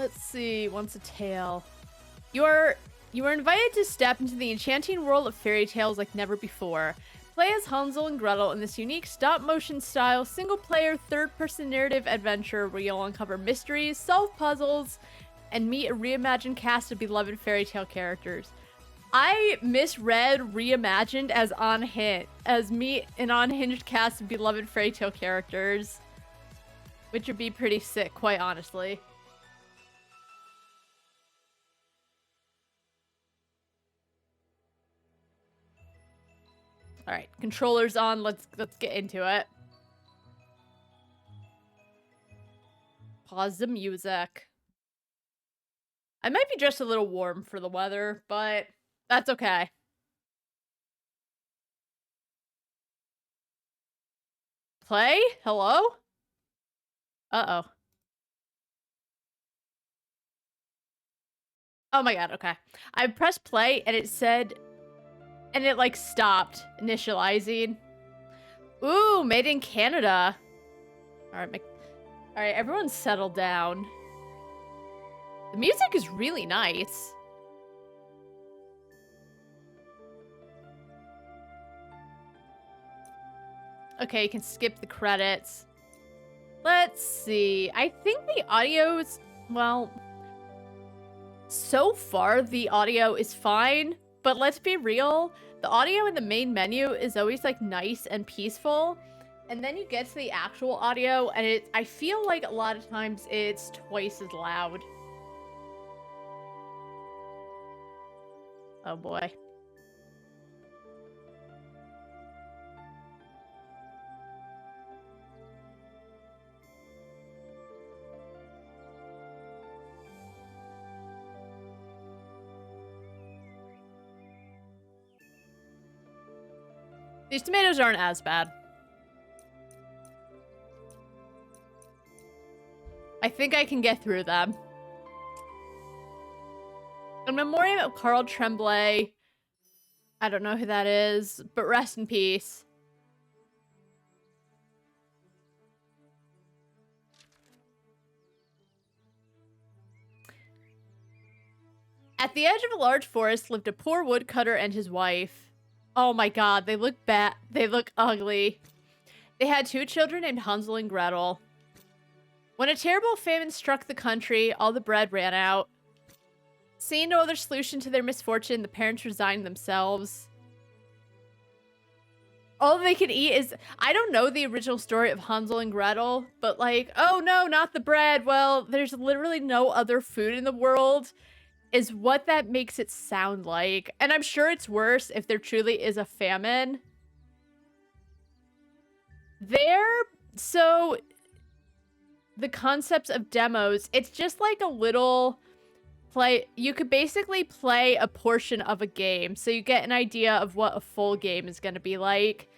Let's see. Once a tale. You are invited to step into the enchanting world of fairy tales like never before. Play as Hansel and Gretel in this unique stop-motion style, single-player, third-person narrative adventure where you'll uncover mysteries, solve puzzles, and meet a reimagined cast of beloved fairy tale characters. I misread reimagined as meet an unhinged cast of beloved fairy tale characters, which would be pretty sick, quite honestly. All right, controllers on. Let's get into it. Pause the music. I might be just a little warm for the weather, but that's okay. Play? Hello? Uh-oh. Oh my god, okay. I pressed play and it said... And it, like, stopped initializing. Ooh, made in Canada. Alright, everyone settle down. The music is really nice. Okay, you can skip the credits. Let's see. I think the audio's... Well... So far, the audio is fine. But let's be real, the audio in the main menu is always, like, nice and peaceful. And then you get to the actual audio, and I feel like a lot of times it's twice as loud. Oh boy. These tomatoes aren't as bad. I think I can get through them. In memoriam of Carl Tremblay. I don't know who that is, but rest in peace. At the edge of a large forest lived a poor woodcutter and his wife. Oh my god, they look bad. They look ugly. They had 2 children named Hansel and Gretel. When a terrible famine struck the country, all the bread ran out. Seeing no other solution to their misfortune, the parents resigned themselves. All they could eat is... I don't know the original story of Hansel and Gretel, but like, oh no, not the bread. Well, there's literally no other food in the world. Is what that makes it sound like. And I'm sure it's worse if there truly is a famine. So, the concepts of demos, it's just like a little play. You could basically play a portion of a game. So you get an idea of what a full game is going to be like.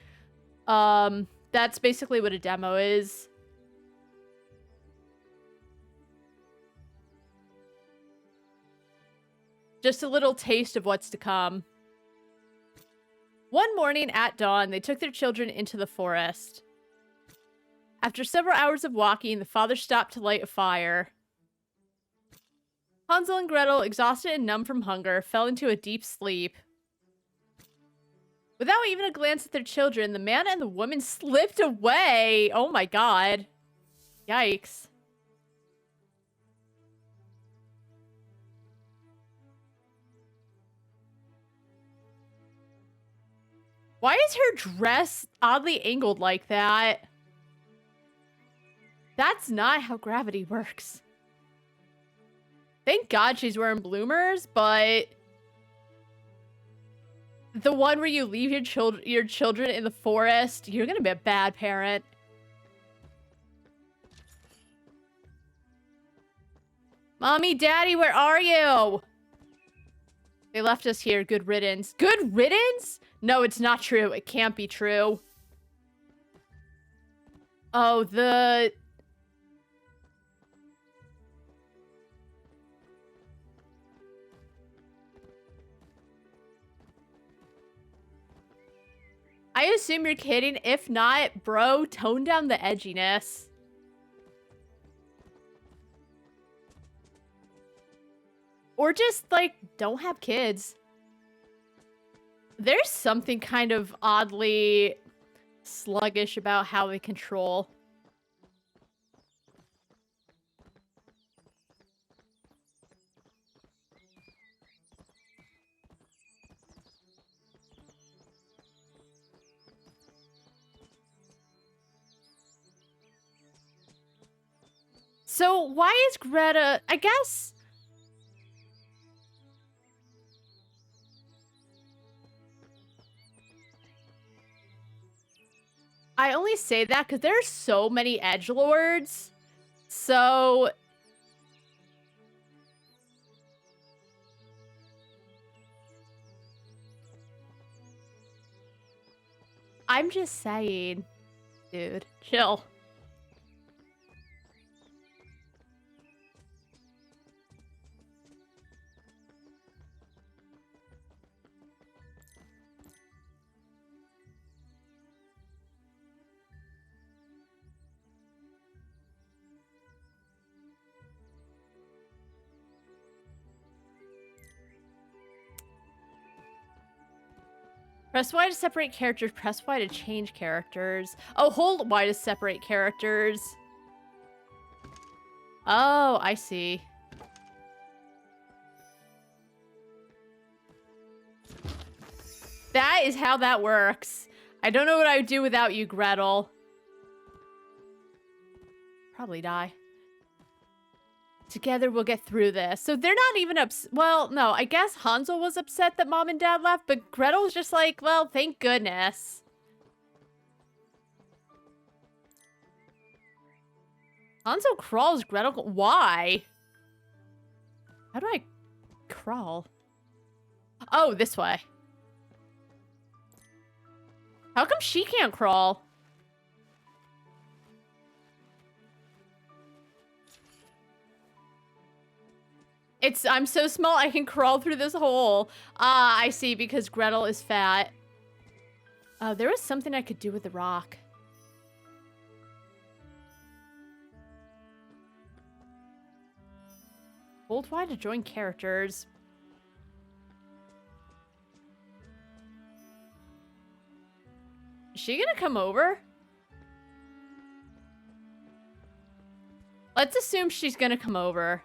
That's basically what a demo is. Just a little taste of what's to come. One morning at dawn, they took their children into the forest. After several hours of walking, the father stopped to light a fire. Hansel and Gretel, exhausted and numb from hunger, fell into a deep sleep. Without even a glance at their children, the man and the woman slipped away. Oh my god. Yikes. Why is her dress oddly angled like that? That's not how gravity works. Thank God she's wearing bloomers, but... The one where you leave your children in the forest, you're gonna be a bad parent. Mommy, Daddy, where are you? They left us here. Good riddance. Good riddance? No, it's not true. It can't be true. Oh, I assume you're kidding. If not, bro, tone down the edginess. Or just, like, don't have kids. There's something kind of oddly sluggish about how they control. So why is Greta, I guess... I only say that because there's so many edgelords. So... I'm just saying, dude, chill. Press Y to separate characters, press Y to change characters. Oh, hold Y to separate characters. Oh, I see. That is how that works. I don't know what I would do without you, Gretel. Probably die. Together we'll get through this. So they're not even upset. Well, no, I guess Hansel was upset that Mom and Dad left, but Gretel was just like, well, thank goodness. Hansel crawls, Gretel... Why? How do I crawl? Oh, this way. How come she can't crawl? I'm so small I can crawl through this hole. Ah, I see, because Gretel is fat. There was something I could do with the rock. Hold Y to join characters. Is she gonna come over? Let's assume she's gonna come over.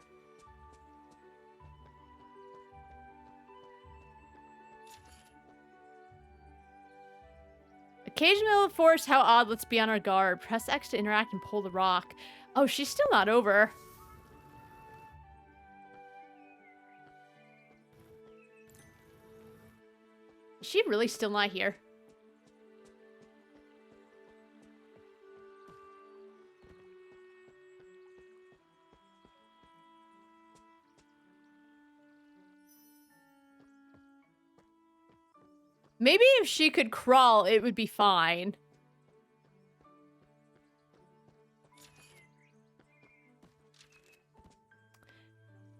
Occasional force, how odd, let's be on our guard. Press X to interact and pull the rock. Oh, she's still not over. Is she really still not here? Maybe if she could crawl, it would be fine.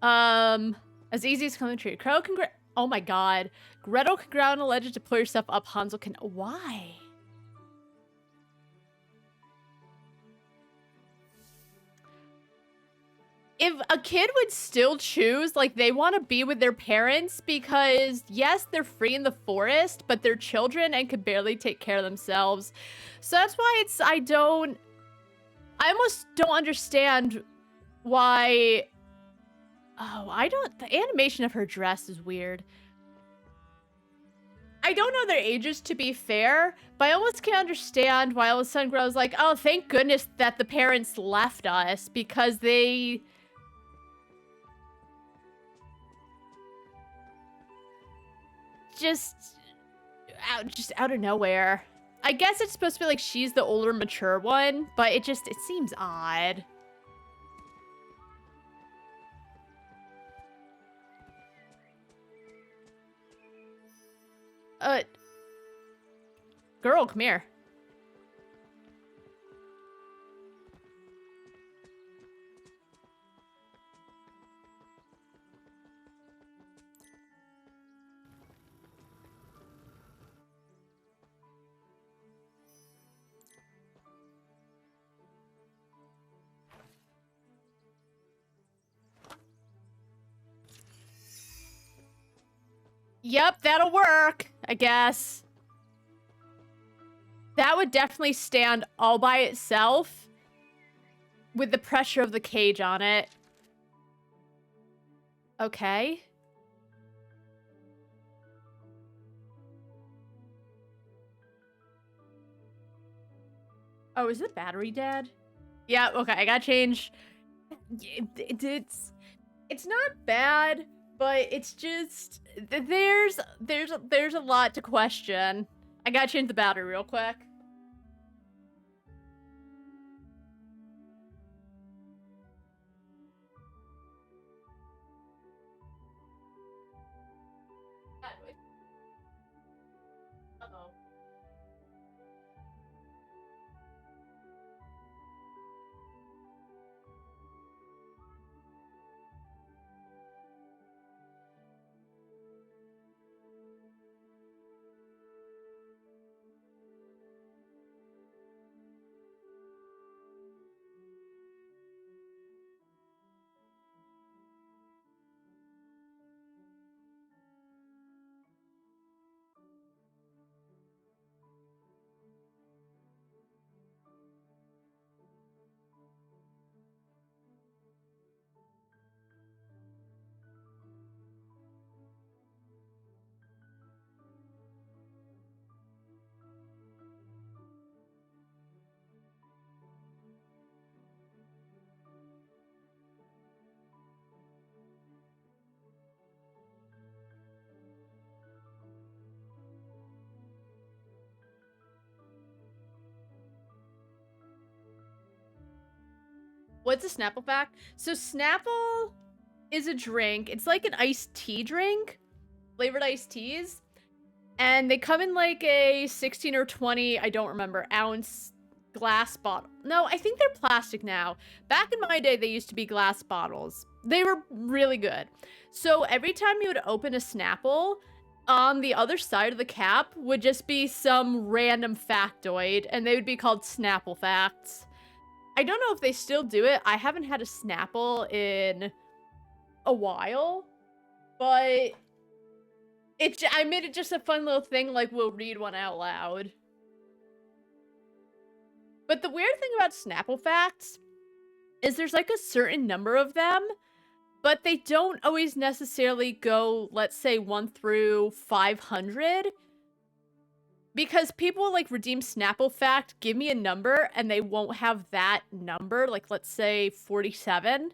As easy as coming tree. Gretel can oh my god. Gretel can ground on a ledge to pull yourself up. Hansel can... Why? If a kid would still choose, like, they want to be with their parents because, yes, they're free in the forest, but they're children and could barely take care of themselves. So that's why I almost don't understand why... Oh, the animation of her dress is weird. I don't know their ages, to be fair, but I almost can't understand why all of a sudden Greta's like, oh, thank goodness that the parents left us because they... Just out of nowhere. I guess it's supposed to be like she's the older, mature one, but it seems odd. Girl, come here. Yep, that'll work, I guess. That would definitely stand all by itself with the pressure of the cage on it. Okay. Oh, is the battery dead? Yeah, okay, I gotta change. It's not bad, but it's just there's a lot to question. I gotta change the battery real quick. Uh-oh. What's a Snapple fact? So Snapple is a drink. It's like an iced tea drink, flavored iced teas. And they come in like a 16 or 20, I don't remember, ounce glass bottle. No, I think they're plastic now. Back in my day, they used to be glass bottles. They were really good. So every time you would open a Snapple, on the other side of the cap would just be some random factoid, and they would be called Snapple facts. I don't know if they still do it. I haven't had a Snapple in a while, but I made it just a fun little thing, like we'll read one out loud. But the weird thing about Snapple facts is there's like a certain number of them, but they don't always necessarily go, let's say, 1 through 500. Because people will, like, redeem Snapple fact, give me a number, and they won't have that number, like, let's say 47.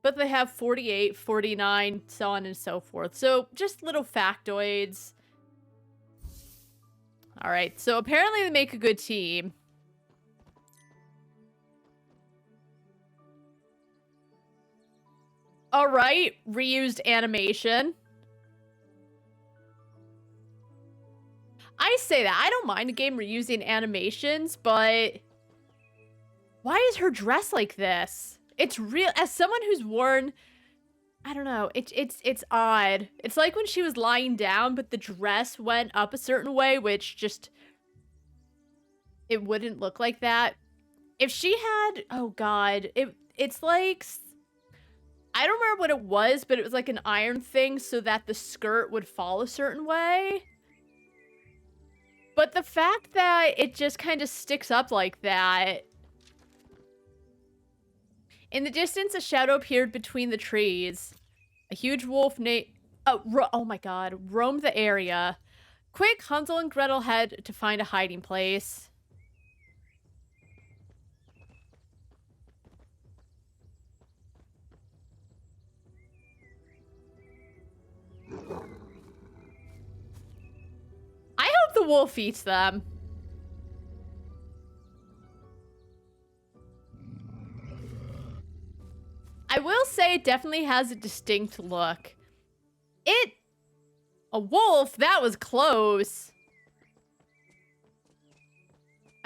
But they have 48, 49, so on and so forth. So, just little factoids. Alright, so apparently they make a good team. Alright, reused animation. I say that. I don't mind a game reusing animations, but why is her dress like this? It's real. As someone who's worn, I don't know. It's odd. It's like when she was lying down, but the dress went up a certain way, which just it wouldn't look like that. If she had, oh god, it's like, I don't remember what it was, but it was like an iron thing so that the skirt would fall a certain way. But the fact that it just kind of sticks up like that. In the distance, a shadow appeared between the trees. A huge wolf oh my god, roamed the area. Quick, Hansel and Gretel had to find a hiding place. I hope the wolf eats them. I will say it definitely has a distinct look. A wolf? That was close.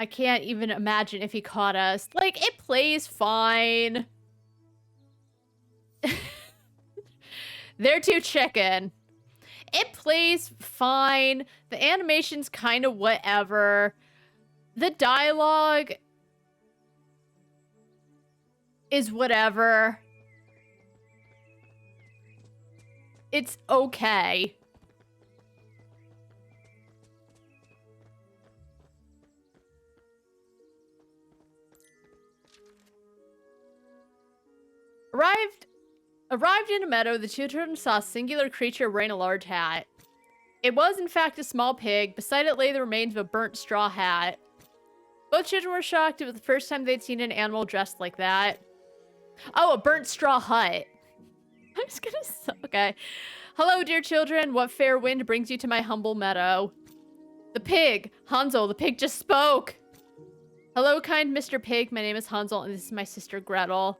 I can't even imagine if he caught us. Like, it plays fine. They're too chicken. It plays fine. The animation's kind of whatever. The dialogue is whatever. It's okay. Arrived in a meadow, the children saw a singular creature wearing a large hat. It was, in fact, a small pig. Beside it lay the remains of a burnt straw hat. Both children were shocked. It was the first time they'd seen an animal dressed like that. Oh, a burnt straw hut. I'm just gonna... Okay. Hello, dear children. What fair wind brings you to my humble meadow? The pig. Hansel, the pig just spoke. Hello, kind Mr. Pig. My name is Hansel, and this is my sister Gretel.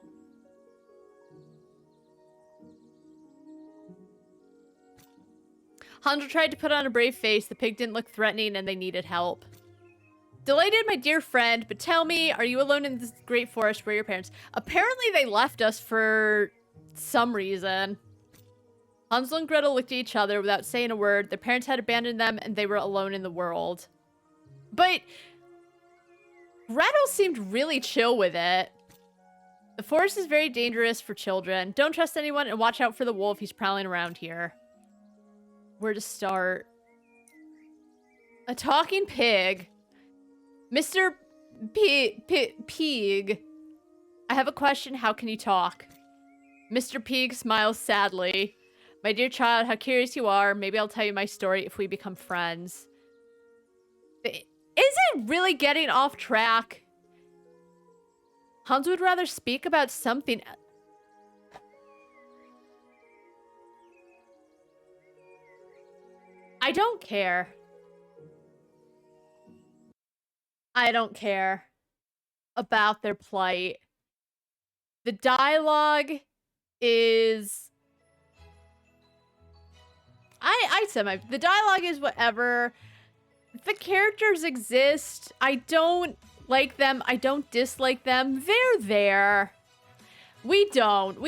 Hansel tried to put on a brave face. The pig didn't look threatening, and they needed help. Delighted, my dear friend, but tell me, are you alone in this great forest? Where are your parents? Apparently, they left us for some reason. Hansel and Gretel looked at each other without saying a word. Their parents had abandoned them, and they were alone in the world. But Gretel seemed really chill with it. The forest is very dangerous for children. Don't trust anyone, and watch out for the wolf. He's prowling around here. Where to start? A talking pig. Mr. Pig. I have a question. How can you talk? Mr. Pig smiles sadly. My dear child, how curious you are. Maybe I'll tell you my story if we become friends. Is it really getting off track? Hans would rather speak about something. I don't care. I don't care about their plight. The dialogue is... I said the dialogue is whatever. The characters exist. I don't like them. I don't dislike them. They're there. We don't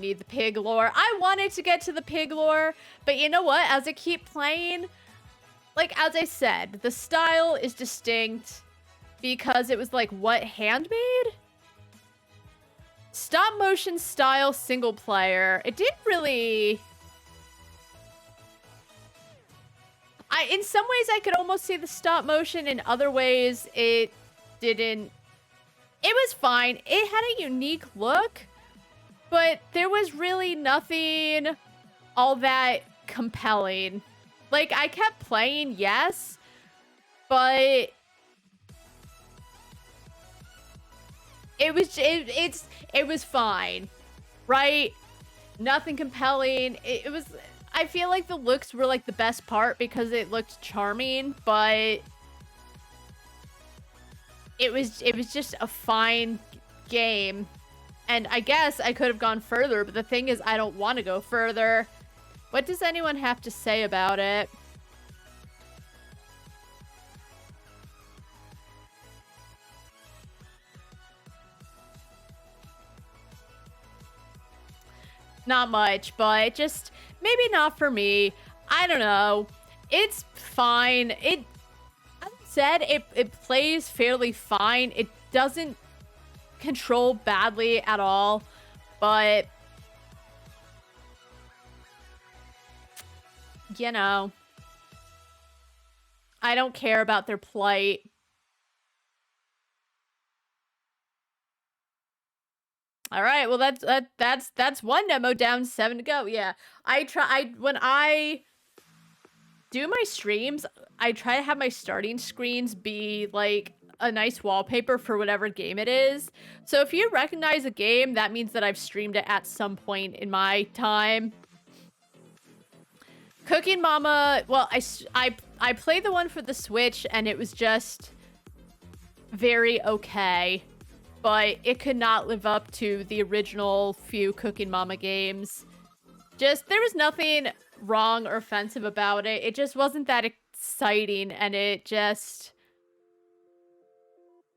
need the pig lore. I wanted to get to the pig lore, but you know what? As I keep playing, like, as I said, the style is distinct because it was like, what, handmade? Stop motion style single player. It didn't really... in some ways, I could almost see the stop motion. In other ways, it didn't. It was fine. It had a unique look, but there was really nothing all that compelling. Like, I kept playing, yes, but it was fine, right? Nothing compelling. It was... I feel like the looks were like the best part because it looked charming, but it was just a fine game. And I guess I could have gone further, but the thing is I don't want to go further. What does anyone have to say about it? Not much, but just maybe not for me. I don't know. It's fine. As I said, it plays fairly fine. It doesn't control badly at all, but you know, I don't care about their plight. All right, well that's one demo down, 7 to go. Yeah, when I do my streams, I try to have my starting screens be like a nice wallpaper for whatever game it is. So if you recognize a game, that means that I've streamed it at some point in my time. Cooking Mama, well, I played the one for the Switch and it was just very okay. But it could not live up to the original few Cooking Mama games. Just, there was nothing wrong or offensive about it. It just wasn't that exciting, and it just...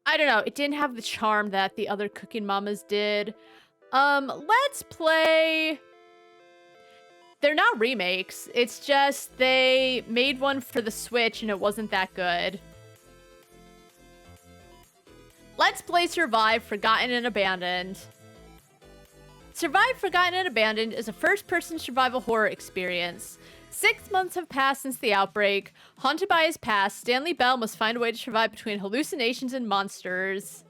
I don't know, it didn't have the charm that the other Cooking Mamas did. Let's play... They're not remakes. It's just they made one for the Switch, and it wasn't that good. Let's play Survive Forgotten and Abandoned. Survive Forgotten and Abandoned is a first-person survival horror experience. 6 months have passed since the outbreak. Haunted by his past, Stanley Bell must find a way to survive between hallucinations and monsters.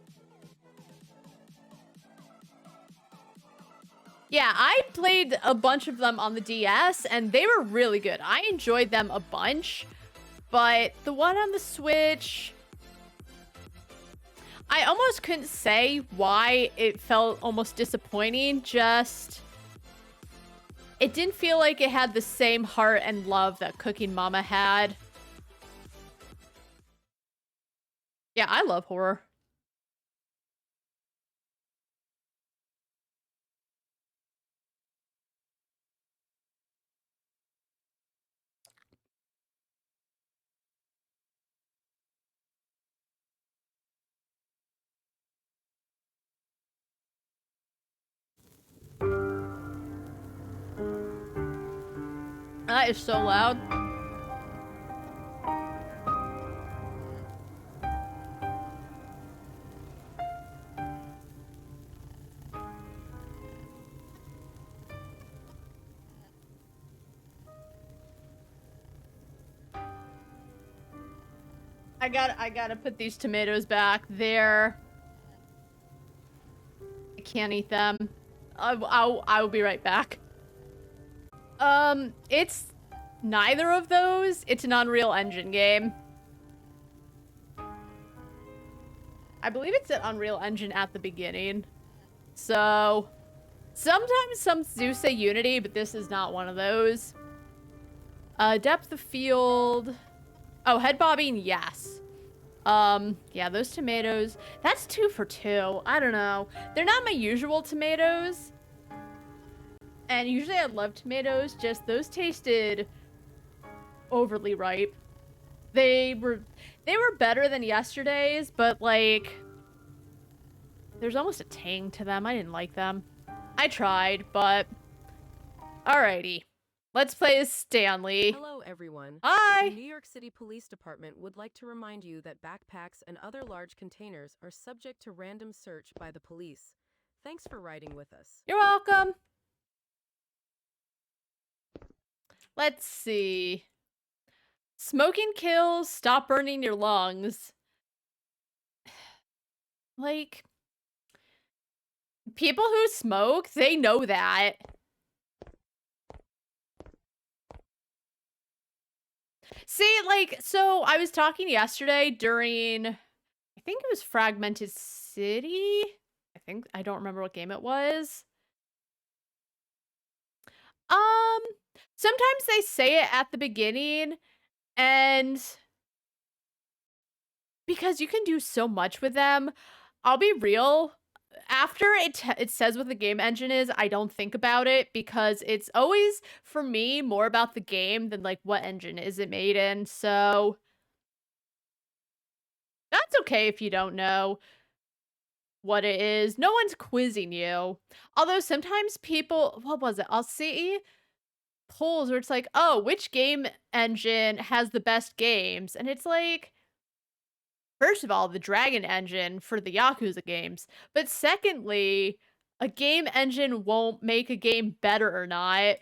Yeah, I played a bunch of them on the DS, and they were really good. I enjoyed them a bunch, but the one on the Switch, I almost couldn't say why it felt almost disappointing. Just, it didn't feel like it had the same heart and love that Cooking Mama had. Yeah, I love horror. That is so loud. I gotta put these tomatoes back there. I can't eat them. I will be right back. It's neither of those. It's an Unreal Engine game. I believe it's an Unreal Engine at the beginning. So, sometimes some do say Unity, but this is not one of those. Depth of field. Oh, head bobbing, yes. Yeah, those tomatoes. That's 2 for 2. I don't know. They're not my usual tomatoes. And usually I love tomatoes, just those tasted overly ripe. They were better than yesterday's, but like there's almost a tang to them. I didn't like them. I tried, but alrighty. Let's play as Stanley. Hello, everyone. Hi! The New York City Police Department would like to remind you that backpacks and other large containers are subject to random search by the police. Thanks for riding with us. You're welcome. Let's see. Smoking kills, stop burning your lungs. Like, people who smoke, they know that. See, like, so I was talking yesterday during, I think it was Fragmented City? I don't remember what game it was. Sometimes they say it at the beginning, and because you can do so much with them, I'll be real, after it says what the game engine is, I don't think about it, because it's always, for me, more about the game than, like, what engine is it made in, so that's okay if you don't know what it is. No one's quizzing you. Although sometimes people, what was it? I'll see polls where it's like, oh, which game engine has the best games? And it's like, first of all, the Dragon engine for the Yakuza games. But secondly, a game engine won't make a game better or not.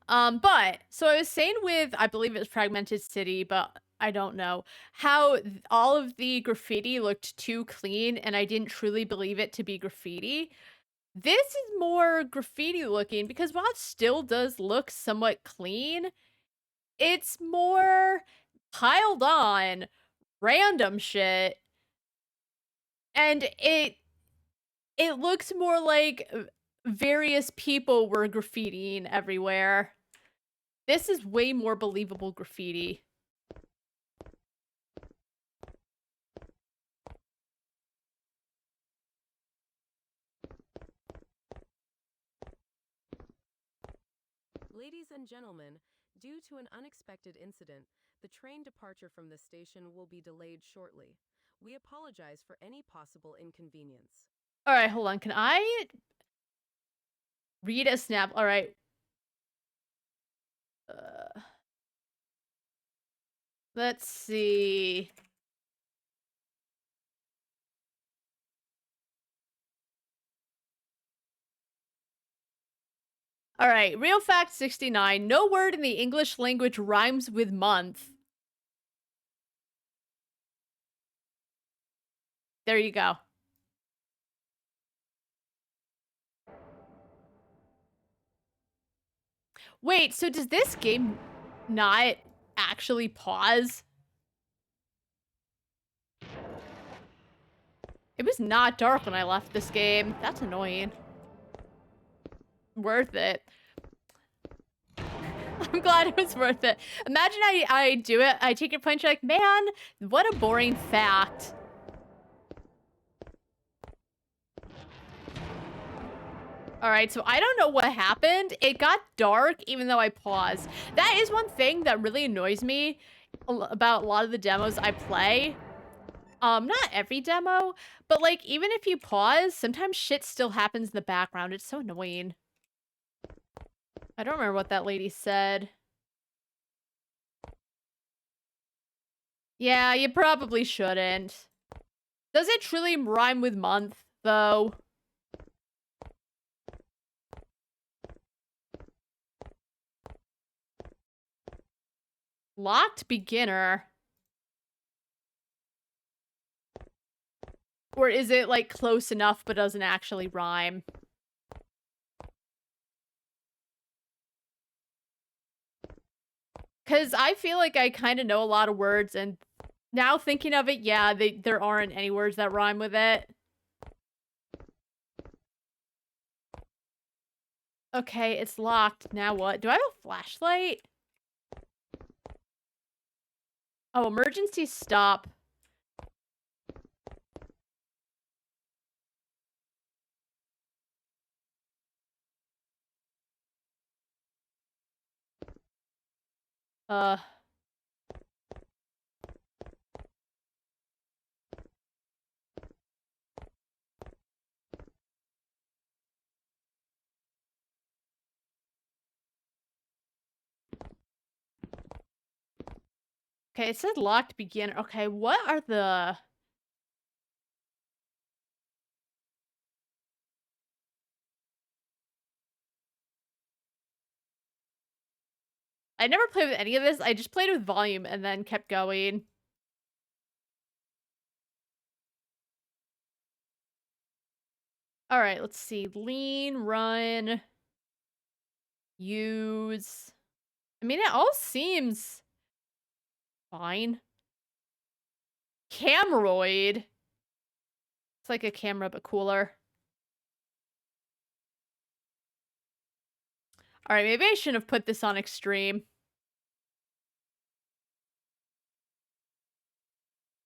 But, so I was saying with, I believe it was Fragmented City, but I don't know, how all of the graffiti looked too clean and I didn't truly believe it to be graffiti. This is more graffiti looking because while it still does look somewhat clean, it's more piled on random shit. And it looks more like various people were graffitiing everywhere. This is way more believable graffiti. Ladies and gentlemen, due to an unexpected incident, the train departure from this station will be delayed shortly. We apologize for any possible inconvenience. All right, hold on. Can I read a snap? All right. Let's see. All right, real fact 69. No word in the English language rhymes with month. There you go. Wait, so does this game not actually pause? It was not dark when I left this game. That's annoying. Worth it. I'm glad it was worth it. Imagine I do it, I take your punch, like, man, what a boring fact. All right, so I don't know what happened. It got dark even though I paused. That is one thing that really annoys me about a lot of the demos I play. Not every demo, but like even if you pause, sometimes shit still happens in the background. It's so annoying. I don't remember what that lady said. Yeah, you probably shouldn't. Does it truly rhyme with month, though? Locked beginner. Or is it like close enough but doesn't actually rhyme? Because I feel like I kind of know a lot of words, and now thinking of it, yeah, there aren't any words that rhyme with it. Okay, it's locked. Now what? Do I have a flashlight? Oh, emergency stop. Okay, it said locked beginner. Okay, what are the... I never played with any of this. I just played with volume and then kept going. All right, let's see. Lean, run, use. I mean, it all seems fine. Camroid. It's like a camera, but cooler. All right, maybe I shouldn't have put this on extreme.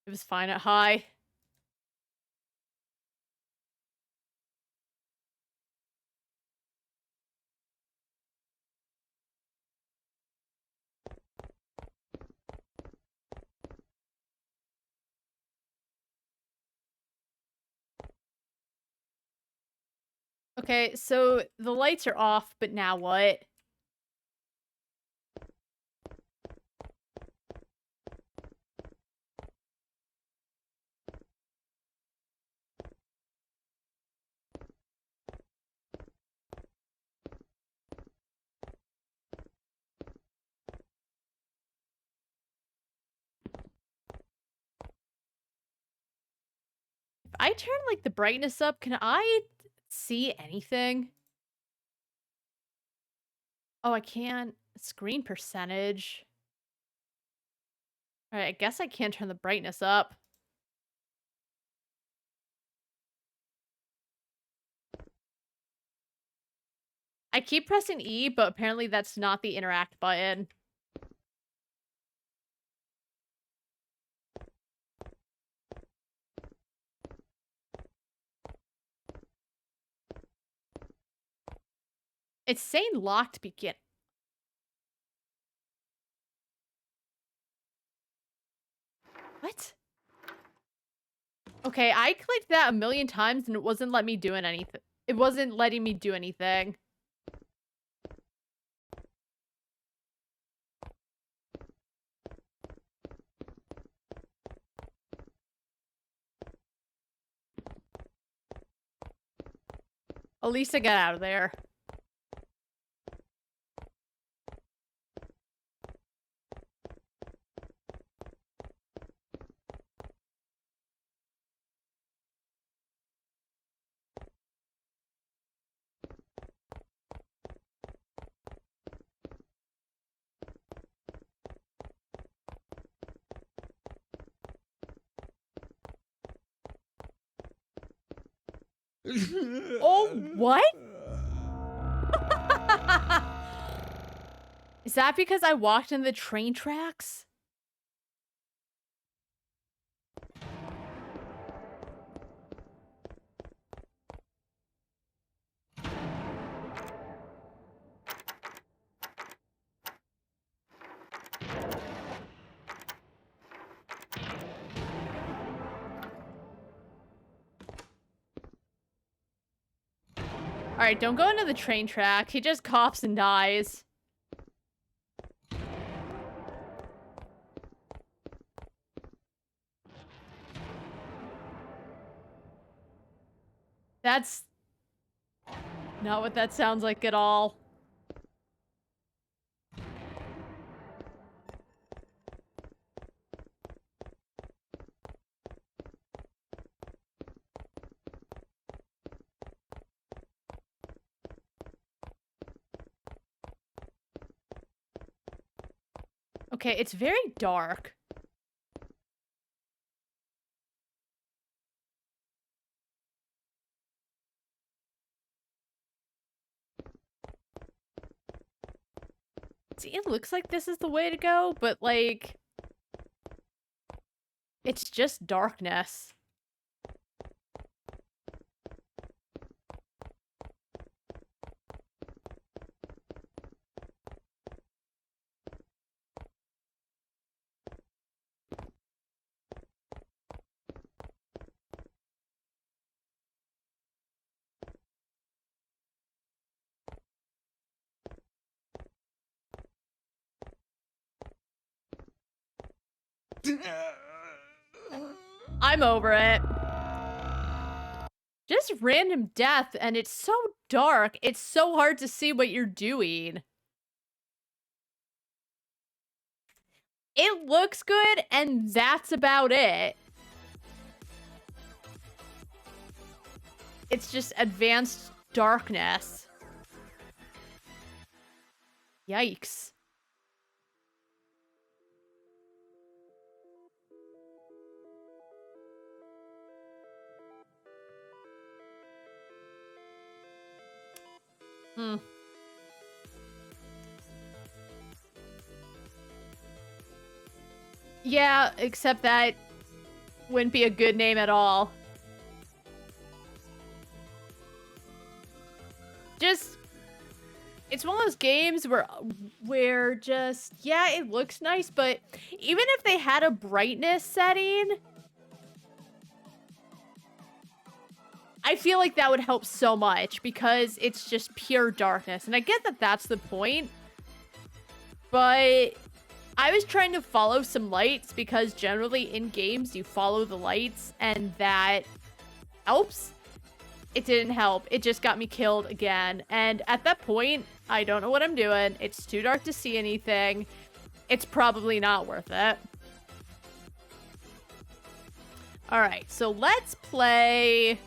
It was fine at high. Okay, so the lights are off, but now what? If I turn, like, the brightness up, can I see anything? Oh, I can't. Screen percentage. All right, I guess I can't turn the brightness up. I keep pressing E, but apparently that's not the interact button. It's saying locked begin. What? Okay, I clicked that a million times and it wasn't letting me do anything. It wasn't letting me do anything. Elisa, get out of there. Oh, what? Is that because I walked in the train tracks? Alright, don't go into the train track. He just coughs and dies. That's not what that sounds like at all. Okay, it's very dark. See, it looks like this is the way to go, but like... it's just darkness. I'm over it. Just random death, and it's so dark. It's so hard to see what you're doing. It looks good, and that's about it. It's just advanced darkness. Yikes. Hmm. Yeah, except that wouldn't be a good name at all. Just, it's one of those games where just, yeah, it looks nice, but even if they had a brightness setting, I feel like that would help so much because it's just pure darkness. And I get that that's the point, but I was trying to follow some lights because generally in games you follow the lights and that helps. It didn't help. It just got me killed again. And at that point, I don't know what I'm doing. It's too dark to see anything. It's probably not worth it. All right, so let's play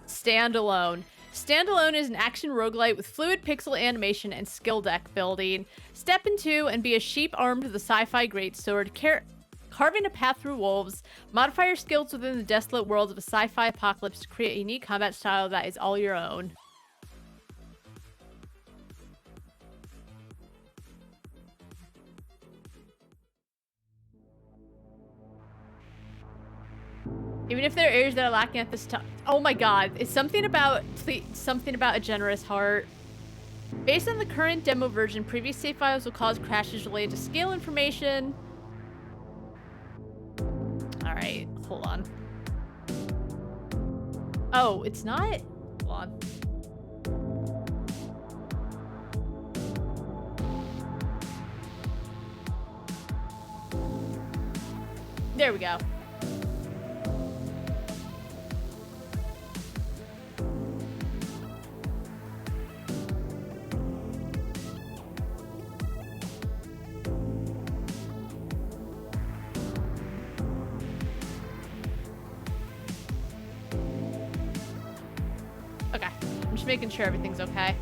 Standalone. Standalone is an action roguelite with fluid pixel animation and skill deck building. Step into and be a sheep armed with a sci-fi greatsword, carving a path through wolves. Modify your skills within the desolate world of a sci-fi apocalypse to create a unique combat style that is all your own. Even if there are areas that are lacking at this time. Oh my god, it's something about a generous heart. Based on the current demo version, previous save files will cause crashes related to scale information. Alright, hold on. Oh, it's not? Hold on. There we go. Okay, I'm just making sure everything's okay.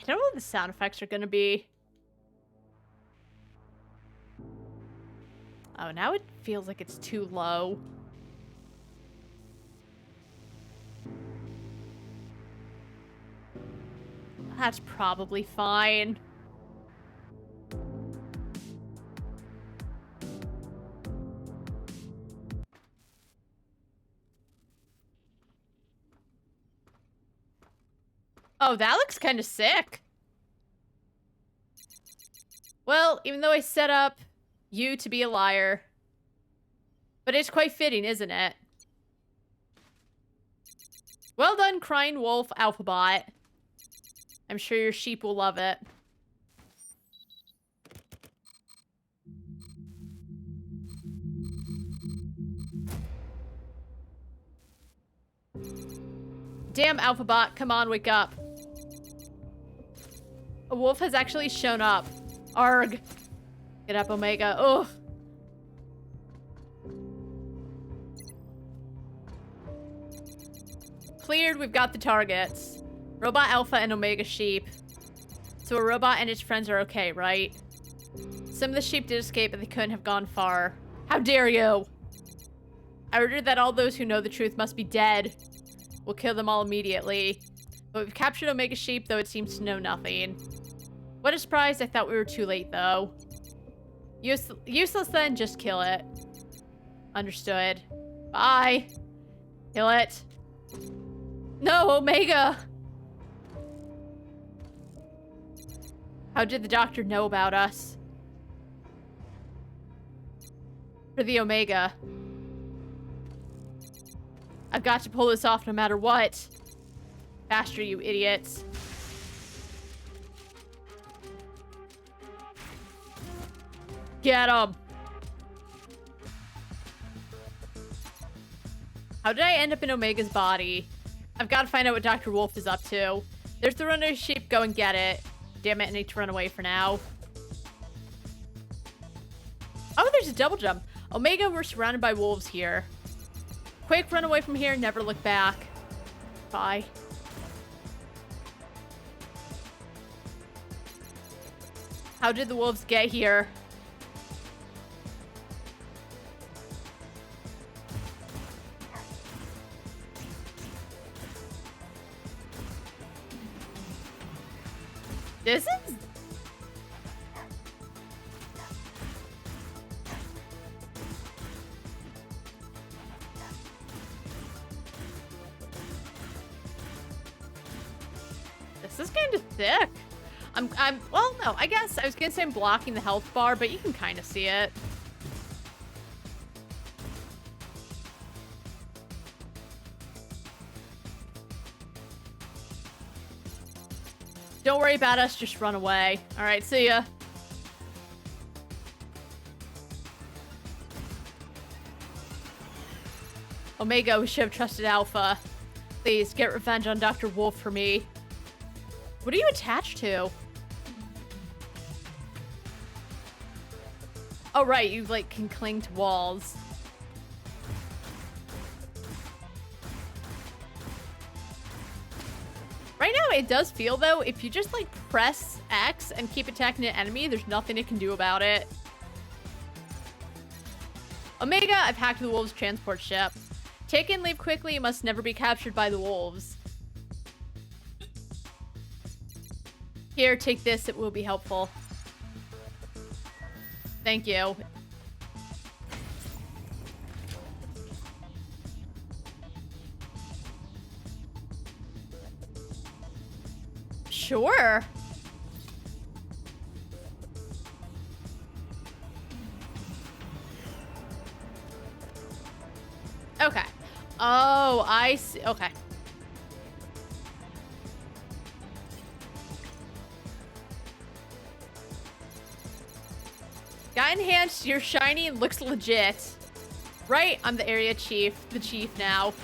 I don't know what the sound effects are gonna be. Oh, now it feels like it's too low. That's probably fine. Oh, that looks kind of sick. Well, even though I set up you to be a liar. But it's quite fitting, isn't it? Well done, Crying Wolf Alphabot. I'm sure your sheep will love it. Damn, Alphabot, come on, wake up. A wolf has actually shown up. Arg. Get up, Omega. Ugh. Cleared, we've got the targets. Robot Alpha and Omega sheep. So a robot and its friends are okay, right? Some of the sheep did escape, but they couldn't have gone far. How dare you! I ordered that all those who know the truth must be dead. We'll kill them all immediately. But we've captured Omega sheep, though it seems to know nothing. What a surprise, I thought we were too late, though. Useless then, just kill it. Understood. Bye. Kill it. No, Omega! How did the doctor know about us? For the Omega. I've got to pull this off no matter what. Faster, you idiots. Get him! How did I end up in Omega's body? I've got to find out what Dr. Wolf is up to. There's the runner sheep, go and get it. Damn it, I need to run away for now. Oh, there's a double jump. Omega, we're surrounded by wolves here. Quick, run away from here, never look back. Bye. How did the wolves get here? This is... This is kind of thick. Well, no, I guess I was gonna say I'm blocking the health bar, but you can kind of see it. Don't worry about us, just run away. All right, see ya. Omega, we should have trusted Alpha. Please, get revenge on Dr. Wolf for me. What are you attached to? Oh, right, you, like, can cling to walls. Right now, it does feel, though, if you just, like, press X and keep attacking an enemy, there's nothing it can do about it. Omega, I've hacked the wolves' transport ship. Take and leave quickly, you must never be captured by the wolves. Here, take this, it will be helpful. Thank you. Sure. Okay. Oh, I see. Okay. Got enhanced, you're shiny and looks legit. Right, I'm the area chief. The chief now.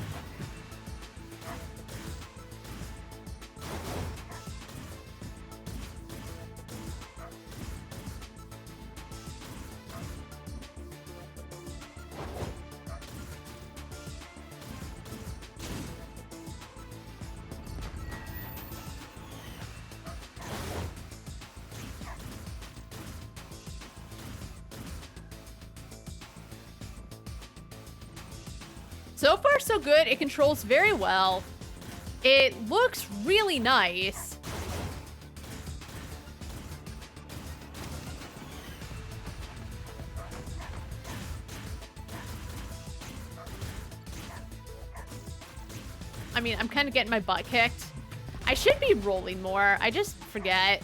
So far, so good. It controls very well. It looks really nice. I mean, I'm kind of getting my butt kicked. I should be rolling more. I just forget.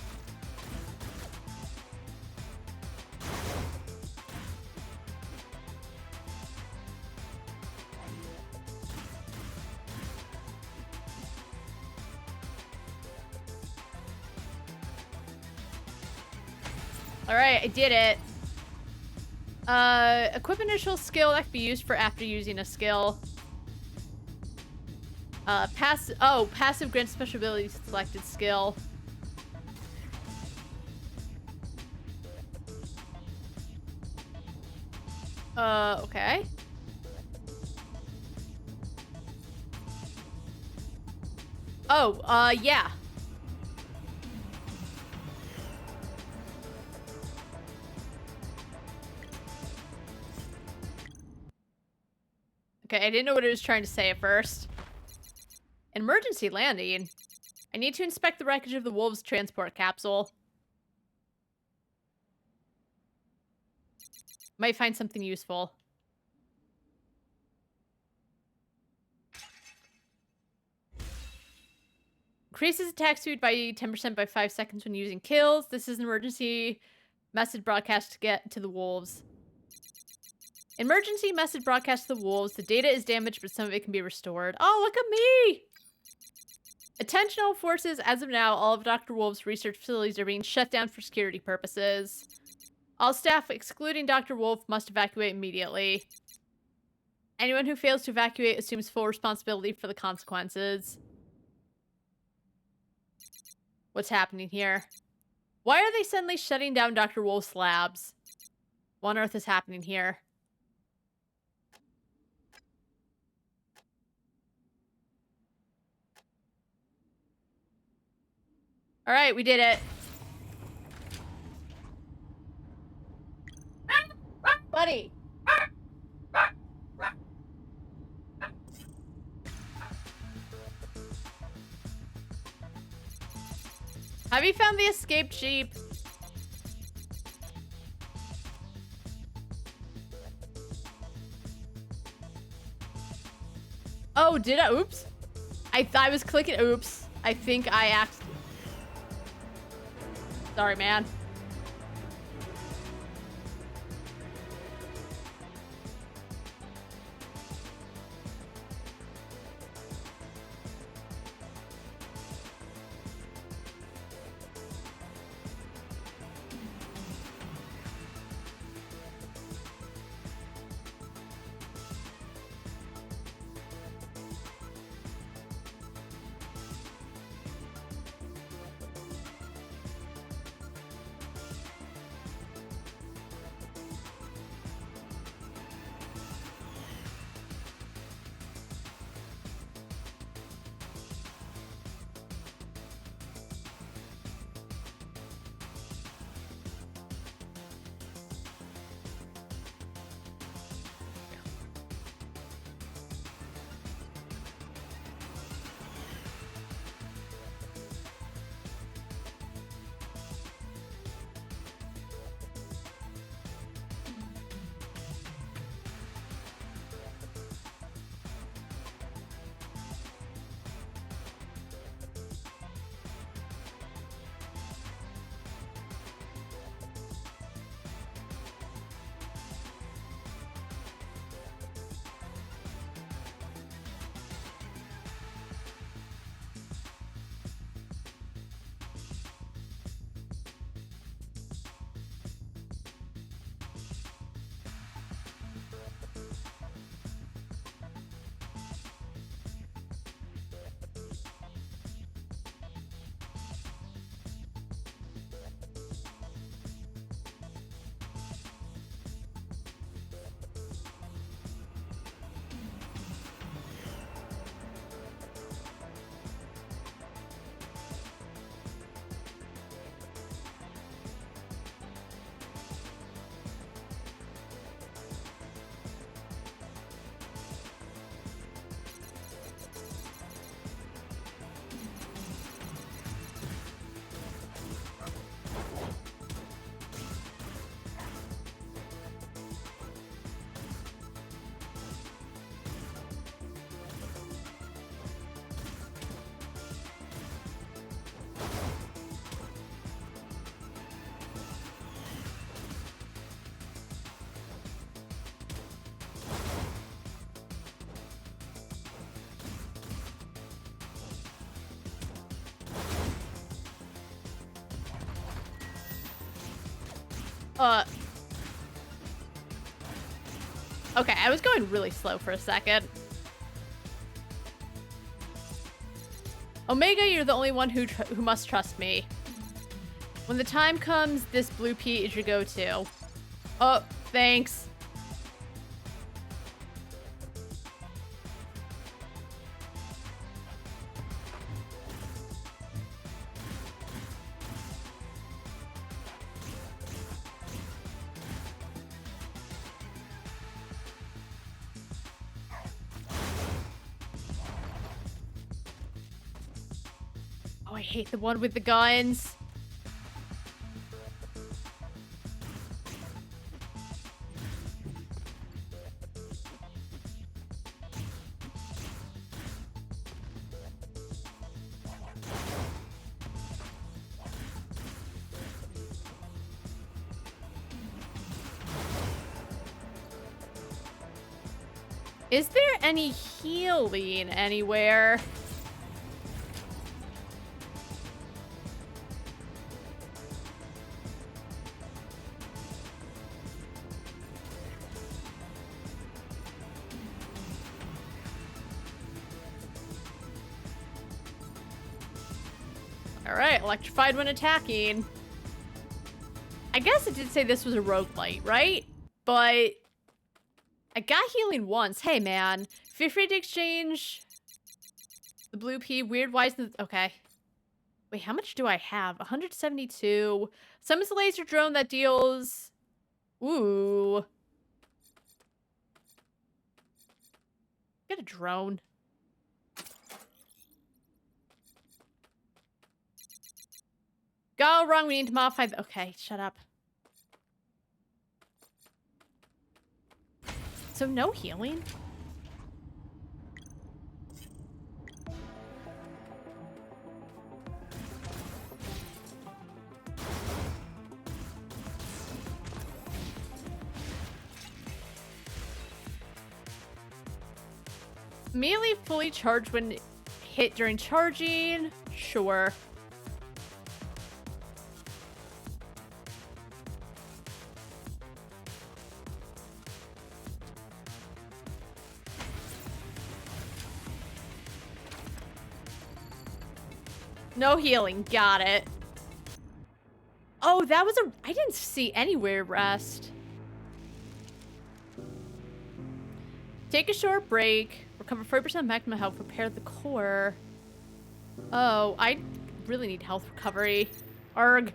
All right, I did it. Equip initial skill that can be used for after using a skill. Passive grants special abilities selected skill. Okay. Oh, yeah. Okay, I didn't know what it was trying to say at first. Emergency landing. I need to inspect the wreckage of the Wolves transport capsule. Might find something useful. Increases attack speed by 10% by 5 seconds when using kills. This is an emergency message broadcast to get to the Wolves. Emergency message broadcast to the Wolves. The data is damaged, but some of it can be restored. Oh, look at me! Attention all forces. As of now, all of Dr. Wolf's research facilities are being shut down for security purposes. All staff, excluding Dr. Wolf, must evacuate immediately. Anyone who fails to evacuate assumes full responsibility for the consequences. What's happening here? Why are they suddenly shutting down Dr. Wolf's labs? What on earth is happening here? All right, we did it. Buddy. Have you found the escaped sheep? Oh, did I? Oops. I was clicking. Oops. I think I accidentally. Sorry, man. Okay, I was going really slow for a second. Omega, you're the only one who must trust me. When the time comes, this blue pea is your go-to. Oh, thanks. Oh, I hate the one with the guns. Is there any healing anywhere? Alright, electrified when attacking. I guess it did say this was a roguelite, right? But I got healing once. Hey, man. Feel free to exchange the blue pea. Weird wise. Okay. Wait, how much do I have? 172. Summons a laser drone that deals... Ooh. Get a drone. Go wrong. We need to modify the... Okay, shut up. So no healing? Melee fully charged when hit during charging? Sure. No healing. Got it. Oh, that was a... I didn't see anywhere rest. Take a short break. Recover 40% maximum health. Repair the core. Oh, I really need health recovery. Arg.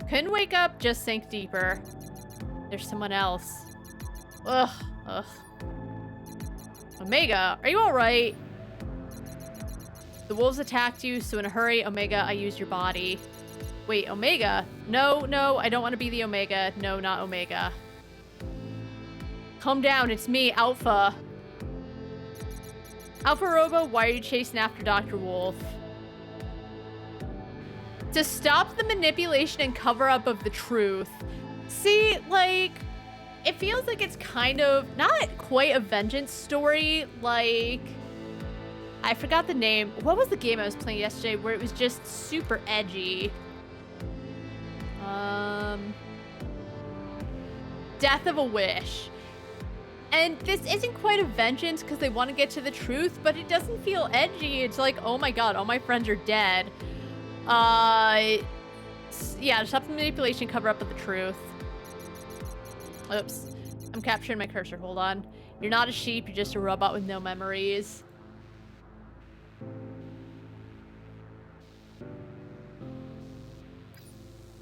Couldn't wake up, just sank deeper. There's someone else. Ugh. Ugh. Omega, are you alright? The wolves attacked you, so in a hurry, Omega, I used your body. Wait, Omega? No, no, I don't want to be the Omega. No, not Omega. Calm down, it's me, Alpha. Alpha Robo, why are you chasing after Dr. Wolf? To stop the manipulation and cover-up of the truth. See, like, it feels like it's kind of, not quite a vengeance story, like... I forgot the name. What was the game I was playing yesterday where it was just super edgy? Death of a Wish. And this isn't quite a vengeance because they want to get to the truth, but it doesn't feel edgy. It's like, oh my god, all my friends are dead. Yeah, stop the manipulation, cover up with the truth. Oops. I'm capturing my cursor. Hold on. You're not a sheep, you're just a robot with no memories.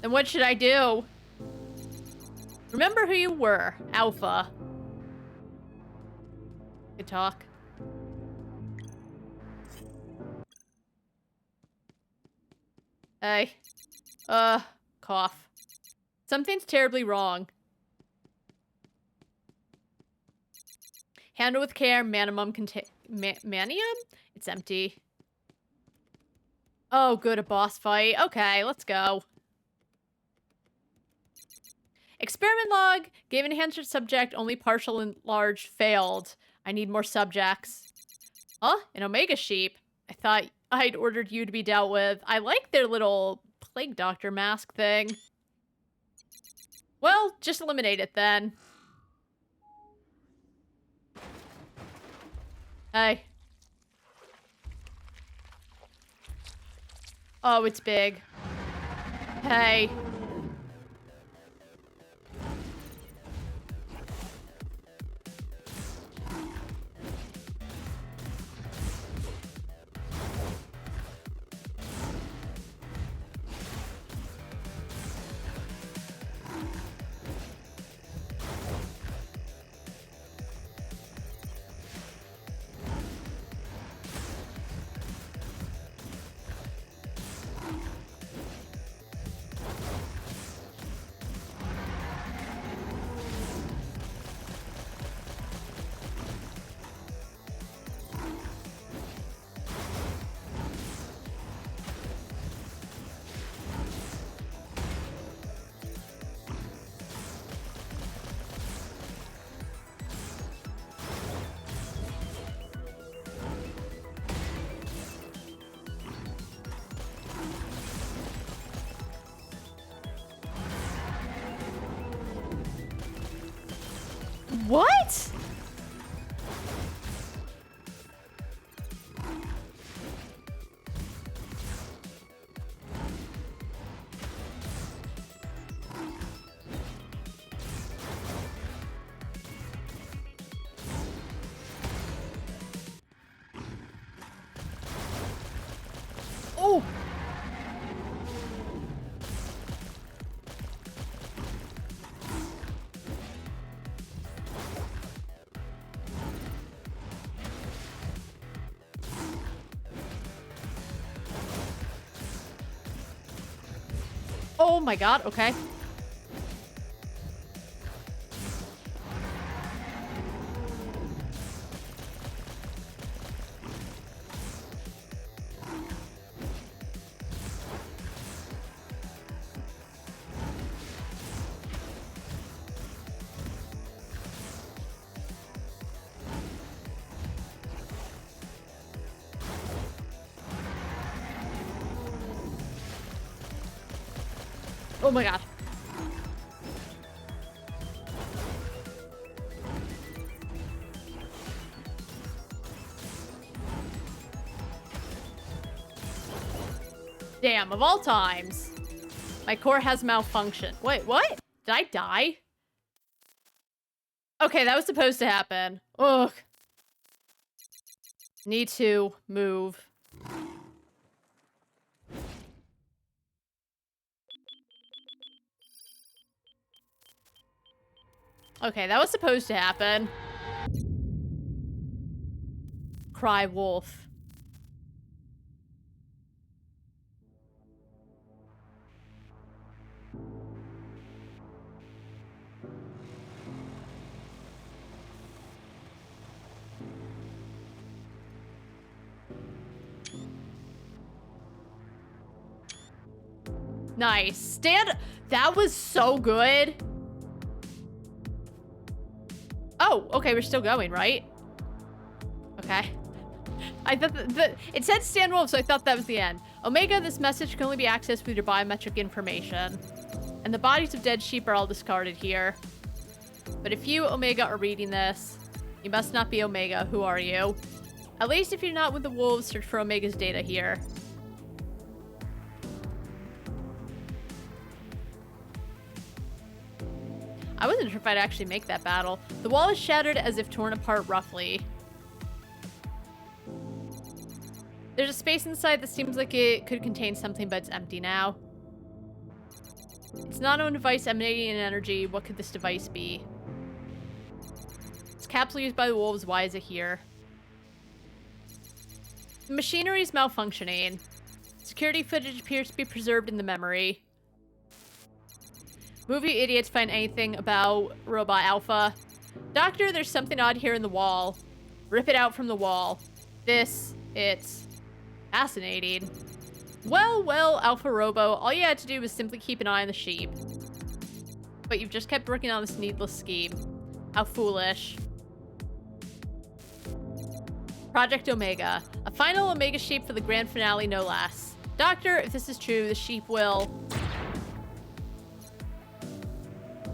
Then what should I do? Remember who you were, Alpha. Good talk. Hey. Cough. Something's terribly wrong. Handle with care, manimum manium? It's empty. Oh, good, a boss fight. Okay, let's go. Experiment log. Gave enhancer subject, only partial enlarged, failed. I need more subjects. Huh? An Omega sheep. I thought I'd ordered you to be dealt with. I like their little plague doctor mask thing. Well, just eliminate it then. Hey. Oh, it's big. Hey. What? Oh. Oh my god, okay. Oh my god. Damn, of all times. My core has malfunctioned. Wait, what? Did I die? Okay, that was supposed to happen. Ugh. Need to move. Okay, that was supposed to happen. Cry wolf. Nice. That was so good. Oh, okay, we're still going, right? Okay. I thought it said stand wolf, so I thought that was the end. Omega, this message can only be accessed with your biometric information. And the bodies of dead sheep are all discarded here. But if you, Omega, are reading this, you must not be Omega. Who are you? At least if you're not with the wolves, search for Omega's data here. I wasn't sure if I'd actually make that battle. The wall is shattered as if torn apart roughly. There's a space inside that seems like it could contain something, but it's empty now. It's not a device emanating in energy. What could this device be? It's capsule used by the wolves. Why is it here? The machinery is malfunctioning. Security footage appears to be preserved in the memory. Movie idiots find anything about Robot Alpha. Doctor, there's something odd here in the wall. Rip it out from the wall. It's fascinating. Well, Alpha Robo, all you had to do was simply keep an eye on the sheep. But you've just kept working on this needless scheme. How foolish. Project Omega. A final Omega sheep for the grand finale, no less. Doctor, if this is true, the sheep will...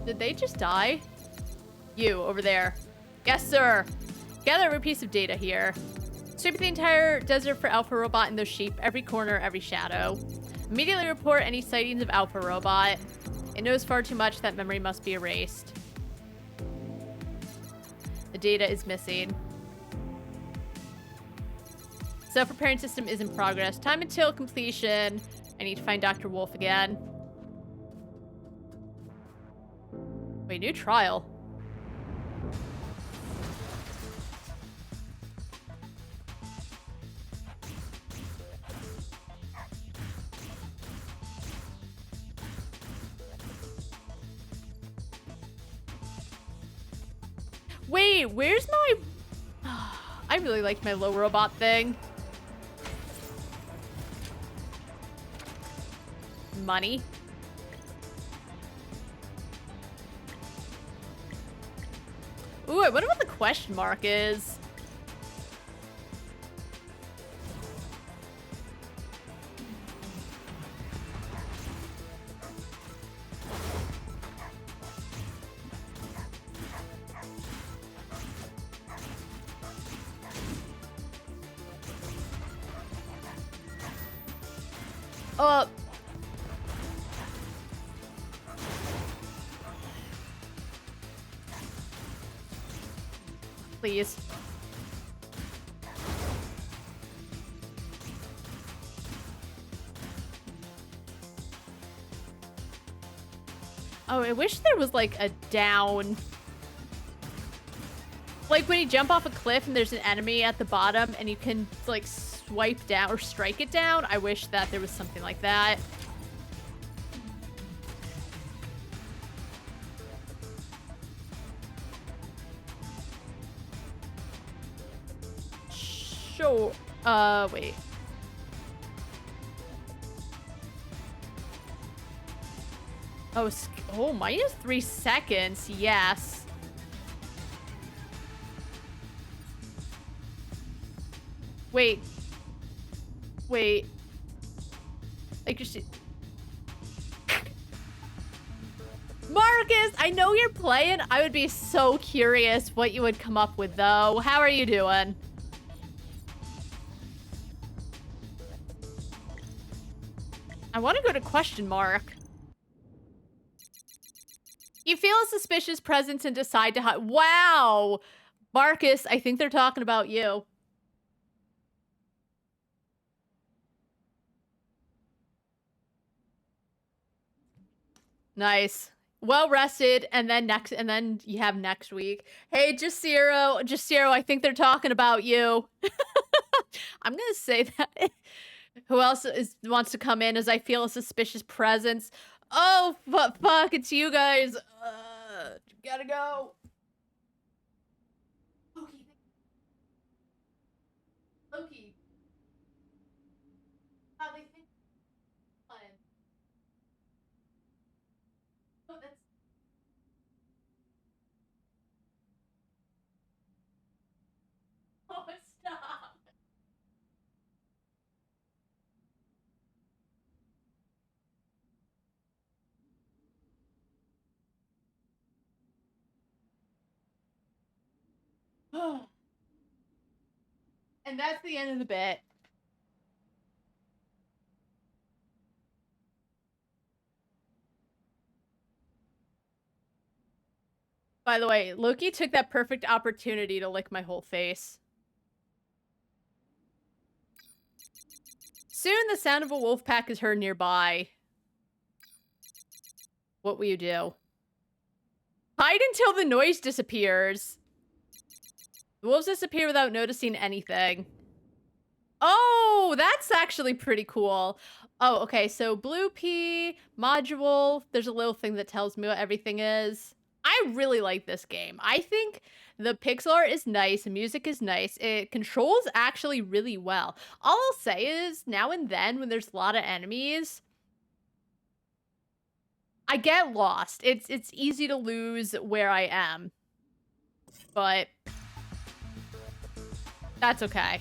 Did they just die? You, over there. Yes, sir. Gather every piece of data here. Sweep the entire desert for Alpha Robot and those sheep. Every corner, every shadow. Immediately report any sightings of Alpha Robot. It knows far too much. That memory must be erased. The data is missing. Self-repairing system is in progress. Time until completion. I need to find Dr. Wolf again. Wait, new trial. Wait, where's my... I really liked my low robot thing. Money. Ooh, I wonder what the question mark is. Please. Oh, I wish there was like a down. Like when you jump off a cliff and there's an enemy at the bottom and you can like swipe down or strike it down. I wish that there was something like that. Sure. Wait. Oh, oh, minus 3 seconds. Yes. Wait. Wait. Like, just... Marcus, I know you're playing. I would be so curious what you would come up with, though. How are you doing? I want to go to question mark. You feel a suspicious presence and decide to hide. Wow! Marcus, I think they're talking about you. Nice. Well rested, and then you have next week. Hey, Jasiro, I think they're talking about you. I'm gonna say that. Who else wants to come in as I feel a suspicious presence? Oh, fuck, it's you guys. Gotta go. Loki. How they think. Oh, that's... Oh, stop. And that's the end of the bit. By the way, Loki took that perfect opportunity to lick my whole face. Soon the sound of a wolf pack is heard nearby. What will you do? Hide until the noise disappears. The wolves disappear without noticing anything. Oh, that's actually pretty cool. Oh, okay, so blue pea, module, there's a little thing that tells me what everything is. I really like this game. I think the pixel art is nice, the music is nice, it controls actually really well. All I'll say is, now and then, when there's a lot of enemies, I get lost. It's easy to lose where I am. But that's okay.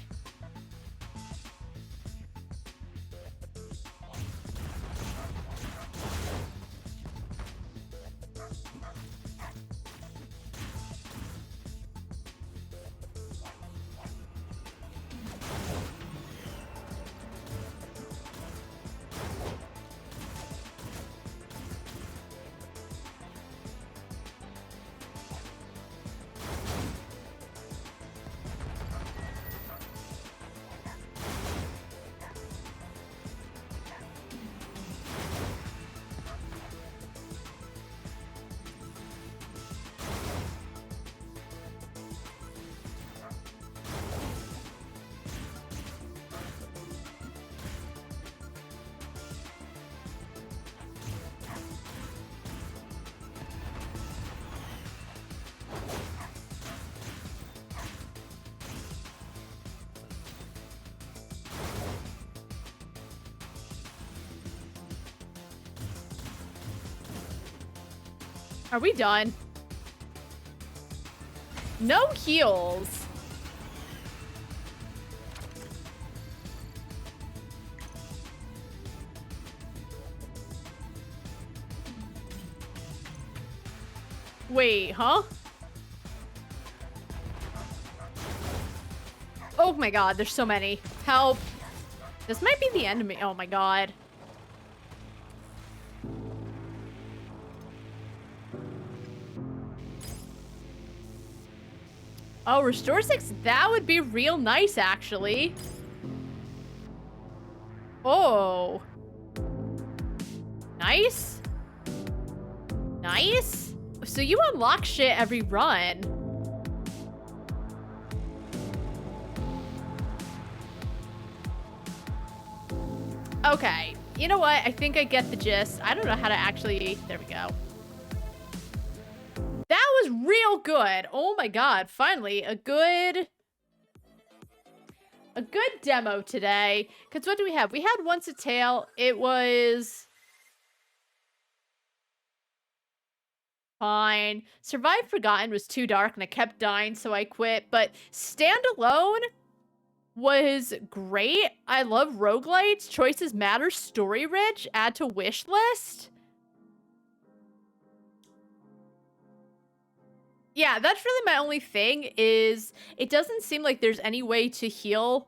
Are we done? No heals. Wait, huh? Oh my god, there's so many. Help. This might be the end of me. Oh my god. Oh, restore 6. That would be real nice, actually. Oh. Nice. Nice. So you unlock shit every run. Okay. You know what? I think I get the gist. I don't know how to actually... There we go. That was real good. Oh my god. Finally, a good demo today. Because what do we have? We had Once a Tale. It was... fine. Survive Forgotten was too dark and I kept dying, so I quit. But Standalone was great. I love roguelites. Choices matter. Story rich. Add to wish list. Yeah, that's really my only thing is it doesn't seem like there's any way to heal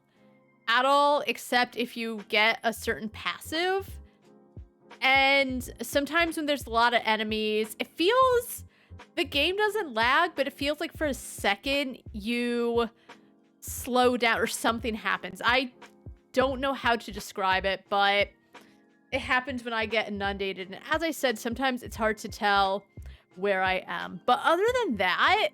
at all except if you get a certain passive. And sometimes when there's a lot of enemies, it feels... the game doesn't lag, but it feels like for a second you slow down or something happens. I don't know how to describe it, but it happens when I get inundated. And as I said, sometimes it's hard to tell where I am. But other than that,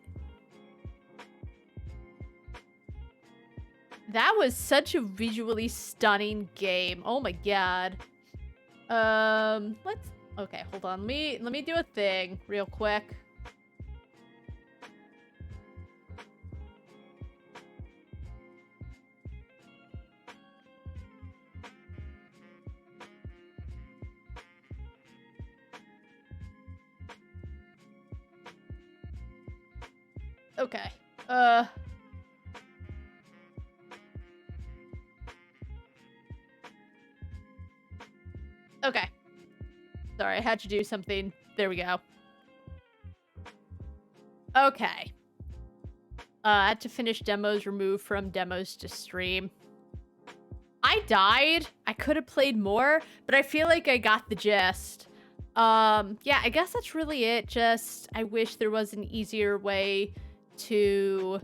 that was such a visually stunning game. Oh my god. Okay, hold on. Let me do a thing real quick. Okay. Okay. Sorry, I had to do something. There we go. Okay. I had to finish demos, remove from demos to stream. I died. I could have played more, but I feel like I got the gist. Yeah, I guess that's really it. Just, I wish there was an easier way to...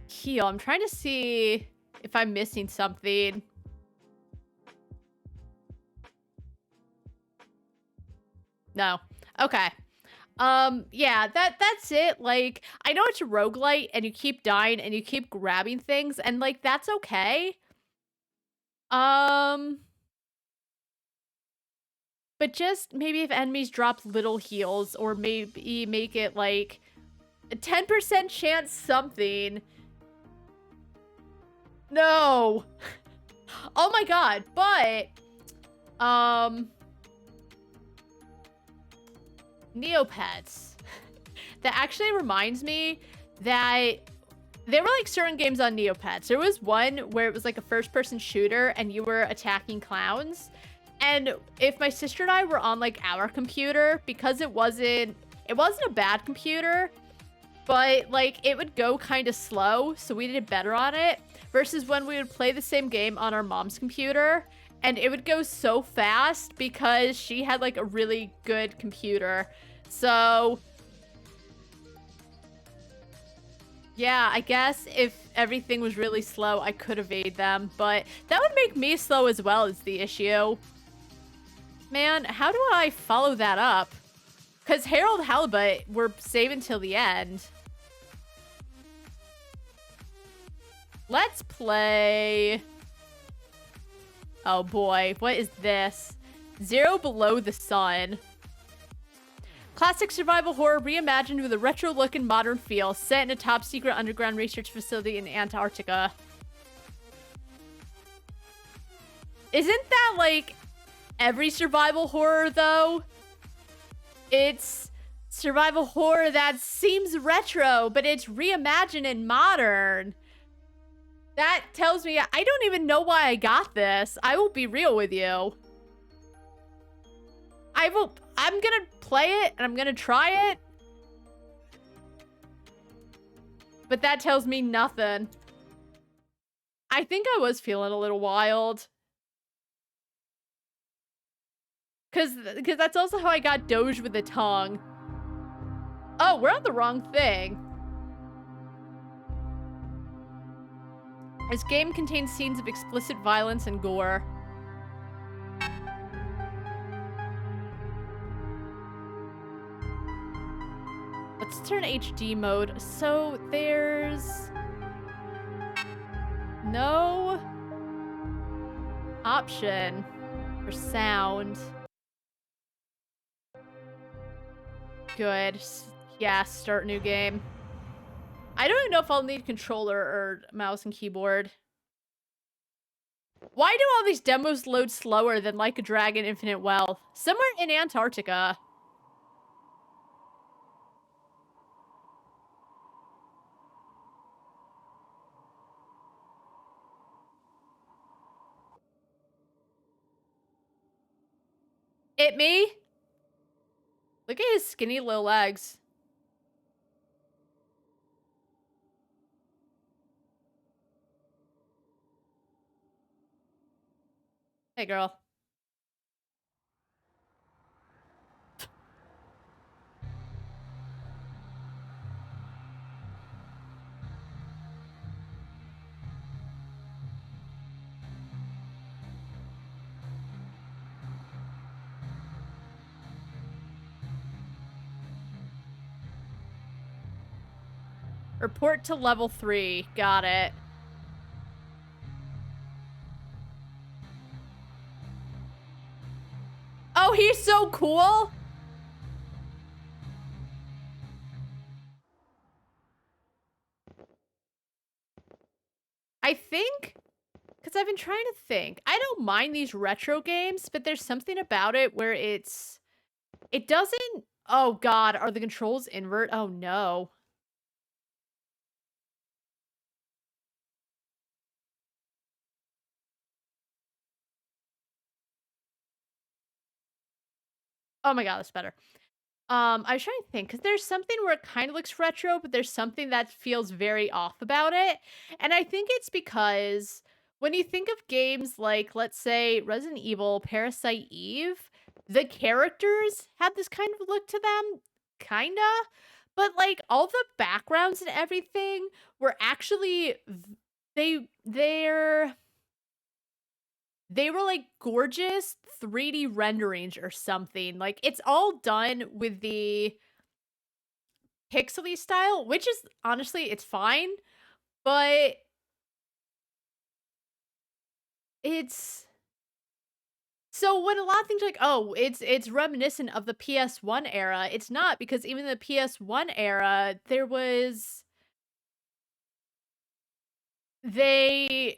heal. I'm trying to see if I'm missing something. No. Okay. Yeah, that's it. Like, I know it's a roguelite and you keep dying and you keep grabbing things and like that's okay. But just maybe if enemies drop little heals or maybe make it like a 10% chance something. No. Oh my god, but Neopets. That actually reminds me that there were like certain games on Neopets. There was one where it was like a first-person shooter and you were attacking clowns. And if my sister and I were on like our computer, because it wasn't a bad computer, but like it would go kind of slow, so we did better on it. Versus when we would play the same game on our mom's computer, and it would go so fast because she had like a really good computer. So yeah, I guess if everything was really slow, I could evade them, but that would make me slow as well is the issue. Man, how do I follow that up? Because Harold Halibut, we're saving till the end. Let's play... oh boy, what is this? Zero Below the Sun. Classic survival horror reimagined with a retro look and modern feel, set in a top-secret underground research facility in Antarctica. Isn't that like every survival horror though? It's survival horror that seems retro, but it's reimagined and modern. That tells me I don't even know why I got this. I will be real with you. I'm gonna play it and I'm gonna try it. But that tells me nothing. I think I was feeling a little wild. Cause that's also how I got Doge with the tongue. Oh, we're on the wrong thing. This game contains scenes of explicit violence and gore. Let's turn HD mode. So there's no option for sound. Good. Yeah, start new game. I don't even know if I'll need controller or mouse and keyboard. Why do all these demos load slower than Like a Dragon Infinite Wealth? Somewhere in Antarctica. It me? Look at his skinny little legs. Hey, girl. Report to level 3. Got it. Oh, he's so cool! I think, because I've been trying to think. I don't mind these retro games, but there's something about it where it doesn't... Oh god, are the controls invert? Oh no. Oh my god, that's better. I was trying to think, because there's something where it kind of looks retro, but there's something that feels very off about it. And I think it's because when you think of games like, let's say, Resident Evil, Parasite Eve, the characters had this kind of look to them, kinda. But, like, all the backgrounds and everything were actually, they were like gorgeous 3D renderings or something. Like it's all done with the pixely style, which is honestly it's fine, but it's so when a lot of things are like, oh, it's reminiscent of the PS1 era, it's not, because even the PS1 era, there was the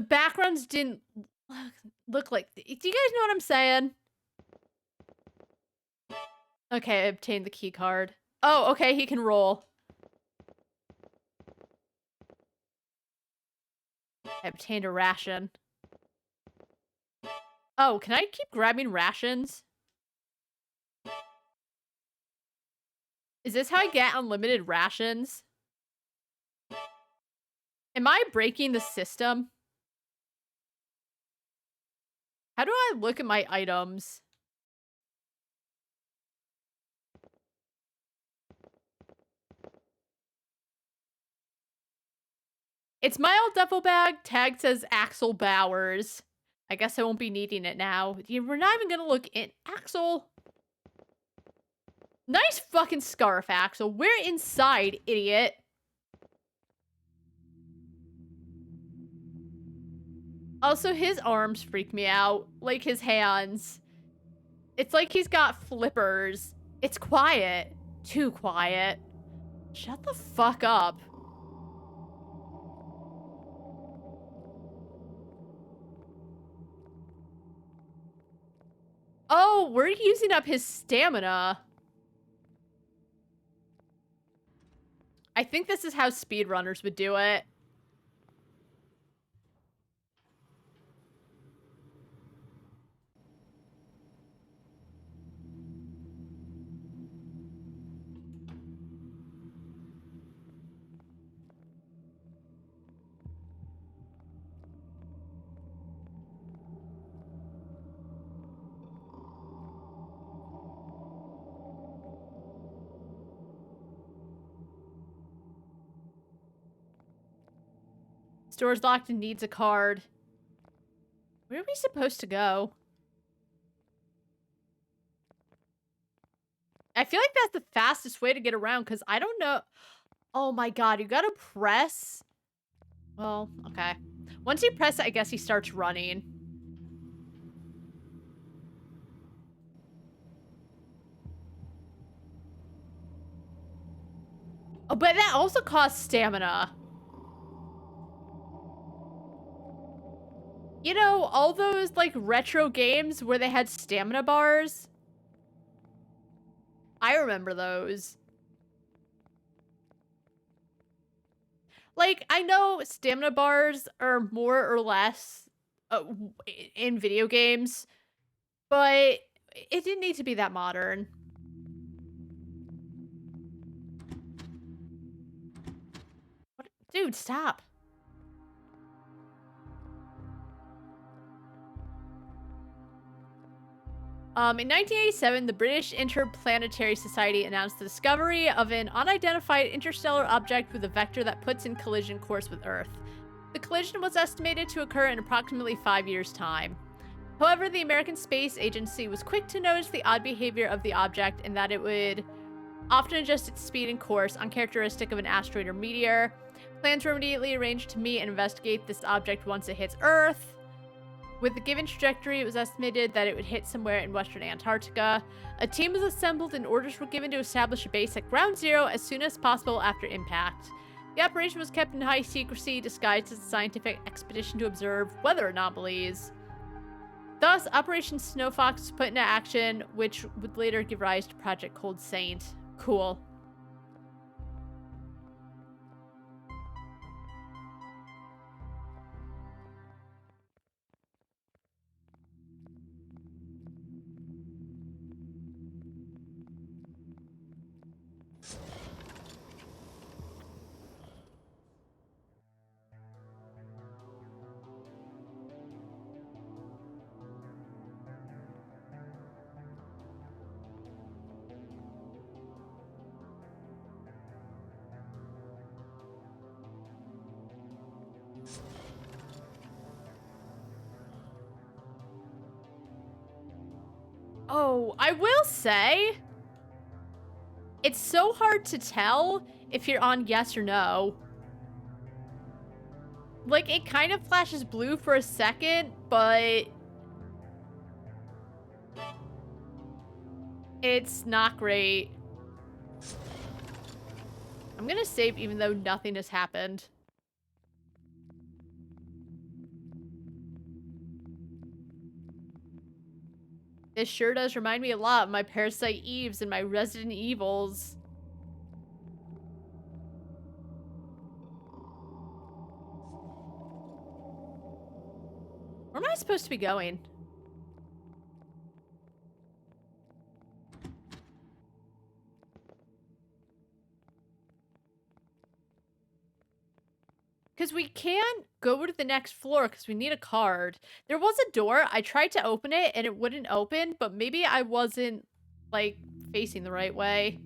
backgrounds didn't look like. Do you guys know what I'm saying? Okay, I obtained the key card. Oh, okay, he can roll. I obtained a ration. Oh, can I keep grabbing rations? Is this how I get unlimited rations? Am I breaking the system? How do I look at my items? It's my old duffel bag. Tag says Axel Bowers. I guess I won't be needing it now. We're not even gonna look in. Axel. Nice fucking scarf, Axel. We're inside, idiot. Also, his arms freak me out. Like his hands. It's like he's got flippers. It's quiet. Too quiet. Shut the fuck up. Oh, we're using up his stamina. I think this is how speedrunners would do it. Store's locked and needs a card. Where are we supposed to go? I feel like that's the fastest way to get around because I don't know. Oh my god, you gotta press. Well, okay. Once you press it, I guess he starts running. Oh, but that also costs stamina. You know, all those, like, retro games where they had stamina bars? I remember those. Like, I know stamina bars are more or less in video games, but it didn't need to be that modern. What? Dude, stop. In 1987, the British Interplanetary Society announced the discovery of an unidentified interstellar object with a vector that puts in collision course with Earth. The collision was estimated to occur in approximately 5 years' time. However, the American Space Agency was quick to notice the odd behavior of the object and that it would often adjust its speed and course, uncharacteristic of an asteroid or meteor. Plans were immediately arranged to meet and investigate this object once it hits Earth. With the given trajectory, it was estimated that it would hit somewhere in western Antarctica. A team was assembled and orders were given to establish a base at Ground Zero as soon as possible after impact. The operation was kept in high secrecy, disguised as a scientific expedition to observe weather anomalies. Thus, Operation Snow Fox was put into action, which would later give rise to Project Cold Saint. Cool. Oh, I will say, it's so hard to tell if you're on yes or no. Like, it kind of flashes blue for a second, but it's not great. I'm gonna save even though nothing has happened. This sure does remind me a lot of my Parasite Eves and my Resident Evils. Where am I supposed to be going? Because we can't go to the next floor because we need a card. There was a door. I tried to open it and it wouldn't open, but maybe I wasn't, like, facing the right way.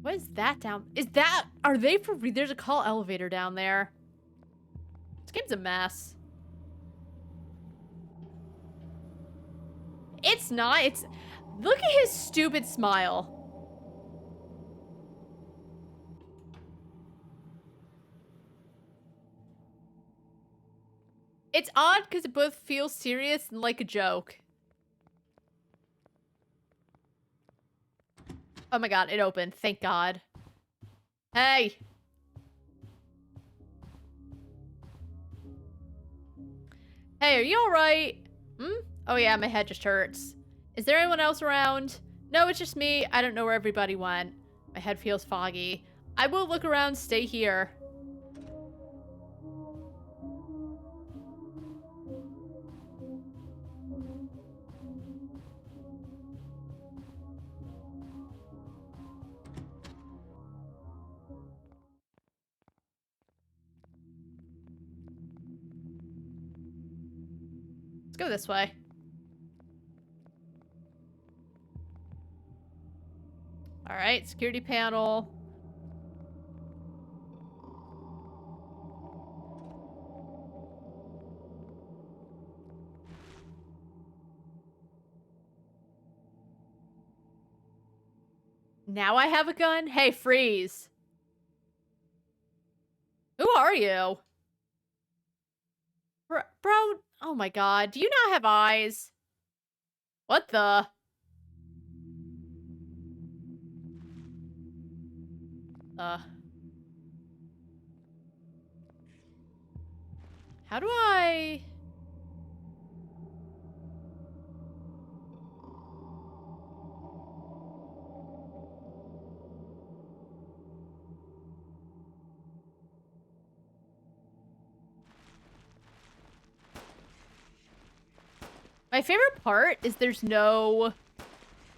What is that down? Is that... Are they for... There's a call elevator down there. This game's a mess. It's not. It's... Look at his stupid smile. It's odd because it both feels serious and like a joke. Oh my god, it opened. Thank God. Hey! Hey, are you alright? Hmm? Oh yeah, my head just hurts. Is there anyone else around? No, it's just me. I don't know where everybody went. My head feels foggy. I will look around, stay here. Let's go this way. All right, security panel. Now I have a gun? Hey, freeze. Who are you? Bro, oh my god. Do you not have eyes? What the? How do I... My favorite part is there's no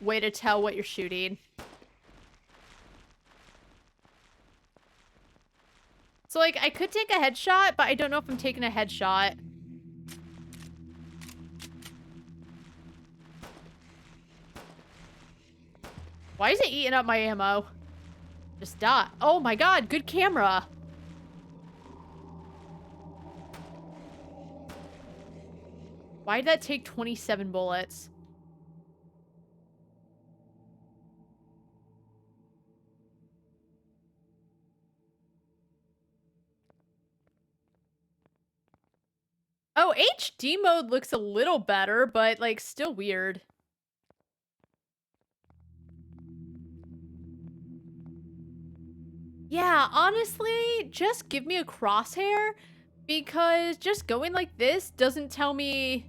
way to tell what you're shooting. So, like, I could take a headshot, but I don't know if I'm taking a headshot. Why is it eating up my ammo? Just die. Oh my god, good camera. Why did that take 27 bullets? Oh, HD mode looks a little better, but, like, still weird. Yeah, honestly, just give me a crosshair, because just going like this doesn't tell me...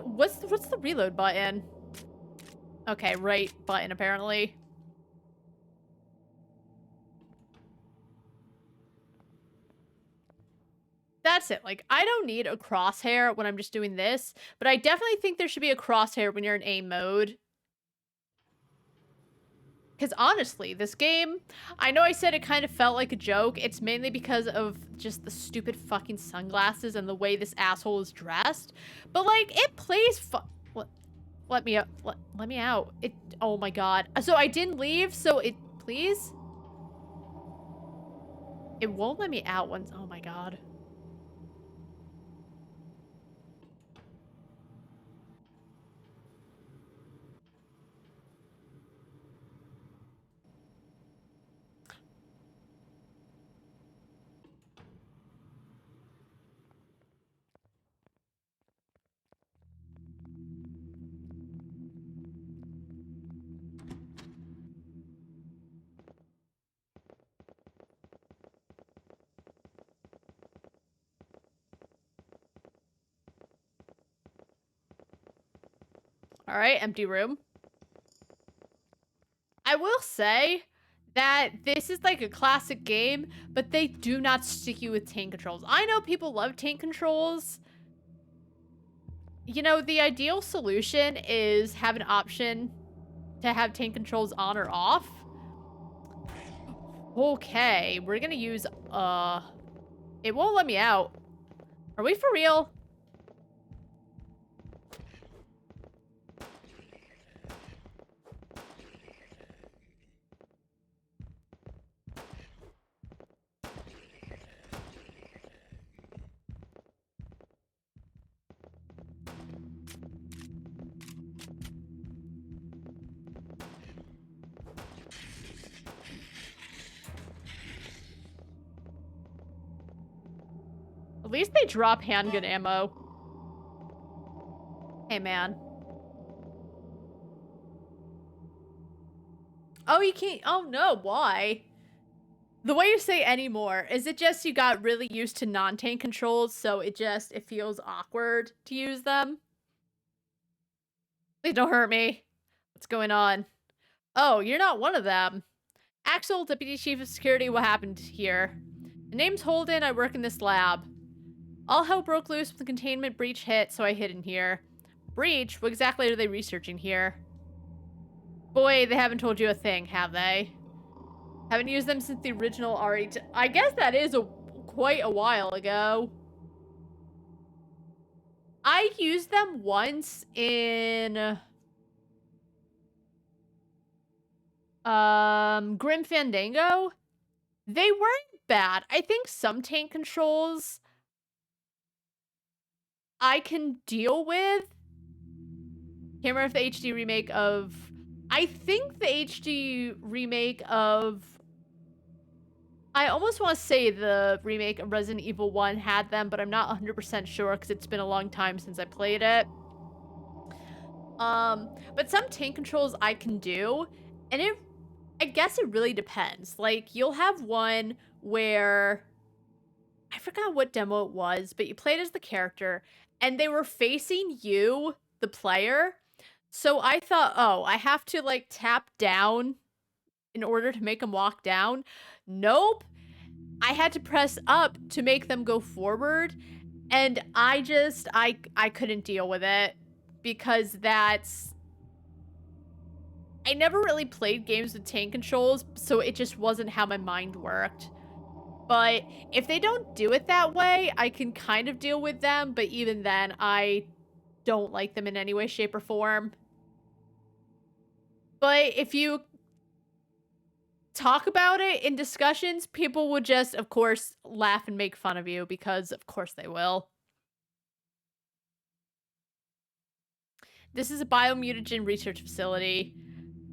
what's the reload button? Okay, right button, apparently. That's it. Like, I don't need a crosshair when I'm just doing this, but I definitely think there should be a crosshair when you're in aim mode. Because honestly, this game, I know I said it kind of felt like a joke. It's mainly because of just the stupid fucking sunglasses and the way this asshole is dressed. But, like, it plays let me out. Let me out. Oh my god. So I didn't leave, so please? It won't let me out once. Oh my god. All right, empty room. I will say that this is like a classic game, but they do not stick you with tank controls. I know people love tank controls. You know, the ideal solution is have an option to have tank controls on or off. Okay, we're gonna use, it won't let me out. Are we for real? At least they drop handgun ammo. Hey, man. Oh, you can't. Oh, no. Why? The way you say anymore, is it just you got really used to non-tank controls, so it feels awkward to use them? Please don't hurt me. What's going on? Oh, you're not one of them. Axel, Deputy Chief of Security, what happened here? The name's Holden, I work in this lab. All hell broke loose when the containment breach hit, so I hid in here. Breach? What exactly are they researching here? Boy, they haven't told you a thing, have they? Haven't used them since the original RE. I guess that is quite a while ago. I used them once in Grim Fandango. They weren't bad. I think some tank controls I can deal with. Can't remember if the HD remake of... I think the HD remake of... I almost want to say the remake of Resident Evil 1 had them, but I'm not 100% sure because it's been a long time since I played it. But some tank controls I can do, and I guess it really depends. Like, you'll have one where... I forgot what demo it was, but you played as the character, and they were facing you, the player. So I thought, oh, I have to, like, tap down in order to make them walk down. Nope. I had to press up to make them go forward, and I couldn't deal with it, because that's... I never really played games with tank controls, so it just wasn't how my mind worked. But if they don't do it that way, I can kind of deal with them, but even then, I don't like them in any way, shape, or form. But if you talk about it in discussions, people would just, of course, laugh and make fun of you, because of course they will. This is a biomutagen research facility.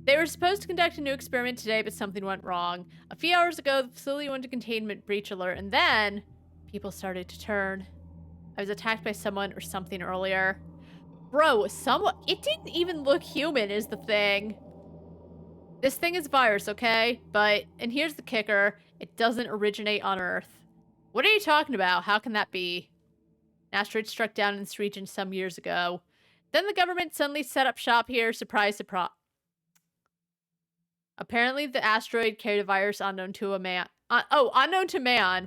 They were supposed to conduct a new experiment today, but something went wrong. A few hours ago, the facility went to containment breach alert, and then people started to turn. I was attacked by someone or something earlier. Bro, it didn't even look human is the thing. This thing is virus, okay? And here's the kicker, it doesn't originate on Earth. What are you talking about? How can that be? An asteroid struck down in this region some years ago. Then the government suddenly set up shop here, surprise, surprise. Apparently, the asteroid carried a virus unknown to man,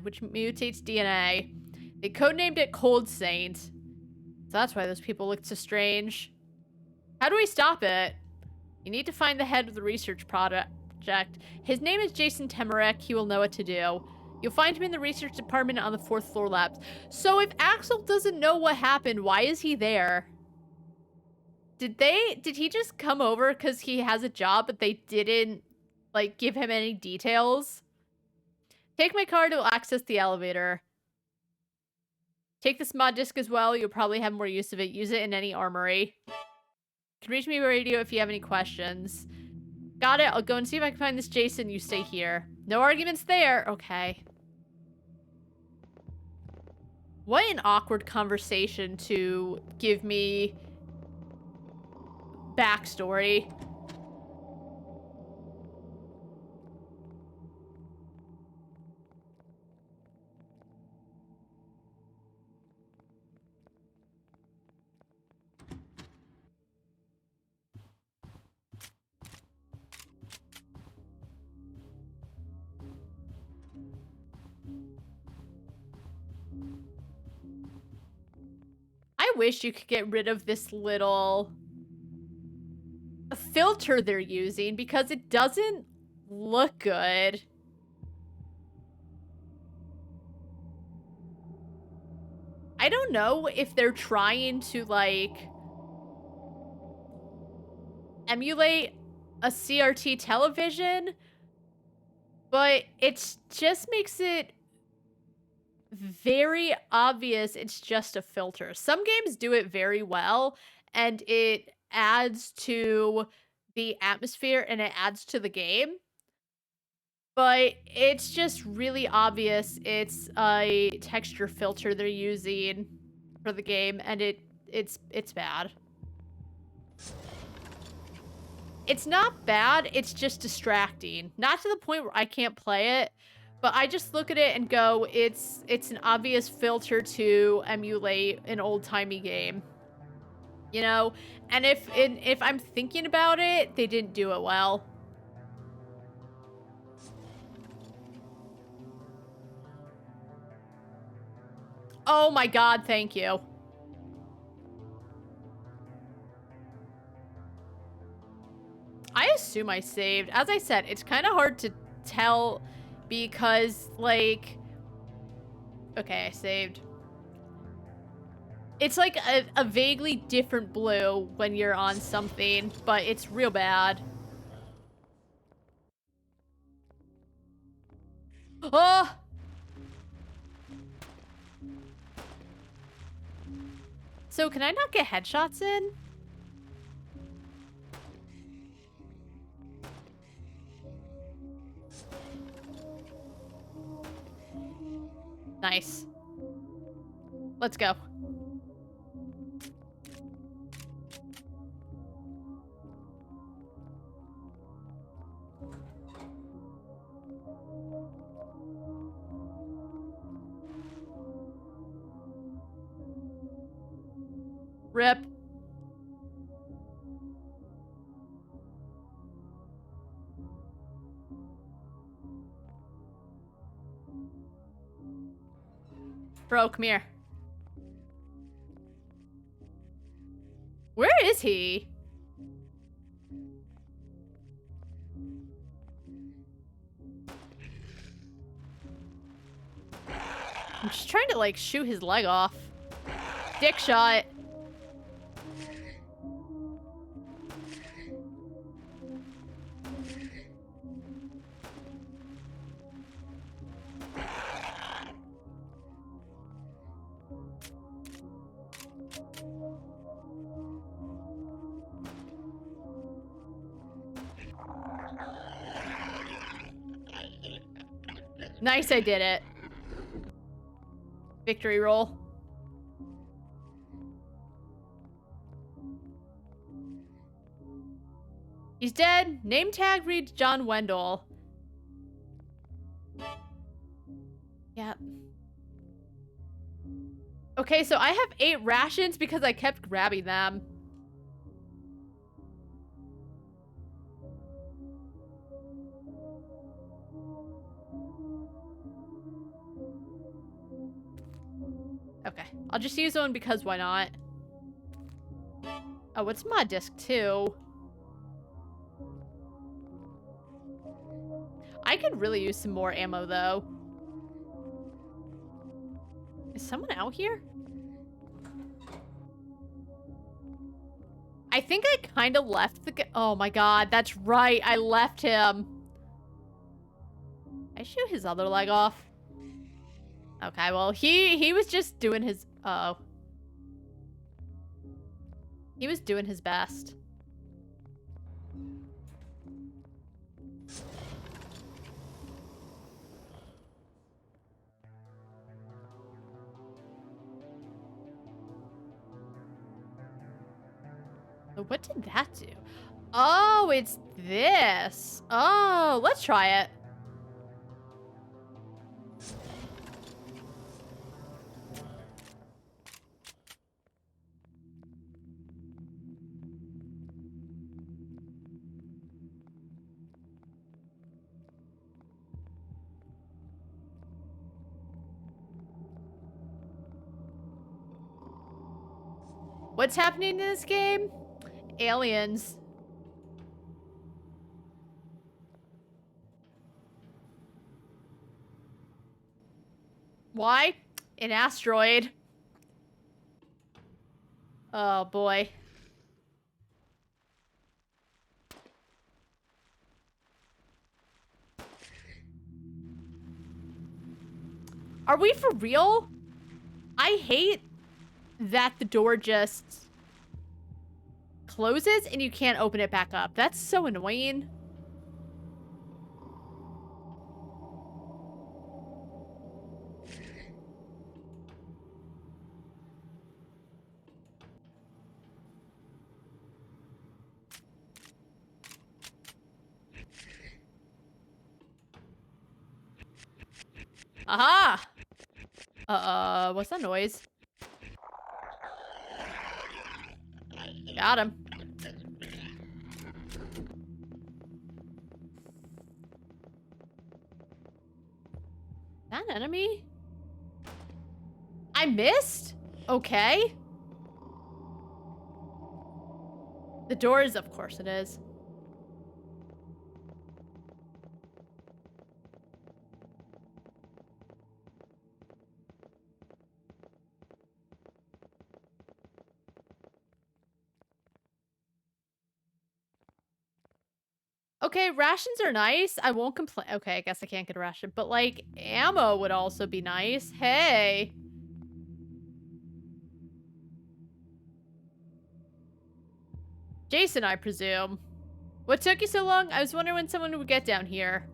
which mutates DNA. They codenamed it Cold Saint. So that's why those people looked so strange. How do we stop it? You need to find the head of the research project. His name is Jason Temarek. He will know what to do. You'll find him in the research department on the 4th floor labs. So if Axel doesn't know what happened, why is he there? Did he just come over because he has a job, but they didn't, like, give him any details? Take my card to access the elevator. Take this mod disc as well. You'll probably have more use of it. Use it in any armory. You can reach me by radio if you have any questions. Got it. I'll go and see if I can find this Jason. You stay here. No arguments there. Okay. What an awkward conversation to give me backstory. I wish you could get rid of this little filter they're using because it doesn't look good. I don't know if they're trying to, like, emulate a CRT television, but it just makes it very obvious it's just a filter. Some games do it very well, and it adds to the atmosphere and it adds to the game. But it's just really obvious it's a texture filter they're using for the game, and it's bad. It's not bad, it's just distracting. Not to the point where I can't play it, But I just look at it and go, it's an obvious filter to emulate an old-timey game. You know? And if I'm thinking about it, they didn't do it well. Oh my god, thank you. I assume I saved. As I said, it's kind of hard to tell because, like... Okay, I saved. It's like a vaguely different blue when you're on something, but it's real bad. Oh! So can I not get headshots in? Nice. Let's go. Rip. Bro, come here. Where is he? I'm just trying to, like, shoot his leg off. Dick shot. Nice, I did it. Victory roll. He's dead. Name tag reads John Wendell. Yep. Okay, so I have 8 rations because I kept grabbing them. Okay, I'll just use one because why not? Oh, what's mod disc 2? I could really use some more ammo, though. Is someone out here? I think I kind of left the guy. Oh my god, that's right. I left him. I shoot his other leg off. Okay, well, he was just doing his... Uh-oh. He was doing his best. So what did that do? Oh, it's this. Oh, let's try it. What's happening in this game? Aliens. Why? An asteroid. Oh boy. Are we for real? I hate that the door just closes and you can't open it back up. That's so annoying. Aha! What's that noise? Got him. That enemy? I missed? Okay. The doors, of course it is. Okay, rations are nice. I won't complain. Okay, I guess I can't get a ration, but like ammo would also be nice. Hey. Jason, I presume. What took you so long? I was wondering when someone would get down here.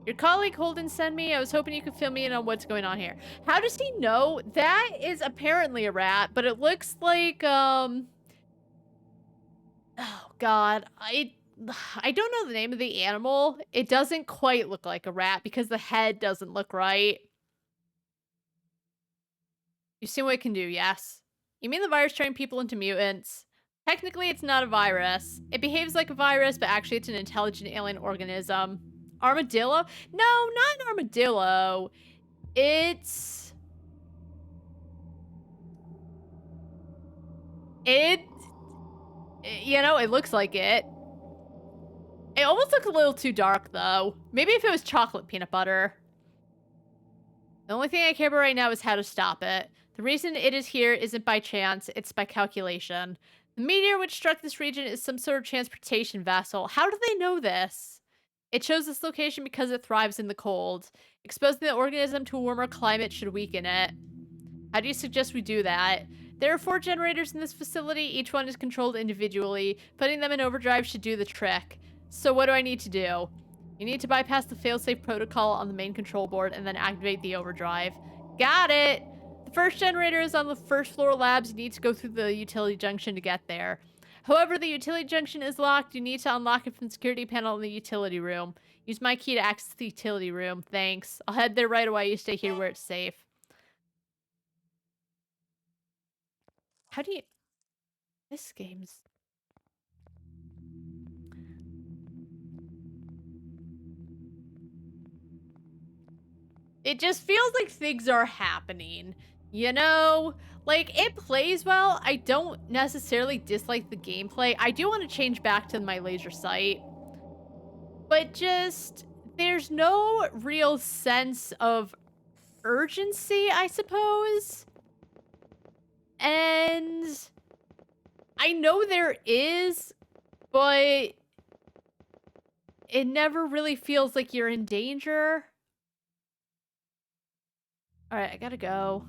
Your colleague Holden sent me. I was hoping you could fill me in on what's going on here. How does he know? That is apparently a rat, but it looks like, oh God, I don't know the name of the animal. It doesn't quite look like a rat because the head doesn't look right. You see what it can do, yes? You mean the virus turned people into mutants? Technically, it's not a virus. It behaves like a virus, but actually it's an intelligent alien organism. Armadillo? No, not an armadillo. It's... You know, it looks like it. It almost looks a little too dark, though. Maybe if it was chocolate peanut butter. The only thing I care about right now is how to stop it. The reason it is here isn't by chance, it's by calculation. The meteor which struck this region is some sort of transportation vessel. How do they know this? It chose this location because it thrives in the cold. Exposing the organism to a warmer climate should weaken it. How do you suggest we do that? There are 4 generators in this facility. Each one is controlled individually. Putting them in overdrive should do the trick. So what do I need to do? You need to bypass the failsafe protocol on the main control board and then activate the overdrive. Got it! The first generator is on the first floor labs. You need to go through the utility junction to get there. However, the utility junction is locked. You need to unlock it from the security panel in the utility room. Use my key to access the utility room. Thanks. I'll head there right away. You stay here where it's safe. How do you... This game's... It just feels like things are happening, you know? Like, it plays well. I don't necessarily dislike the gameplay. I do want to change back to my laser sight. But just, there's no real sense of urgency, I suppose. And I know there is, but it never really feels like you're in danger. All right, I gotta go.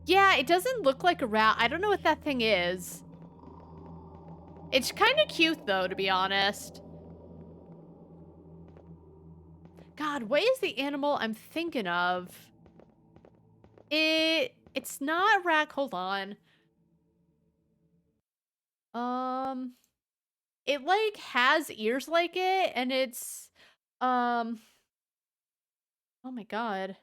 Yeah, it doesn't look like a rat. I don't know what that thing is. It's kind of cute, though, to be honest. God, what is the animal I'm thinking of? It's not a rat. Hold on. It, like, has ears like it, and it's, oh my God.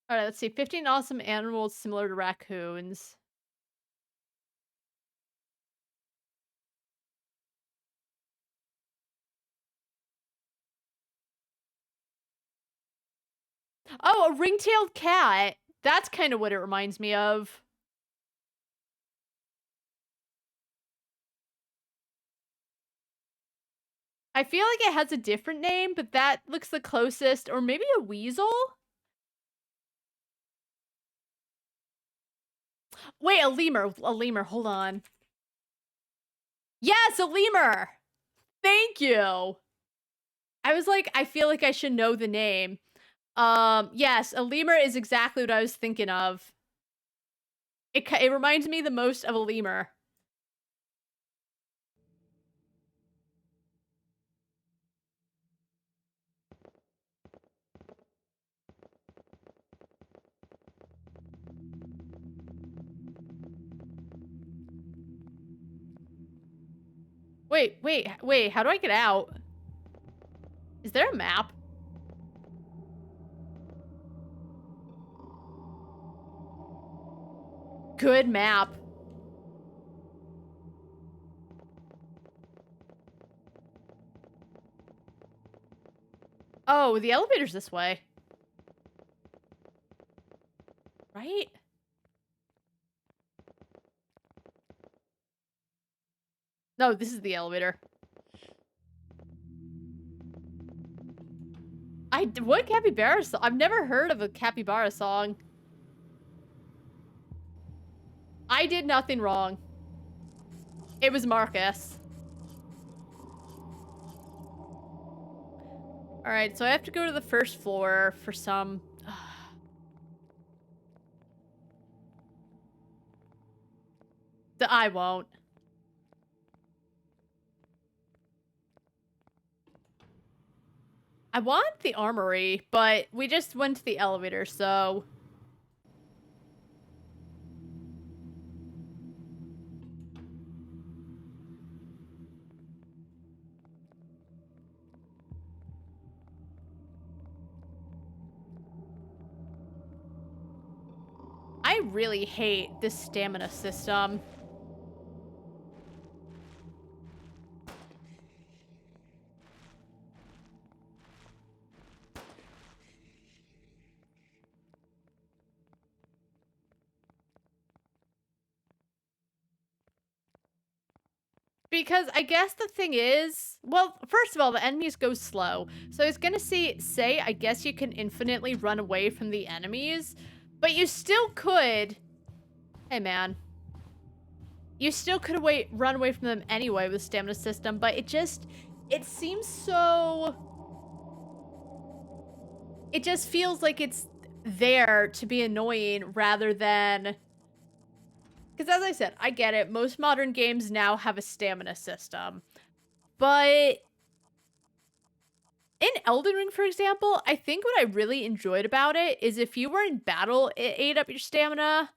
All right, let's see. 15 awesome animals similar to raccoons. Oh, a ring-tailed cat. That's kind of what it reminds me of. I feel like it has a different name, but that looks the closest. Or maybe a weasel? Wait, a lemur. A lemur. Hold on. Yes, a lemur! Thank you! I was like, I feel like I should know the name. Yes, a lemur is exactly what I was thinking of. It reminds me the most of a lemur. wait. How do I get out? Is there a map? Good map. Oh, the elevator's this way. Right? No, this is the elevator. What capybara song? I've never heard of a capybara song. I did nothing wrong. It was Marcus. Alright, so I have to go to the first floor for some... I won't. I want the armory, but we just went to the elevator, so... I really hate this stamina system. Because I guess the thing is, well, first of all, the enemies go slow. So it's gonna say, I guess you can infinitely run away from the enemies, but you still could. Hey, man. You still could run away from them anyway with the stamina system, but it seems so... It just feels like it's there to be annoying rather than... Because as I said, I get it. Most modern games now have a stamina system. But in Elden Ring, for example, I think what I really enjoyed about it is if you were in battle, it ate up your stamina.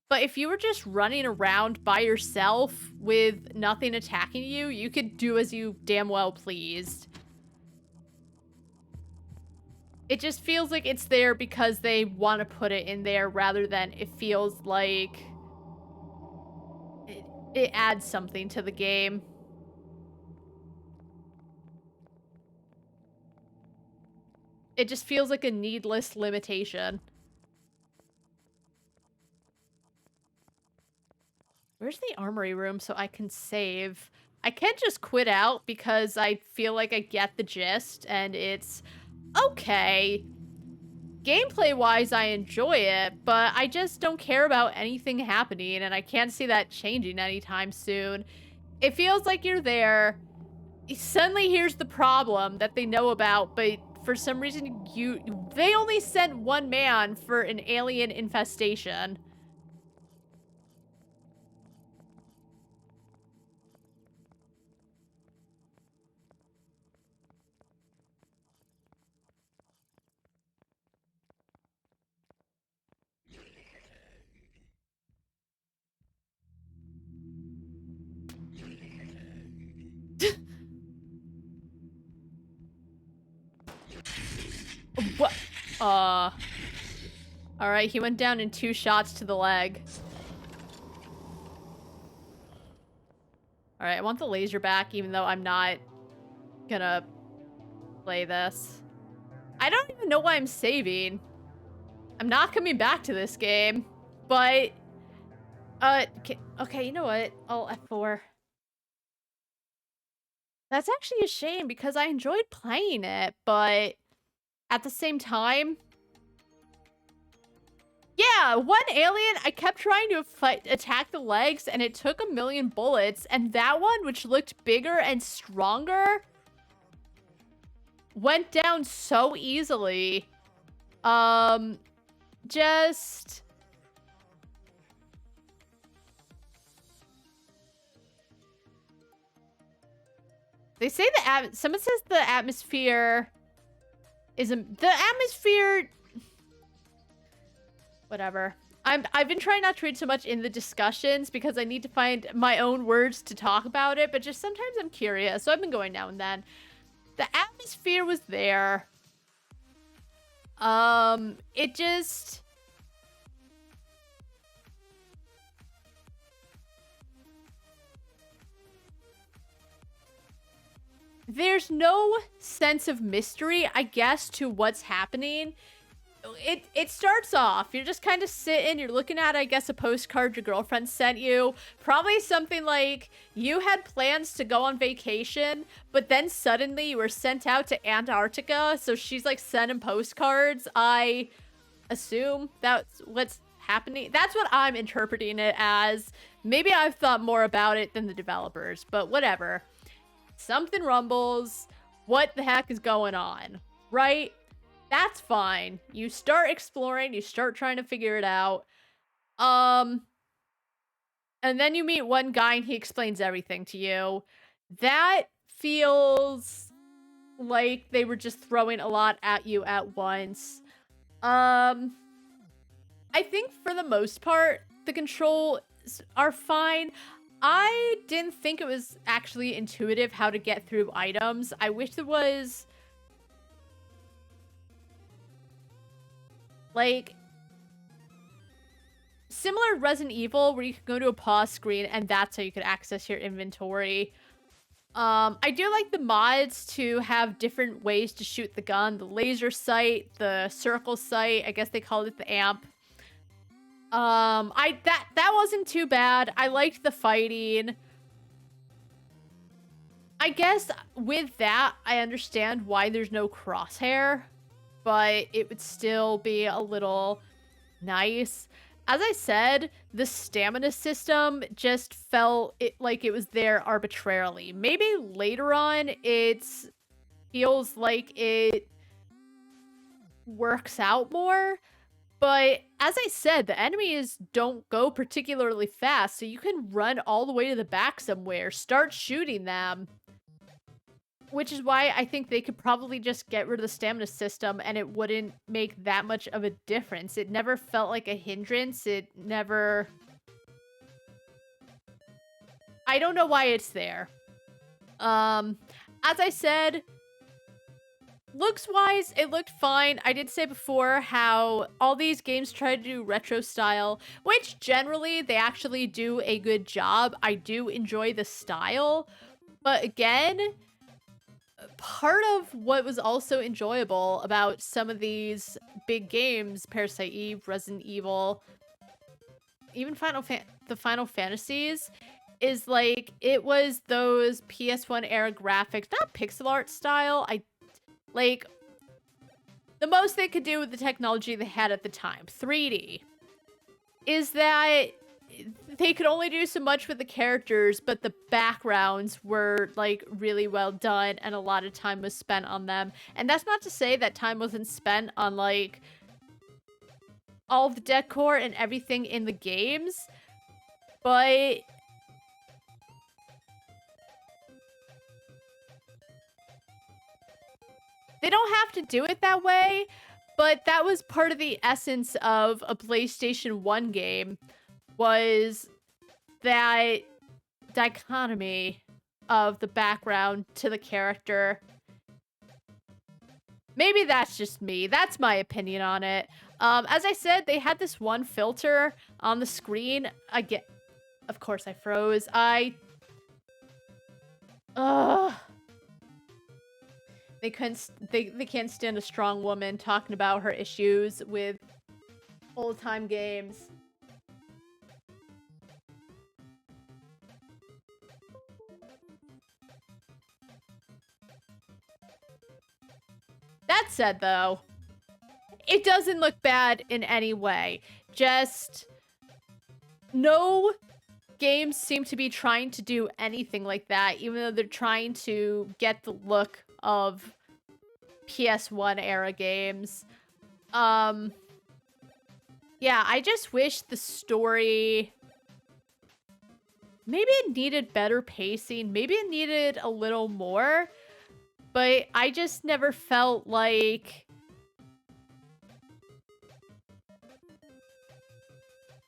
But if you were just running around by yourself with nothing attacking you, you could do as you damn well pleased. It just feels like it's there because they want to put it in there rather than it feels like... It adds something to the game. It just feels like a needless limitation. Where's the armory room so I can save? I can't just quit out because I feel like I get the gist and it's okay. Gameplay-wise, I enjoy it, but I just don't care about anything happening, and I can't see that changing anytime soon. It feels like you're there. Suddenly, here's the problem that they know about, but for some reason, they only sent one man for an alien infestation. What? Alright, he went down in 2 shots to the leg. Alright, I want the laser back, even though I'm not gonna play this. I don't even know why I'm saving. I'm not coming back to this game, but... okay, you know what? I'll F4. That's actually a shame, because I enjoyed playing it, but... At the same time... Yeah, one alien, I kept trying to attack the legs, and it took 1,000,000 bullets, and that one, which looked bigger and stronger, went down so easily. Just... They say someone says the atmosphere the atmosphere... Whatever. I've been trying not to read so much in the discussions because I need to find my own words to talk about it, but just sometimes I'm curious, so I've been going now and then. The atmosphere was there. It just... There's no sense of mystery, I guess, to what's happening. It starts off, you're just kind of sitting, you're looking at, I guess, a postcard your girlfriend sent you. Probably something like, you had plans to go on vacation, but then suddenly you were sent out to Antarctica, so she's, like, sending postcards. I assume that's what's happening. That's what I'm interpreting it as. Maybe I've thought more about it than the developers, but whatever. Something rumbles. What the heck is going on, right? That's fine. You start exploring, you start trying to figure it out. And then you meet one guy and he explains everything to you. That feels like they were just throwing a lot at you at once. I think for the most part, the controls are fine. I didn't think it was actually intuitive how to get through items. I wish there was... like, similar Resident Evil, where you could go to a pause screen and that's how you could access your inventory. I do like the mods to have different ways to shoot the gun. The laser sight, the circle sight, I guess they called it the amp. That wasn't too bad. I liked the fighting. I guess with that, I understand why there's no crosshair, but it would still be a little nice. As I said, the stamina system just felt like it was there arbitrarily. Maybe later on it feels like it works out more, but as I said, the enemies don't go particularly fast, so you can run all the way to the back somewhere, start shooting them. Which is why I think they could probably just get rid of the stamina system and it wouldn't make that much of a difference. It never felt like a hindrance. It never... I don't know why it's there. As I said, looks-wise, it looked fine. I did say before how all these games try to do retro style, which generally they actually do a good job. I do enjoy the style, but again... part of what was also enjoyable about some of these big games, Parasite Eve, Resident Evil, even the Final Fantasies, is like, it was those PS1 era graphics, not pixel art style. Like, the most they could do with the technology they had at the time, 3D, is that they could only do so much with the characters, but the backgrounds were, like, really well done, and a lot of time was spent on them. And that's not to say that time wasn't spent on, like, all the decor and everything in the games, but... they don't have to do it that way, but that was part of the essence of a PlayStation 1 game, was that dichotomy of the background to the character. Maybe that's just me. That's my opinion on it. As I said, they had this one filter on the screen. Of course I froze. They can't stand a strong woman talking about her issues with old-time games. That said, though, it doesn't look bad in any way. Just no games seem to be trying to do anything like that, even though they're trying to get the look of PS1 era games. Yeah, I just wish the story... maybe it needed better pacing. Maybe it needed a little more. But I just never felt like...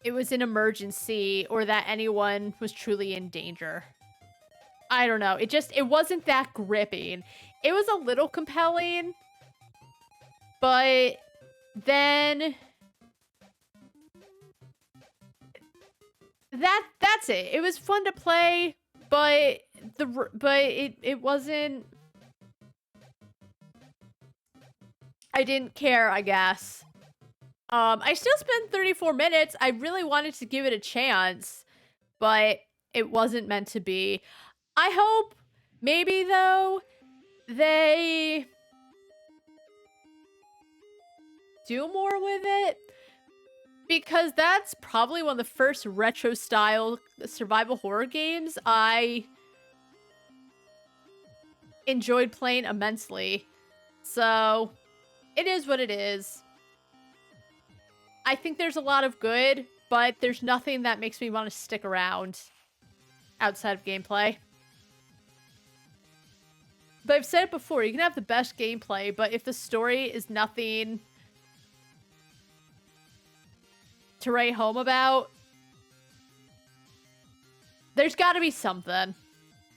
it was an emergency or that anyone was truly in danger. I don't know. It wasn't that gripping. It was a little compelling, but then that's it. It was fun to play, but it wasn't. I didn't care, I guess. I still spent 34 minutes. I really wanted to give it a chance, but it wasn't meant to be. I hope maybe though they do more with it, because that's probably one of the first retro style survival horror games I enjoyed playing immensely. So it is what it is. I think there's a lot of good, but there's nothing that makes me want to stick around outside of gameplay. But I've said it before, you can have the best gameplay, but if the story is nothing to write home about, there's got to be something.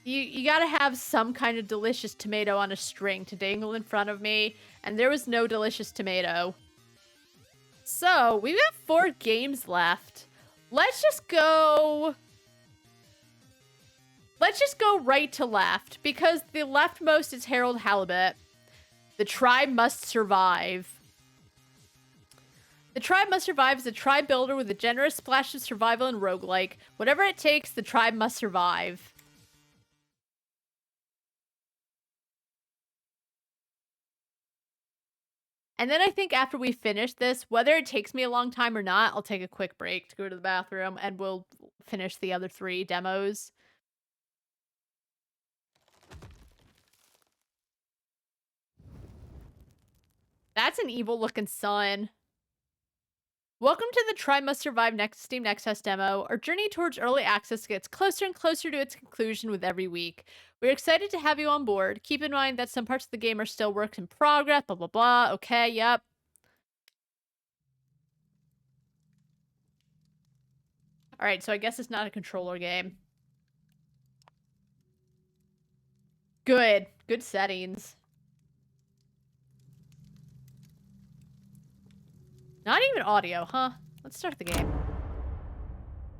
You got to have some kind of delicious tomato on a string to dangle in front of me, and there was no delicious tomato. So, we've got 4 games left. Let's just go right to left, because the leftmost is Harold Halibut. The Tribe Must Survive. The Tribe Must Survive is a tribe builder with a generous splash of survival and roguelike. Whatever it takes, the tribe must survive. And then I think after we finish this, whether it takes me a long time or not, I'll take a quick break to go to the bathroom and we'll finish the other 3 demos. That's an evil looking sun. Welcome to the Tribe Must Survive Steam Next Test demo. Our journey towards early access gets closer and closer to its conclusion with every week. We're excited to have you on board. Keep in mind that some parts of the game are still works in progress, blah, blah, blah. Okay, yep. Alright, so I guess it's not a controller game. Good. Good settings. Not even audio, huh? Let's start the game.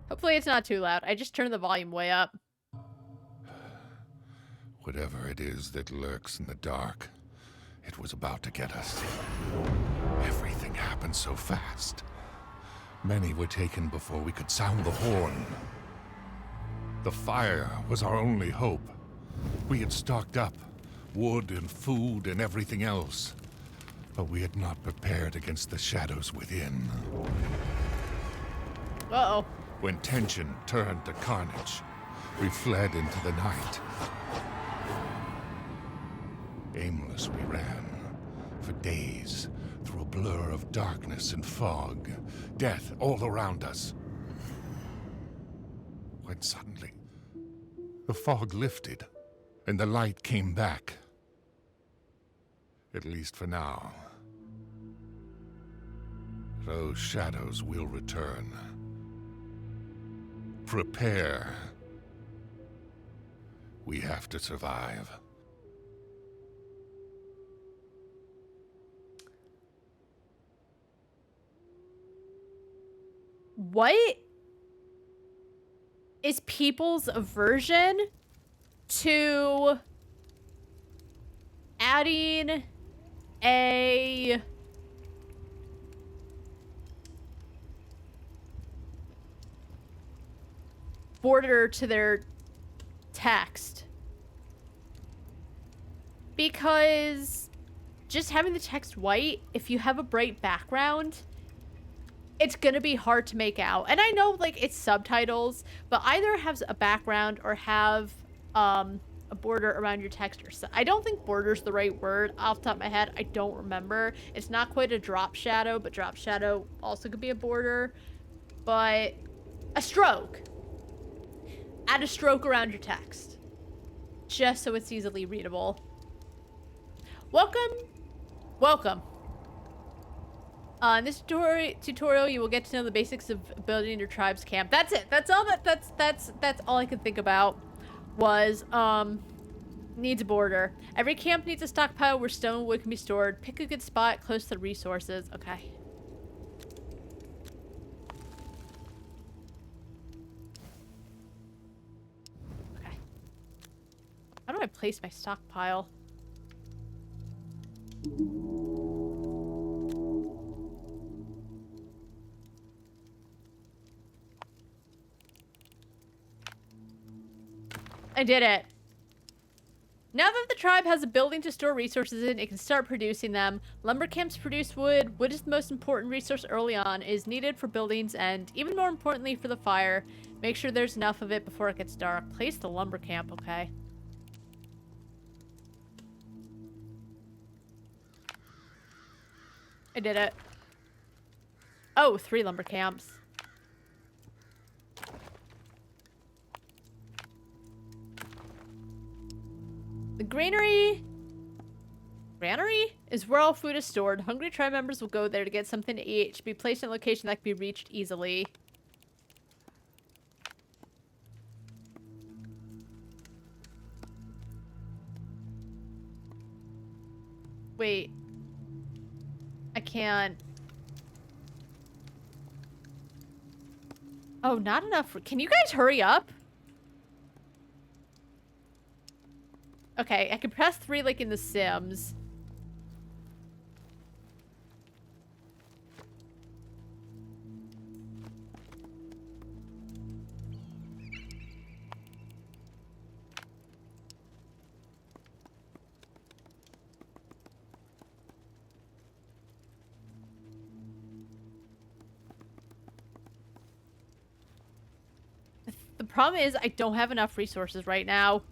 Hopefully it's not too loud. I just turned the volume way up. Whatever it is that lurks in the dark, it was about to get us. Everything happened so fast. Many were taken before we could sound the horn. The fire was our only hope. We had stocked up, wood and food and everything else. But we had not prepared against the shadows within. Uh-oh. When tension turned to carnage, we fled into the night. Aimless we ran, for days, through a blur of darkness and fog, death all around us. When suddenly, the fog lifted, and the light came back. At least for now. Those shadows will return. Prepare. We have to survive. What is people's aversion to adding a border to their text? Because just having the text white, if you have a bright background, it's gonna be hard to make out. And I know, like, it's subtitles, but either have a background or have a border around your text. Or I don't think border's the right word off the top of my head. I don't remember. It's not quite a drop shadow, but drop shadow also could be a border. But a stroke. Add a stroke around your text, just so it's easily readable. Welcome. Welcome. In this tutorial, you will get to know the basics of building your tribe's camp. That's it. That's all that's all I could think about was, needs a border. Every camp needs a stockpile where stone and wood can be stored. Pick a good spot close to the resources. Okay. Okay. How do I place my stockpile? I did it. Now that the tribe has a building to store resources in, it can start producing them. Lumber camps produce wood. Wood is the most important resource early on. It is needed for buildings and, even more importantly, for the fire. Make sure there's enough of it before it gets dark. Place the lumber camp, okay. I did it. Oh, 3 lumber camps. The granary is where all food is stored. Hungry tribe members will go there to get something to eat. It should be placed in a location that can be reached easily. Wait. I can't. Oh, not enough. Can you guys hurry up? Okay, I can press 3 like in The Sims. The problem is I don't have enough resources right now.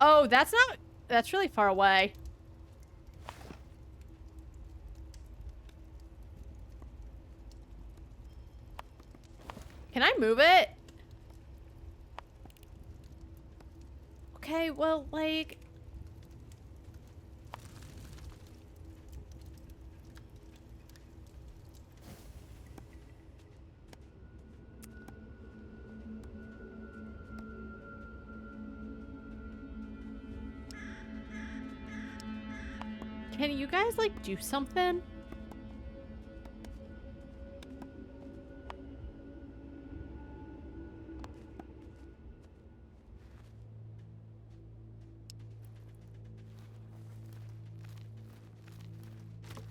Oh, that's really far away. Can I move it? Okay, well, like... Can you guys, like, do something?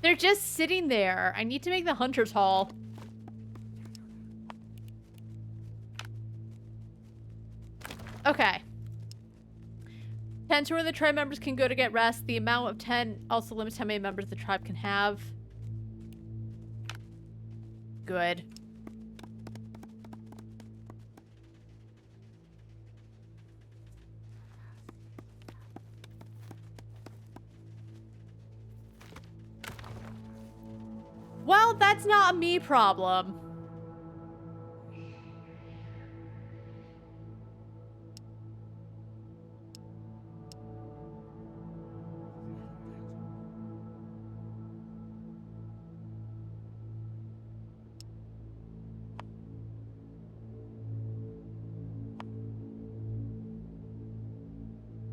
They're just sitting there. I need to make the hunter's hall. Okay. 10 to where the tribe members can go to get rest. The amount of 10 also limits how many members the tribe can have. Good. Well, that's not a me problem.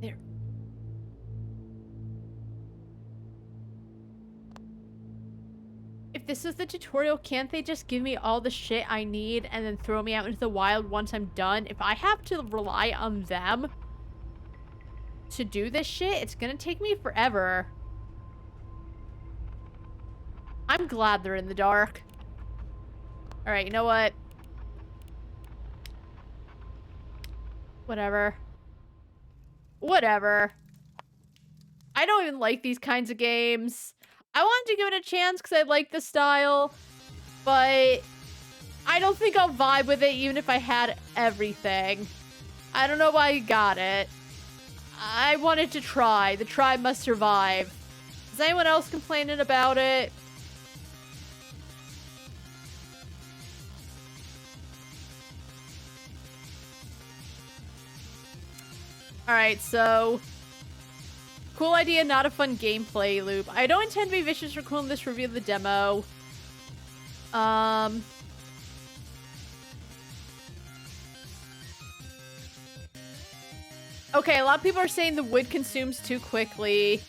There. If this is the tutorial, can't they just give me all the shit I need and then throw me out into the wild once I'm done? If I have to rely on them to do this shit, it's gonna take me forever. I'm glad they're in the dark. Alright, you know what? Whatever. Whatever. I don't even like these kinds of games. I wanted to give it a chance because I like the style, but I don't think I'll vibe with it even if I had everything. I don't know why I got it. I wanted to try. The tribe must survive. Is anyone else complaining about it? Alright, so... Cool idea, not a fun gameplay loop. I don't intend to be vicious or cruel in this review of the demo. Okay, a lot of people are saying the wood consumes too quickly.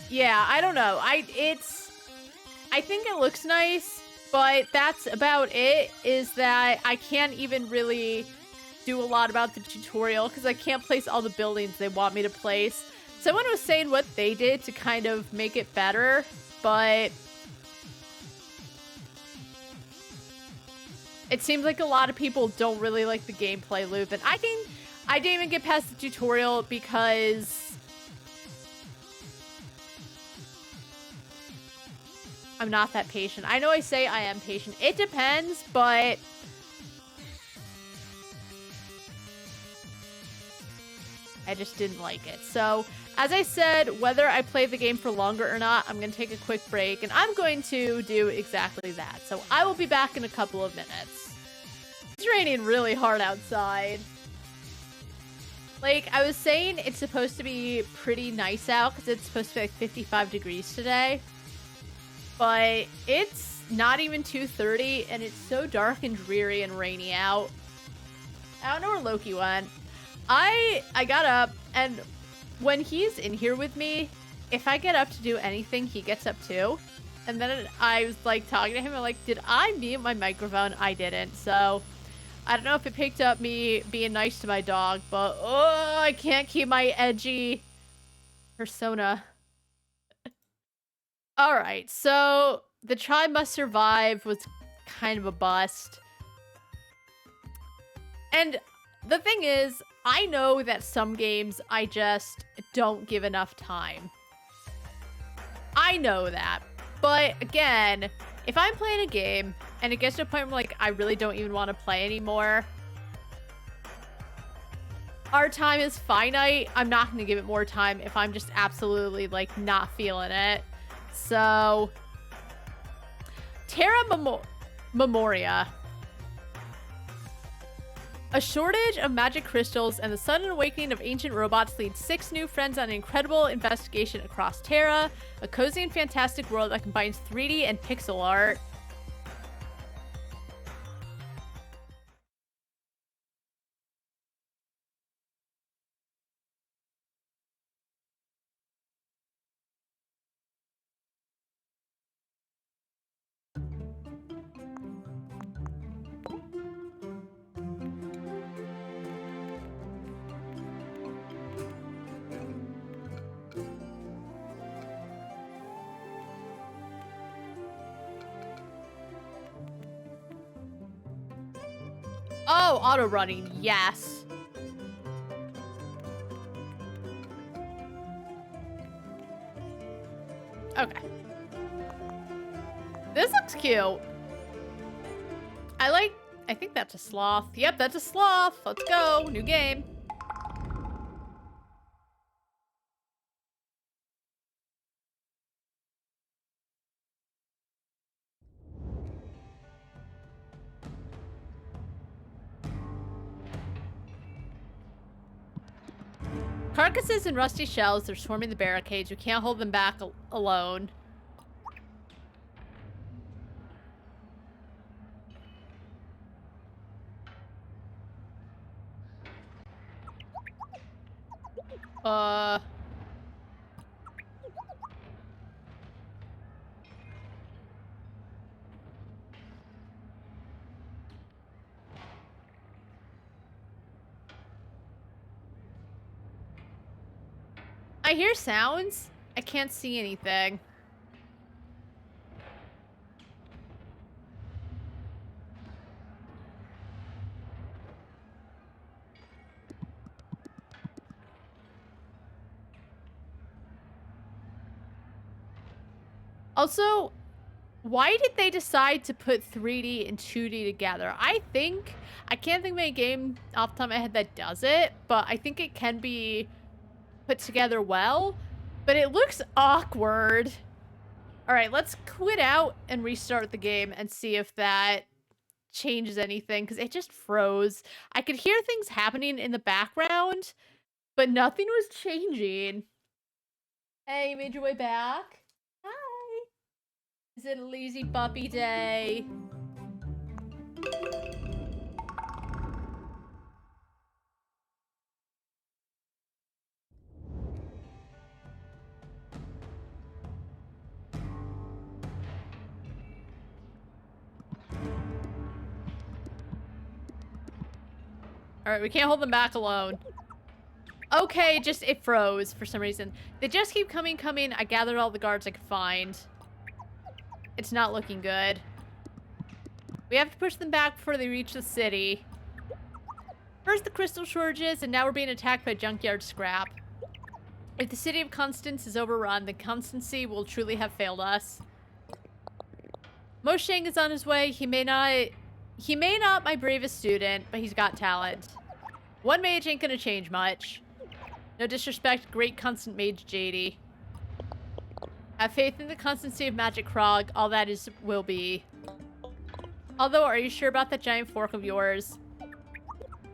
Yeah, I don't know. I think it looks nice, but that's about it, is that I can't even really do a lot about the tutorial because I can't place all the buildings they want me to place. Someone was saying what they did to kind of make it better, but it seems like a lot of people don't really like the gameplay loop, and I didn't even get past the tutorial because I'm not that patient. I know I say I am patient. It depends, but I just didn't like it. So, as I said, whether I play the game for longer or not, I'm going to take a quick break, and I'm going to do exactly that. So, I will be back in a couple of minutes. It's raining really hard outside. Like, I was saying it's supposed to be pretty nice out because it's supposed to be like 55 degrees today. But it's not even 2:30, and it's so dark and dreary and rainy out. I don't know where Loki went. I got up, and when he's in here with me, if I get up to do anything, he gets up too. And then I was like talking to him, and like, did I mute my microphone? I didn't. So I don't know if it picked up me being nice to my dog, but oh, I can't keep my edgy persona. Alright, so the Tribe Must Survive was kind of a bust. And the thing is, I know that some games I just don't give enough time. I know that. But again, if I'm playing a game and it gets to a point where like I really don't even want to play anymore, our time is finite. I'm not going to give it more time if I'm just absolutely like not feeling it. So, Terra Memoria. A shortage of magic crystals and the sudden awakening of ancient robots lead 6 new friends on an incredible investigation across Terra, a cozy and fantastic world that combines 3D and pixel art. Oh, auto running, yes. Okay. This looks cute. I think that's a sloth. Yep, that's a sloth. Let's go. New game. Carcasses and rusty shells, they're swarming the barricades. We can't hold them back alone. I hear sounds. I can't see anything. Also, Why did they decide to put 3D and 2D together? I can't think of any game off the top of my head that does it, but I think it can be put together well, but it looks awkward. All right, let's quit out and restart the game and see if that changes anything, because it just froze. I could hear things happening in the background, but nothing was changing. Hey, you made your way back? Hi. Is it a lazy puppy day? Alright, we can't hold them back alone. Okay, just it froze for some reason. They just keep coming. I gathered all the guards I could find. It's not looking good. We have to push them back before they reach the city. First the crystal shortages, and now we're being attacked by junkyard scrap. If the city of Constance is overrun, then Constancy will truly have failed us. Moshang is on his way. He may not my bravest student, but he's got talent. One mage ain't gonna change much. No disrespect, great constant mage JD. Have faith in the constancy of Magic Krog. All that is will be. Although, are you sure about that giant fork of yours?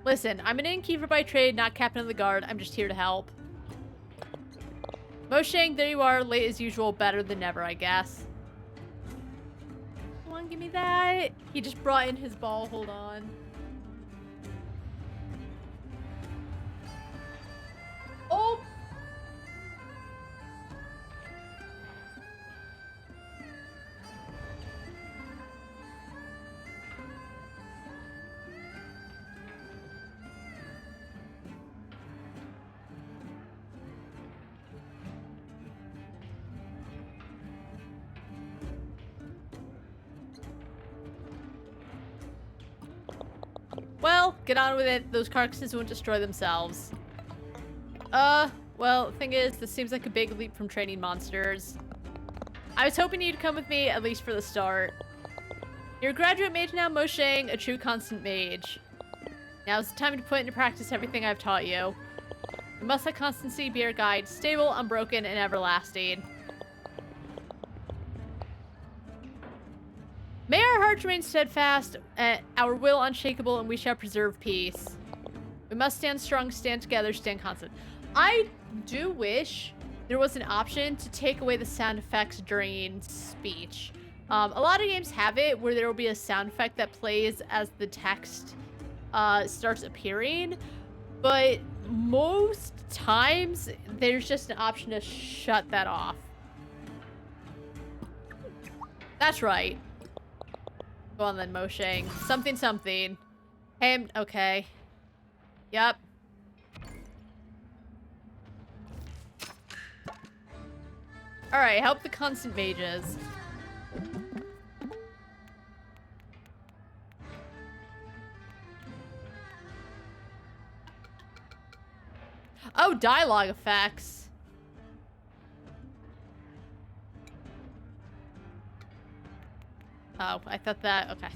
Listen, I'm an innkeeper by trade, not captain of the guard. I'm just here to help. Moshang, there you are, late as usual, better than never, I guess. Come on, give me that. He just brought in his ball, hold on. Oh! Well, get on with it. Those carcasses won't destroy themselves. Well, the thing is, this seems like a big leap from training monsters. I was hoping you'd come with me, at least for the start. You're a graduate mage now, Moshang, a true constant mage. Now's the time to put into practice everything I've taught you. We must let constancy be our guide, stable, unbroken, and everlasting. May our hearts remain steadfast, our will unshakable, and we shall preserve peace. We must stand strong, stand together, stand constant. I do wish there was an option to take away the sound effects during speech. A lot of games have it where there will be a sound effect that plays as the text starts appearing, but most times there's just an option to shut that off. That's right. Go on then, Moshang. Something, something. Hey, okay. Yep. Alright, help the constant mages. Oh, dialogue effects. Oh, I thought that... Okay.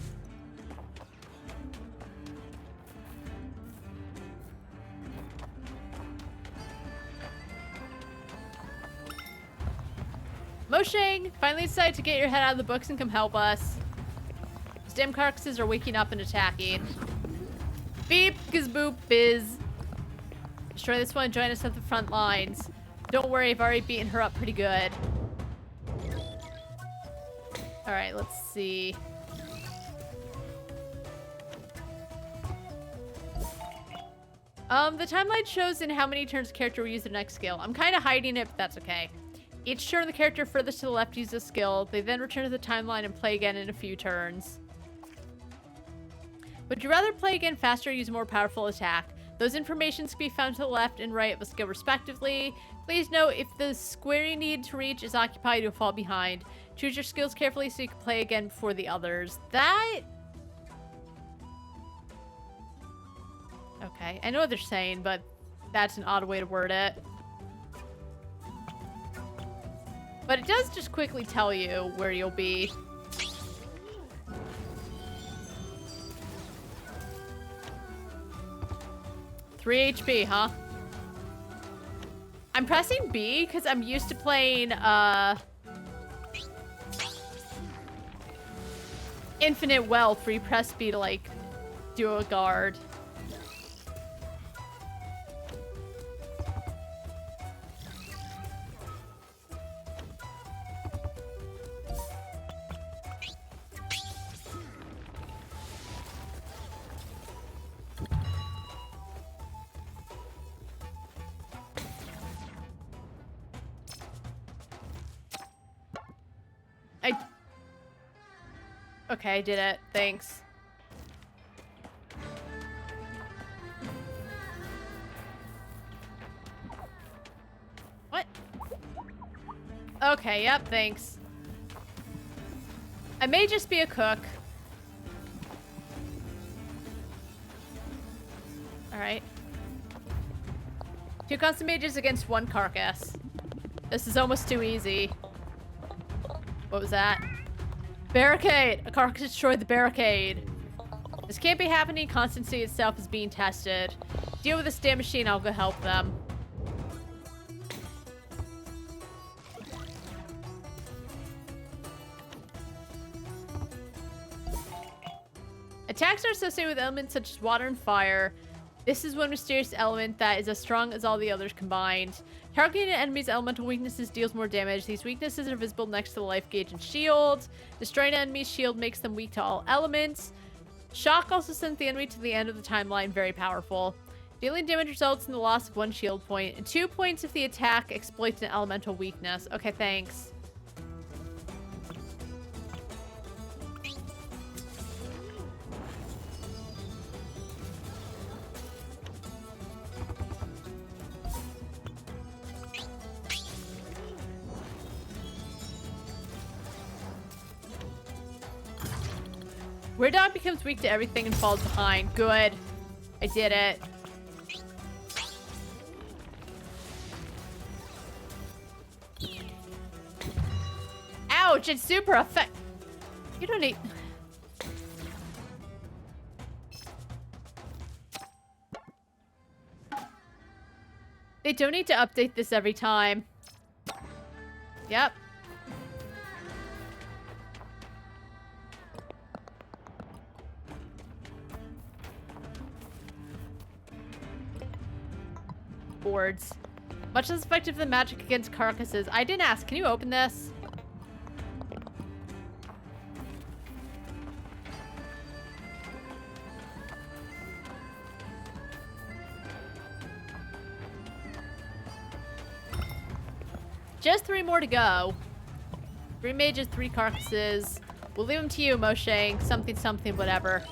Moshang, finally decided to get your head out of the books and come help us. These damn carcasses are waking up and attacking. Beep, gizboop, biz. Destroy this one and join us at the front lines. Don't worry, I've already beaten her up pretty good. Alright, let's see. The timeline shows in how many turns the character will use their next skill. I'm kind of hiding it, but that's okay. Each turn the character furthest to the left uses a skill. They then return to the timeline and play again in a few turns. Would you rather play again faster or use a more powerful attack? Those informations can be found to the left and right of the skill respectively. Please note, if the square you need to reach is occupied, you'll fall behind. Choose your skills carefully so you can play again before the others. That... Okay, I know what they're saying, but that's an odd way to word it. But it does just quickly tell you where you'll be. 3 HP, huh? I'm pressing B because I'm used to playing, Infinite Wealth, where you press B to, like, do a guard. Okay, I did it. Thanks. What? Okay, yep, thanks. I may just be a cook. Alright. 2 constant mages against 1 carcass. This is almost too easy. What was that? Barricade! A carcass destroyed the barricade. This can't be happening. Constancy itself is being tested. Deal with this damn machine, I'll go help them. Attacks are associated with elements such as water and fire. This is one mysterious element that is as strong as all the others combined. Targeting an enemy's elemental weaknesses deals more damage. These weaknesses are visible next to the life gauge and shield. Destroying an enemy's shield makes them weak to all elements. Shock also sends the enemy to the end of the timeline. Very powerful. Dealing damage results in the loss of 1 shield point and 2 points if the attack exploits an elemental weakness. Okay, thanks. Weird Dog becomes weak to everything and falls behind. Good. I did it. Ouch! It's super effective. You don't need... They don't need to update this every time. Yep. Boards. Much less effective than magic against carcasses. I didn't ask. Can you open this? Just 3 more to go. 3 mages, 3 carcasses. We'll leave them to you, Moshe. Something, something, whatever.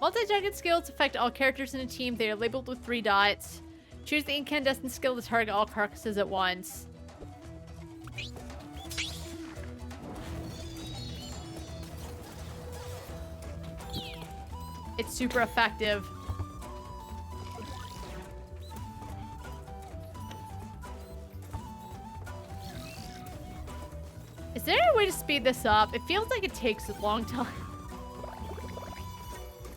Multi-target skills affect all characters in a team. They are labeled with 3 dots. Choose the incandescent skill to target all carcasses at once. It's super effective. Is there a way to speed this up? It feels like it takes a long time.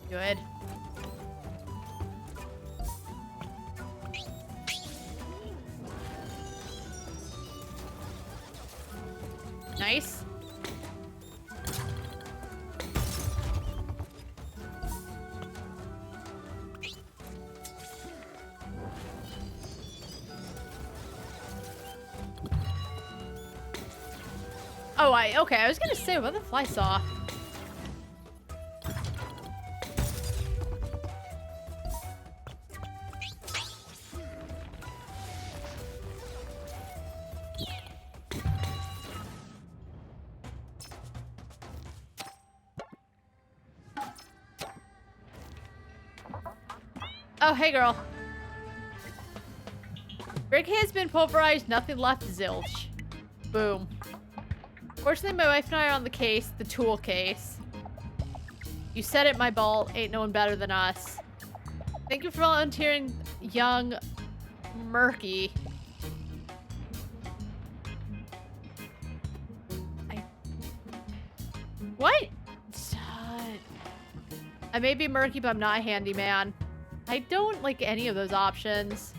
Good. Nice. Oh, okay, I was gonna say, what the fly saw? Oh, hey, girl. Brick has been pulverized. Nothing left. Zilch. Boom. Fortunately, my wife and I are on the case. The tool case. You said it, my ball. Ain't no one better than us. Thank you for volunteering, young Murky. What? I may be murky, but I'm not a handyman. I don't like any of those options.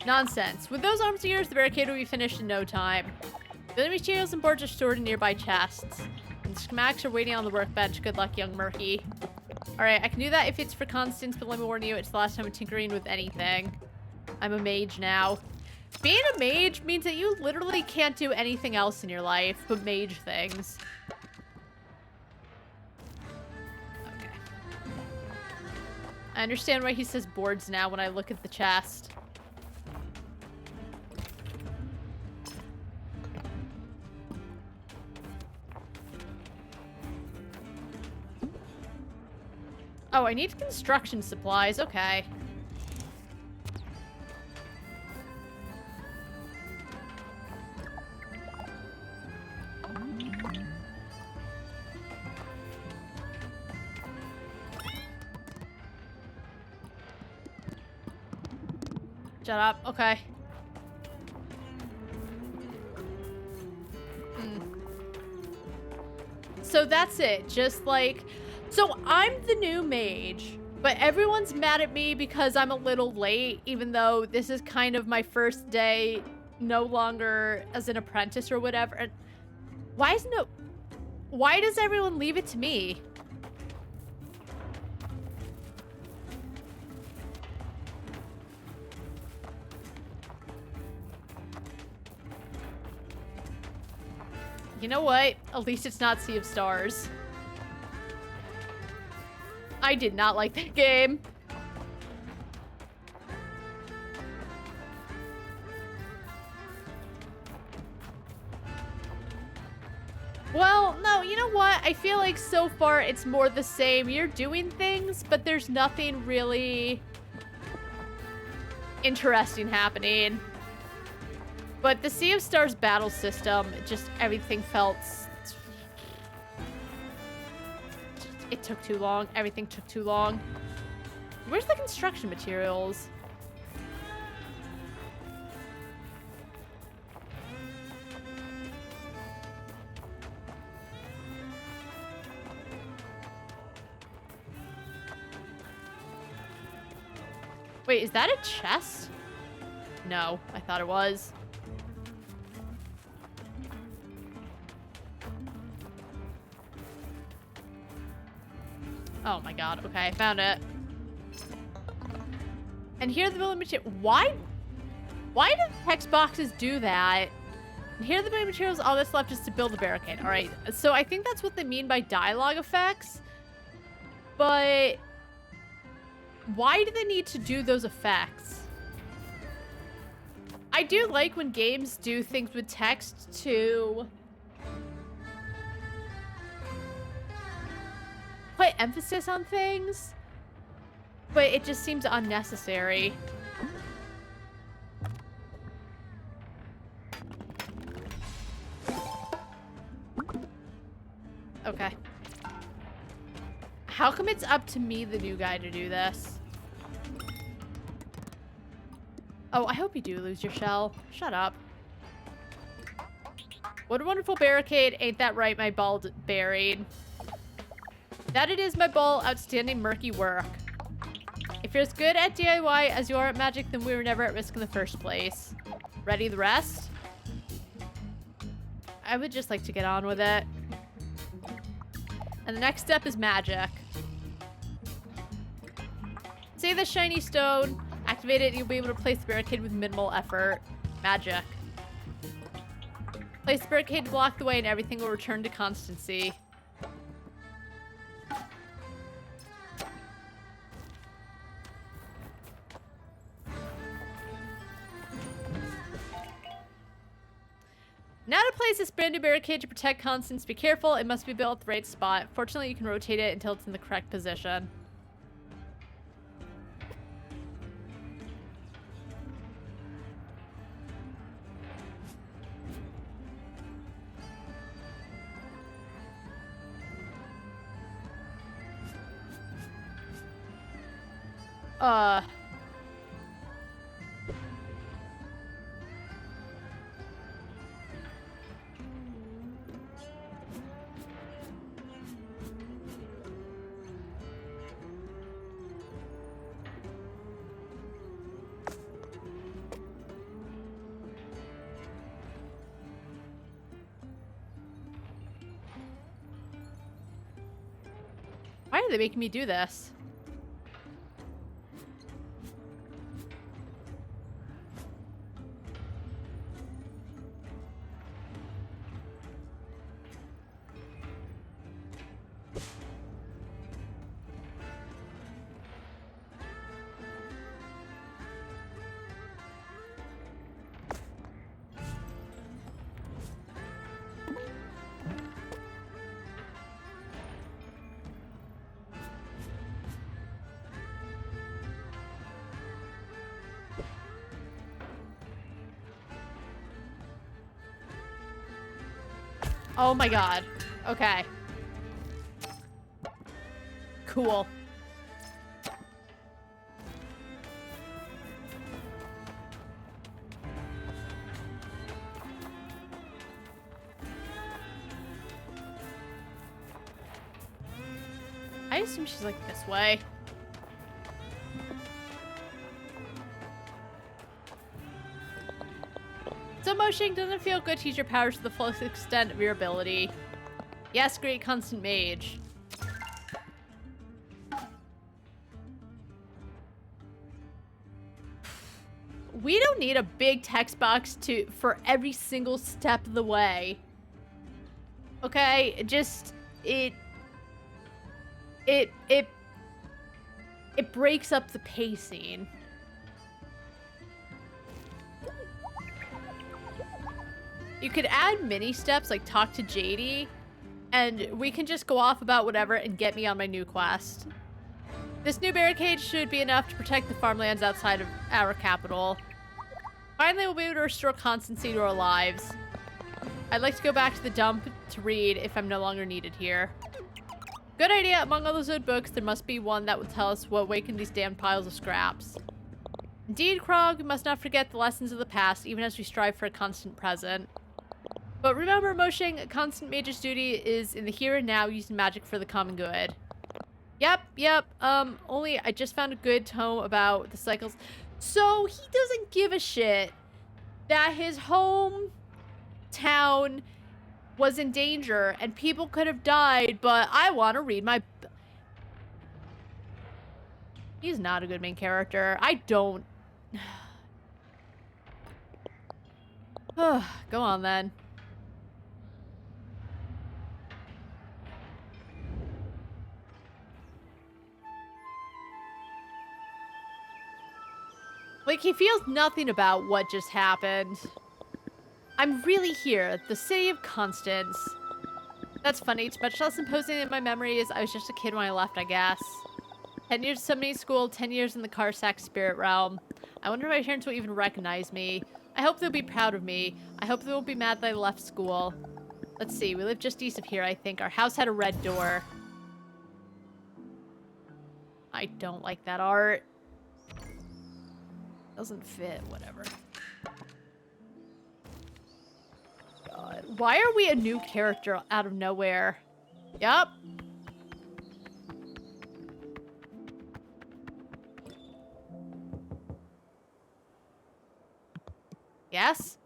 Nonsense. With those arms of yours, the barricade will be finished in no time. The materials and boards are stored in nearby chests. And schematics are waiting on the workbench. Good luck, young Murky. Alright, I can do that if it's for Constance, but let me warn you, it's the last time I'm tinkering with anything. I'm a mage now. Being a mage means that you literally can't do anything else in your life but mage things. Okay. I understand why he says boards now when I look at the chest. Oh, I need construction supplies. Okay. Shut up. Okay. So that's it. Just like... So I'm the new mage, but everyone's mad at me because I'm a little late, even though this is kind of my first day no longer as an apprentice or whatever. And why does everyone leave it to me? You know what? At least it's not Sea of Stars. I did not like that game. Well, no, you know what? I feel like so far it's more the same. You're doing things, but there's nothing really interesting happening. But the Sea of Stars battle system, just everything felt... It took too long. Everything took too long. Where's the construction materials? Wait, is that a chest? No, I thought it was. Oh my god, okay, I found it. And here are the building materials. Why do text boxes do that? And here are the building materials. All that's left is to build the barricade. Alright, so I think that's what they mean by dialogue effects. But why do they need to do those effects? I do like when games do things with text to put emphasis on things, but it just seems unnecessary. Okay. How come it's up to me, the new guy, to do this? Oh, I hope you do lose your shell. Shut up. What a wonderful barricade. Ain't that right, my ball buried? That it is, my ball. Outstanding murky work. If you're as good at DIY as you are at magic, then we were never at risk in the first place. Ready the rest? I would just like to get on with it. And the next step is magic. See the shiny stone. Activate it and you'll be able to place the barricade with minimal effort. Magic. Place the barricade to block the way and everything will return to constancy. Now to place this brand new barricade to protect Constance, be careful, it must be built at the right spot. Fortunately, you can rotate it until it's in the correct position. they making me do this? Oh my god. Okay. Cool. I assume she's like this way. So motion doesn't feel good to use your powers to the fullest extent of your ability. Yes, great constant mage. We don't need a big text box for every single step of the way. Okay, just it breaks up the pacing. You could add mini steps like talk to JD, and we can just go off about whatever and get me on my new quest. This new barricade should be enough to protect the farmlands outside of our capital. Finally, we'll be able to restore constancy to our lives. I'd like to go back to the dump to read if I'm no longer needed here. Good idea. Among all those old books, there must be one that will tell us what awakened these damned piles of scraps. Indeed, Krog, we must not forget the lessons of the past, even as we strive for a constant present. But remember, Moshing, a constant mage's duty is in the here and now, using magic for the common good. Yep. Only I just found a good tome about the cycles. So he doesn't give a shit that his hometown was in danger and people could have died, but I want to read my... He's not a good main character. I don't... Go on, then. Like, he feels nothing about what just happened. I'm really here, the city of Constance. That's funny. It's much less imposing in my memory as I was just a kid when I left, I guess. 10 years summoning school, 10 years in the Karsak spirit realm. I wonder if my parents will even recognize me. I hope they'll be proud of me. I hope they won't be mad that I left school. Let's see, we live just east of here, I think. Our house had a red door. I don't like that art. Doesn't fit, whatever. God. Why are we a new character out of nowhere? Yup. Yes?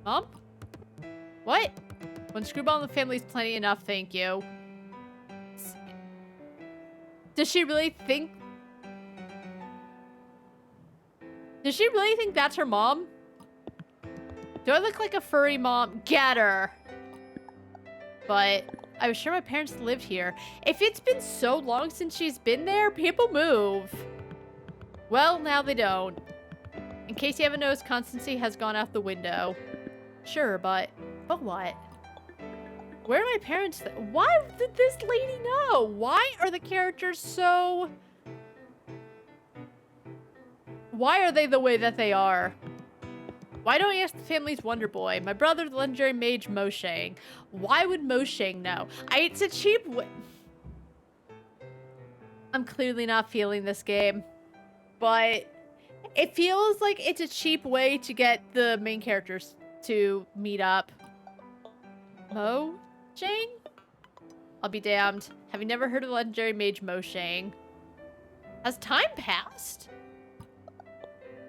Mom? What? When screwball in the family's plenty enough, thank you. Does she really think... Does she really think that's her mom? Do I look like a furry mom? Get her! But I was sure my parents lived here. If it's been so long since she's been there, people move. Well, now they don't. In case you haven't noticed, constancy has gone out the window. Sure, but what? Where are my parents? Why did this lady know? Why are the characters so... Why are they the way that they are? Why don't you ask the family's Wonder Boy? My brother, the legendary mage Moshang. Why would Moshang know? It's a cheap way. I'm clearly not feeling this game. But it feels like it's a cheap way to get the main characters to meet up. Moshang? I'll be damned. Have you never heard of the legendary mage Moshang? Has time passed?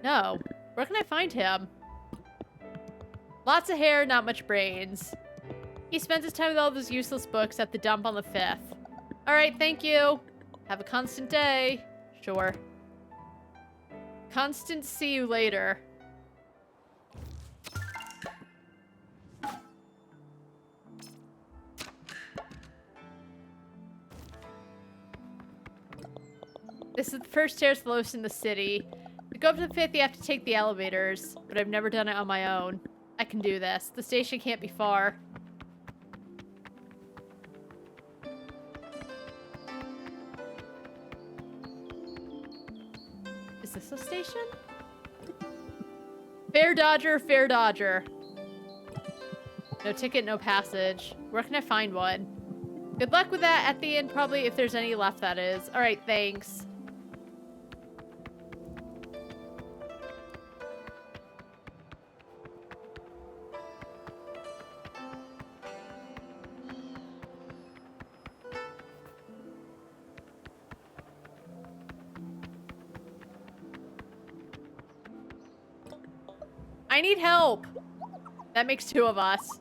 No. Where can I find him? Lots of hair, not much brains. He spends his time with all those useless books at the dump on the 5th. All right, thank you. Have a constant day. Sure. Constant see you later. This is the first stairs lowest in the city. To go up to the 5th, you have to take the elevators, but I've never done it on my own. I can do this. The station can't be far. Is this a station? Fair Dodger, Fair Dodger. No ticket, no passage. Where can I find one? Good luck with that at the end, probably, if there's any left, that is. Alright, thanks. I need help. That makes 2 of us.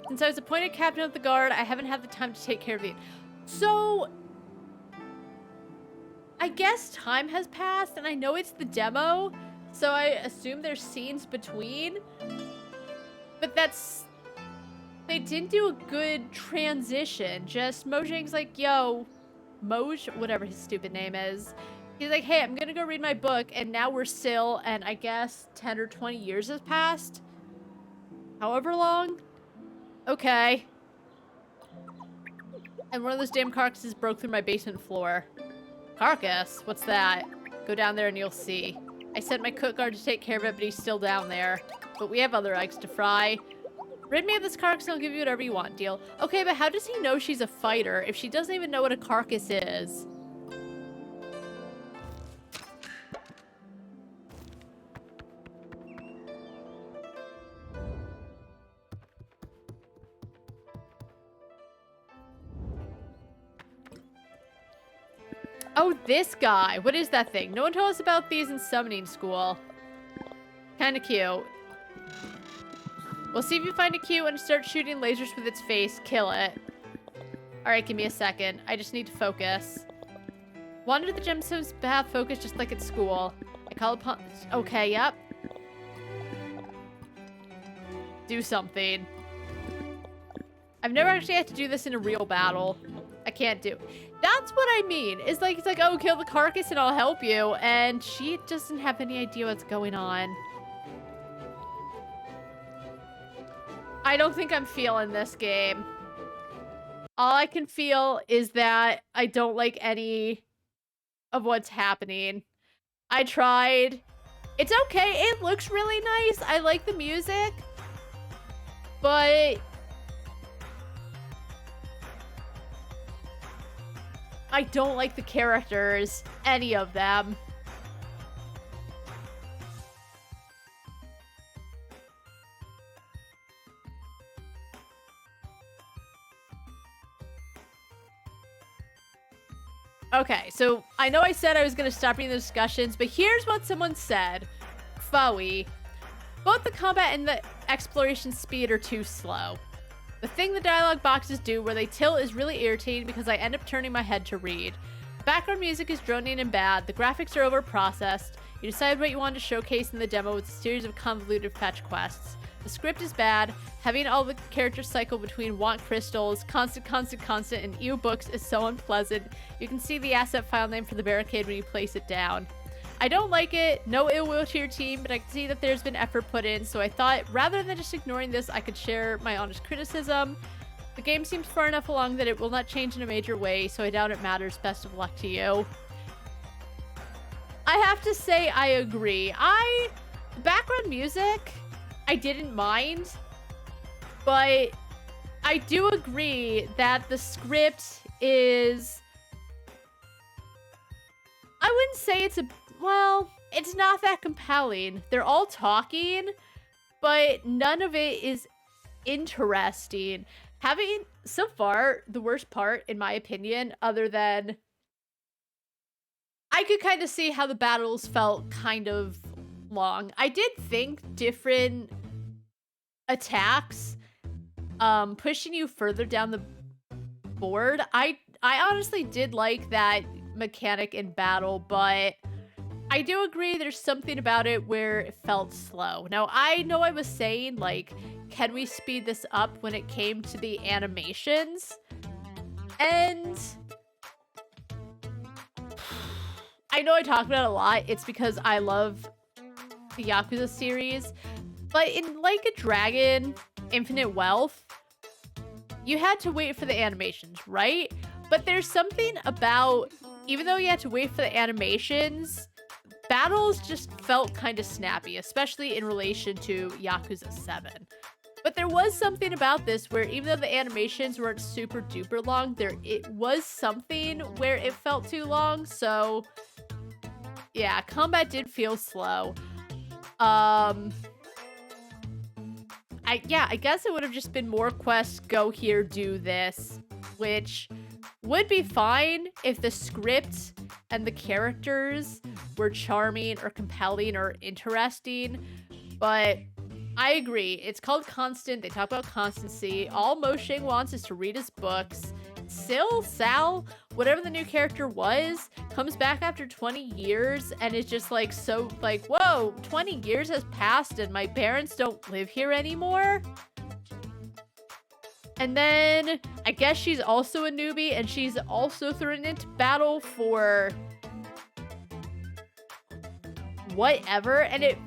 Since I was appointed captain of the guard, I haven't had the time to take care of it. So, I guess time has passed, and I know it's the demo, so I assume there's scenes between. But they didn't do a good transition. Just Mojang's like, yo, Moj, whatever his stupid name is. He's like, hey, I'm gonna go read my book, and now we're still, and I guess 10 or 20 years has passed? However long? Okay. And one of those damn carcasses broke through my basement floor. Carcass? What's that? Go down there and you'll see. I sent my cook guard to take care of it, but he's still down there. But we have other eggs to fry. Rid me of this carcass and I'll give you whatever you want, deal? Okay, but how does he know she's a fighter if she doesn't even know what a carcass is? Oh, this guy. What is that thing? No one told us about these in summoning school. Kinda cute. We'll see if you find it cute and start shooting lasers with its face. Kill it. Alright, give me a second. I just need to focus. Wander the gemstone's path, focus just like at school. I call upon... Okay, yep. Do something. I've never actually had to do this in a real battle. I can't do. That's what I mean. It's like, oh, kill the carcass and I'll help you. And she doesn't have any idea what's going on. I don't think I'm feeling this game. All I can feel is that I don't like any of what's happening. I tried. It's okay. It looks really nice. I like the music. But I don't like the characters. Any of them. Okay, so I know I said I was going to stop reading the discussions, but here's what someone said. Foey. Both the combat and the exploration speed are too slow. The thing the dialogue boxes do where they tilt is really irritating because I end up turning my head to read. The background music is droning and bad. The graphics are over-processed. You decide what you want to showcase in the demo with a series of convoluted fetch quests. The script is bad. Having all the characters cycle between want crystals, constant, and ew books is so unpleasant. You can see the asset file name for the barricade when you place it down. I don't like it. No ill will to your team, but I can see that there's been effort put in, so I thought rather than just ignoring this, I could share my honest criticism. The game seems far enough along that it will not change in a major way, so I doubt it matters. Best of luck to you. I have to say I agree. Background music, I didn't mind, but I do agree that the script is... I wouldn't say it's well, it's not that compelling. They're all talking, but none of it is interesting. So far, the worst part, in my opinion, other than... I could kind of see how the battles felt kind of long. I did think different attacks pushing you further down the board. I I honestly did like that mechanic in battle, but I do agree there's something about it where it felt slow. Now, I know I was saying, like, can we speed this up when it came to the animations? And I know I talk about it a lot. It's because I love the Yakuza series. But in Like a Dragon, Infinite Wealth, you had to wait for the animations, right? But there's something about, even though you had to wait for the animations, battles just felt kind of snappy, especially in relation to Yakuza 7. But there was something about this where even though the animations weren't super duper long, it was something where it felt too long. So yeah, combat did feel slow. I guess it would have just been more quests, go here, do this, which would be fine if the script and the characters were charming or compelling or interesting, but I agree. It's called Constant. They talk about constancy. All Moshe wants is to read his books. Sal, whatever the new character was, comes back after 20 years and is just like, so like, whoa, 20 years has passed and my parents don't live here anymore? And then I guess she's also a newbie and she's also thrown into battle for whatever. And it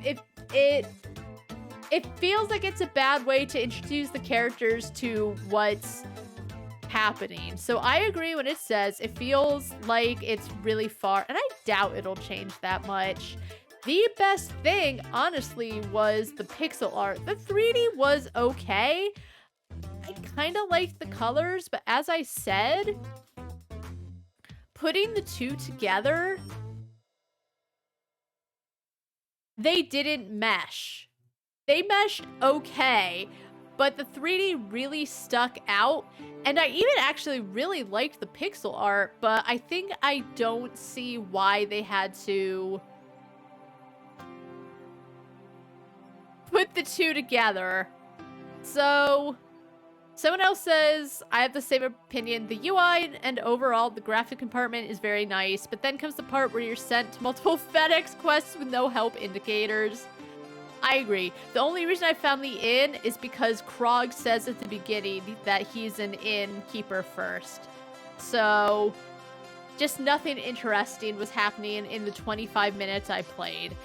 feels like it's a bad way to introduce the characters to what's happening. So I agree when it says it feels like it's really far, and I doubt it'll change that much. The best thing, honestly, was the pixel art. The 3D was okay. I kind of liked the colors, but as I said, putting the two together, they didn't mesh. They meshed okay, but the 3D really stuck out. And I even actually really liked the pixel art, but I think I don't see why they had to put the two together. So someone else says, I have the same opinion. The UI and overall the graphic compartment is very nice, but then comes the part where you're sent to multiple FedEx quests with no help indicators. I agree. The only reason I found the inn is because Krog says at the beginning that he's an innkeeper first. So just nothing interesting was happening in the 25 minutes I played.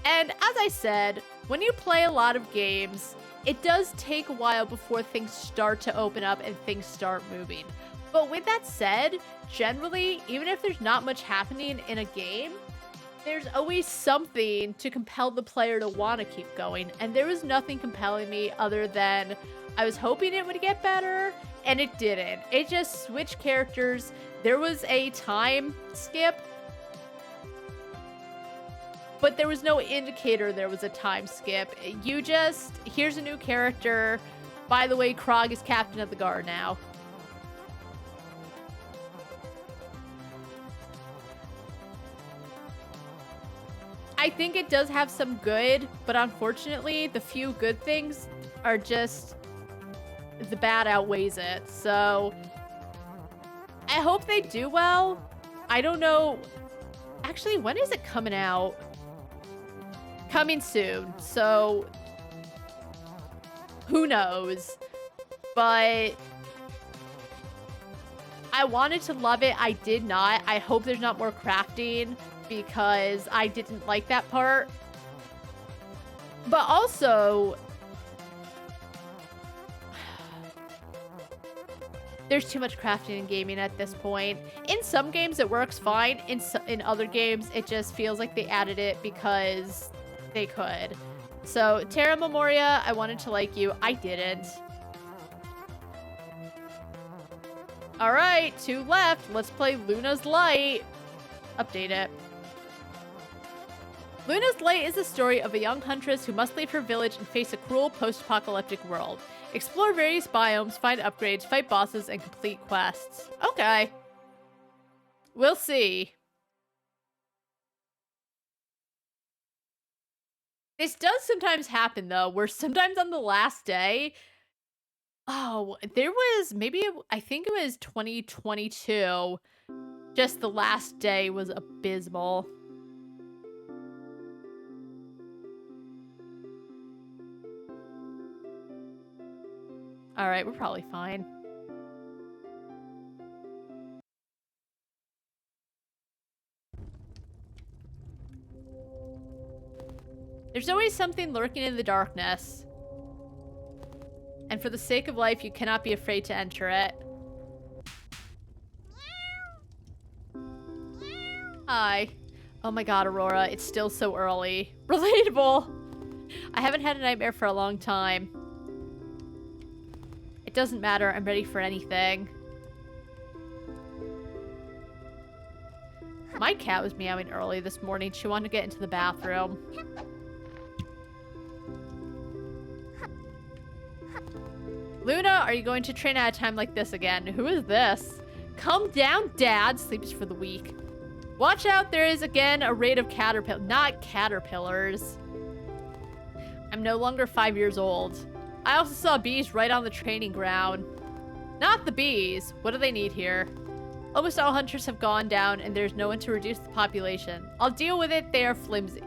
And as I said, when you play a lot of games, it does take a while before things start to open up and things start moving. But with that said, generally, even if there's not much happening in a game, there's always something to compel the player to want to keep going. And there was nothing compelling me other than I was hoping it would get better, and it didn't. It just switched characters. There was a time skip, but there was no indicator there was a time skip. You just, here's a new character. By the way, Krog is captain of the guard now. I think it does have some good, but unfortunately, the few good things are just, the bad outweighs it. So I hope they do well. I don't know. Actually, when is it coming out? Coming soon. So who knows? But I wanted to love it. I did not. I hope there's not more crafting, because I didn't like that part. But also, there's too much crafting in gaming at this point. In some games it works fine. In other games it just feels like they added it because they could. So Terra Memoria, I wanted to like you. I didn't. Alright, 2 left. Let's play Luna's Light. Update it. Luna's Light is the story of a young huntress who must leave her village and face a cruel post-apocalyptic world. Explore various biomes, find upgrades, fight bosses, and complete quests. Okay. We'll see. This does sometimes happen, though, where sometimes on the last day, Oh, there was I think it was 2022. Just the last day was abysmal. All right, we're probably fine. There's always something lurking in the darkness. And for the sake of life, you cannot be afraid to enter it. Hi. Oh my god, Aurora, it's still so early. Relatable! I haven't had a nightmare for a long time. It doesn't matter, I'm ready for anything. My cat was meowing early this morning. She wanted to get into the bathroom. Luna, are you going to train at a time like this again? Who is this? Calm down, Dad. Sleep is for the weak. Watch out, there is again a raid of not caterpillars. I'm no longer 5 years old. I also saw bees right on the training ground. Not the bees. What do they need here? Almost all hunters have gone down and there's no one to reduce the population. I'll deal with it, they are flimsy.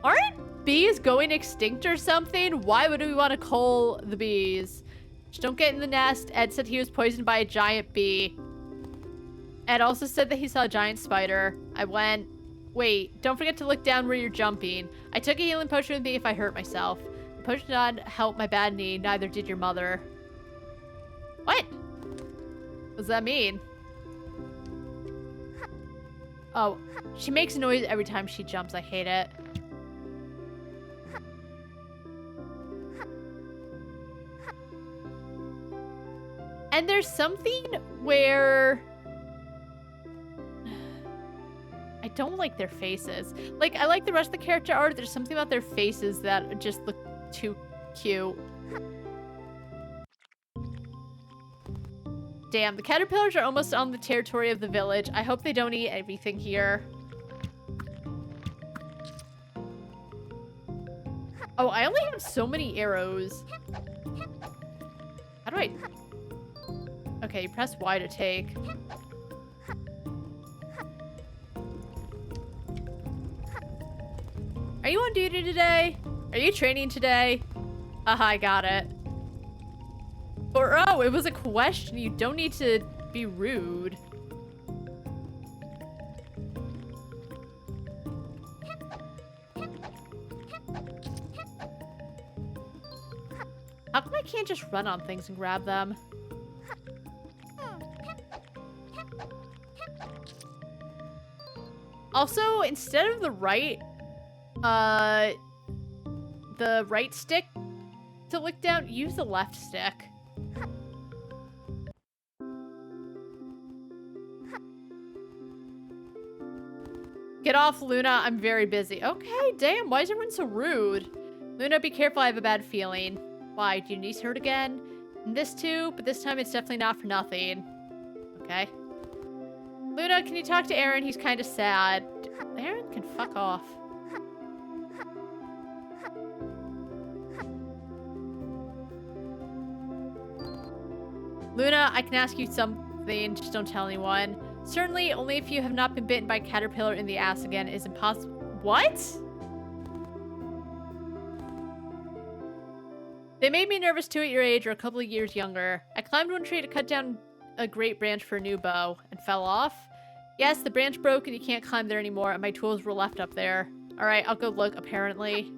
Aren't bees going extinct or something? Why would we want to cull the bees? Just don't get in the nest. Ed said he was poisoned by a giant bee. Ed also said that he saw a giant spider. I went, wait, don't forget to look down where you're jumping. I took a healing potion with me if I hurt myself. The potion did not help my bad knee, neither did your mother. What? What does that mean? Oh, she makes a noise every time she jumps. I hate it. And there's something where I don't like their faces. Like, I like the rest of the character art. There's something about their faces that just look too cute. Damn, the caterpillars are almost on the territory of the village. I hope they don't eat everything here. Oh, I only have so many arrows. How do I... Okay, press Y to take. Are you on duty today? Are you training today? Aha, I got it. Or, oh, it was a question. You don't need to be rude. How come I can't just run on things and grab them? Also, instead of the right stick to lick down, use the left stick. Get off, Luna. I'm very busy. Okay, damn. Why is everyone so rude? Luna, be careful. I have a bad feeling. Why? Did your niece hurt again? And this too, but this time it's definitely not for nothing. Okay. Luna, can you talk to Aaron? He's kind of sad. Aaron can fuck off. Luna, I can ask you something. Just don't tell anyone. Certainly, only if you have not been bitten by a caterpillar in the ass again is impossible. What? They made me nervous too at your age or a couple of years younger. I climbed one tree to cut down a great branch for a new bow and fell off. Yes, the branch broke and you can't climb there anymore and my tools were left up there. Alright, I'll go look, apparently.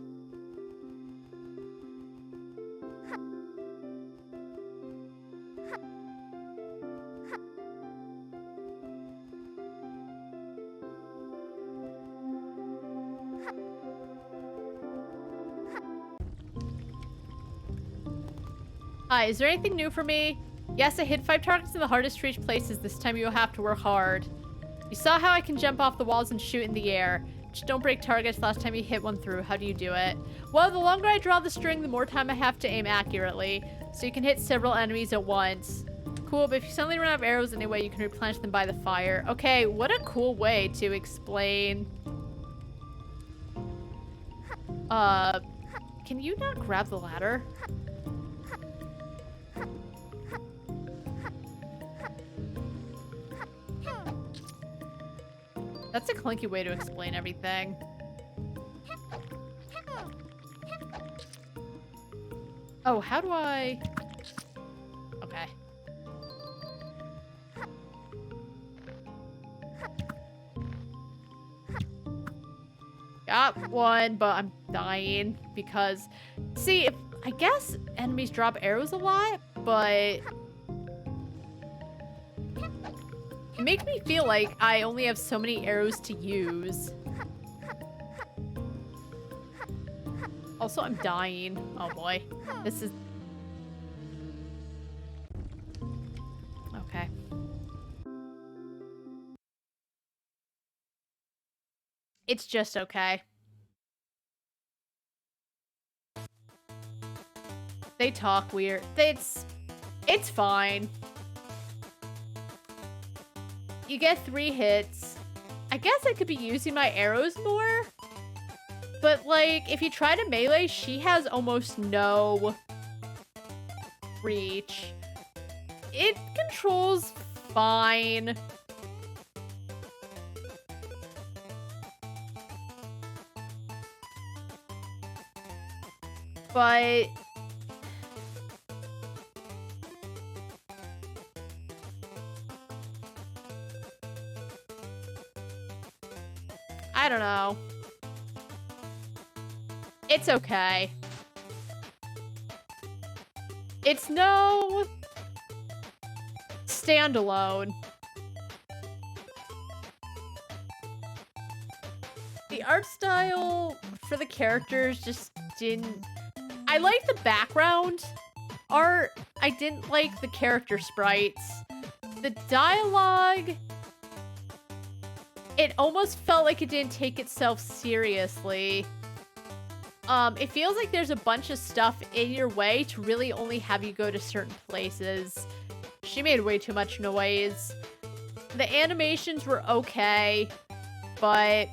Hi, is there anything new for me? Yes, I hit 5 targets in the hardest to reach places. This time you'll have to work hard. You saw how I can jump off the walls and shoot in the air. Just don't break targets. Last time you hit one through. How do you do it? Well, the longer I draw the string, the more time I have to aim accurately. So you can hit several enemies at once. Cool, but if you suddenly run out of arrows anyway, you can replenish them by the fire. Okay, what a cool way to explain. Can you not grab the ladder? That's a clunky way to explain everything. Oh, how do I... Okay. Got one, but I'm dying because... See, I guess enemies drop arrows a lot, but... It makes me feel like I only have so many arrows to use. Also, I'm dying. Oh boy. This is... Okay. It's just okay. They talk weird. It's fine. You get 3 hits. I guess I could be using my arrows more. But, like, if you try to melee, she has almost no reach. It controls fine. But... I don't know. It's okay. It's no standalone. The art style for the characters just didn't... I like the background art. I didn't like the character sprites. The dialogue... It almost felt like it didn't take itself seriously. It feels like there's a bunch of stuff in your way to really only have you go to certain places. She made way too much noise. The animations were okay, but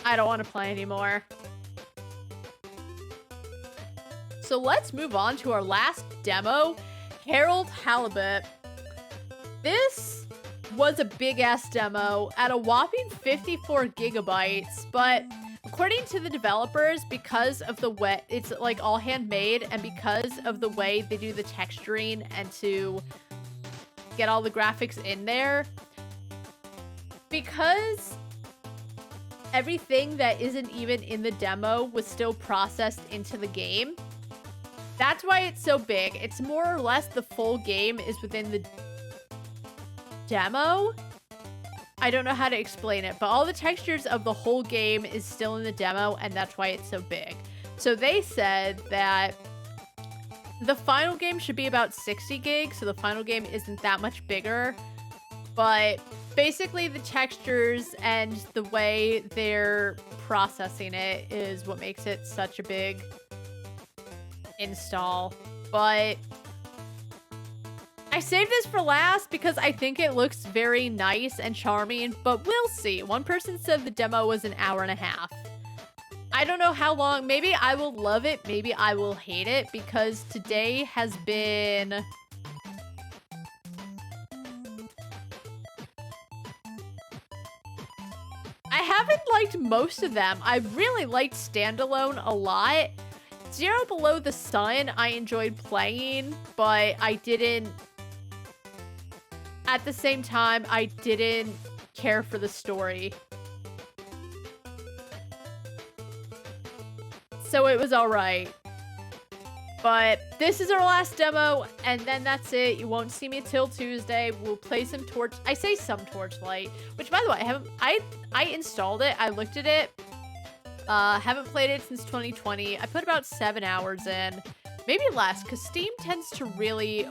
I don't want to play anymore. So let's move on to our last demo, Harold Halibut. This was a big-ass demo at a whopping 54 gigabytes, but according to the developers, because of the way it's like all handmade and because of the way they do the texturing and to get all the graphics in there, because everything that isn't even in the demo was still processed into the game, that's why it's so big. It's more or less the full game is within the demo. I don't know how to explain it, but all the textures of the whole game is still in the demo, and that's why it's so big. So they said that the final game should be about 60 gigs, so the final game isn't that much bigger, but basically the textures and the way they're processing it is what makes it such a big install. But I saved this for last because I think it looks very nice and charming, but we'll see. One person said the demo was an hour and a half. I don't know how long. Maybe I will love it. Maybe I will hate it because today has been... I haven't liked most of them. I really liked Standalone a lot. Zero Below the Sun I enjoyed playing, but I didn't... At the same time, I didn't care for the story. So it was alright. But this is our last demo, and then that's it. You won't see me till Tuesday. We'll play some I say some Torchlight, which by the way, I installed it. I looked at it. Haven't played it since 2020. I put about 7 hours in. Maybe less, because Steam tends to really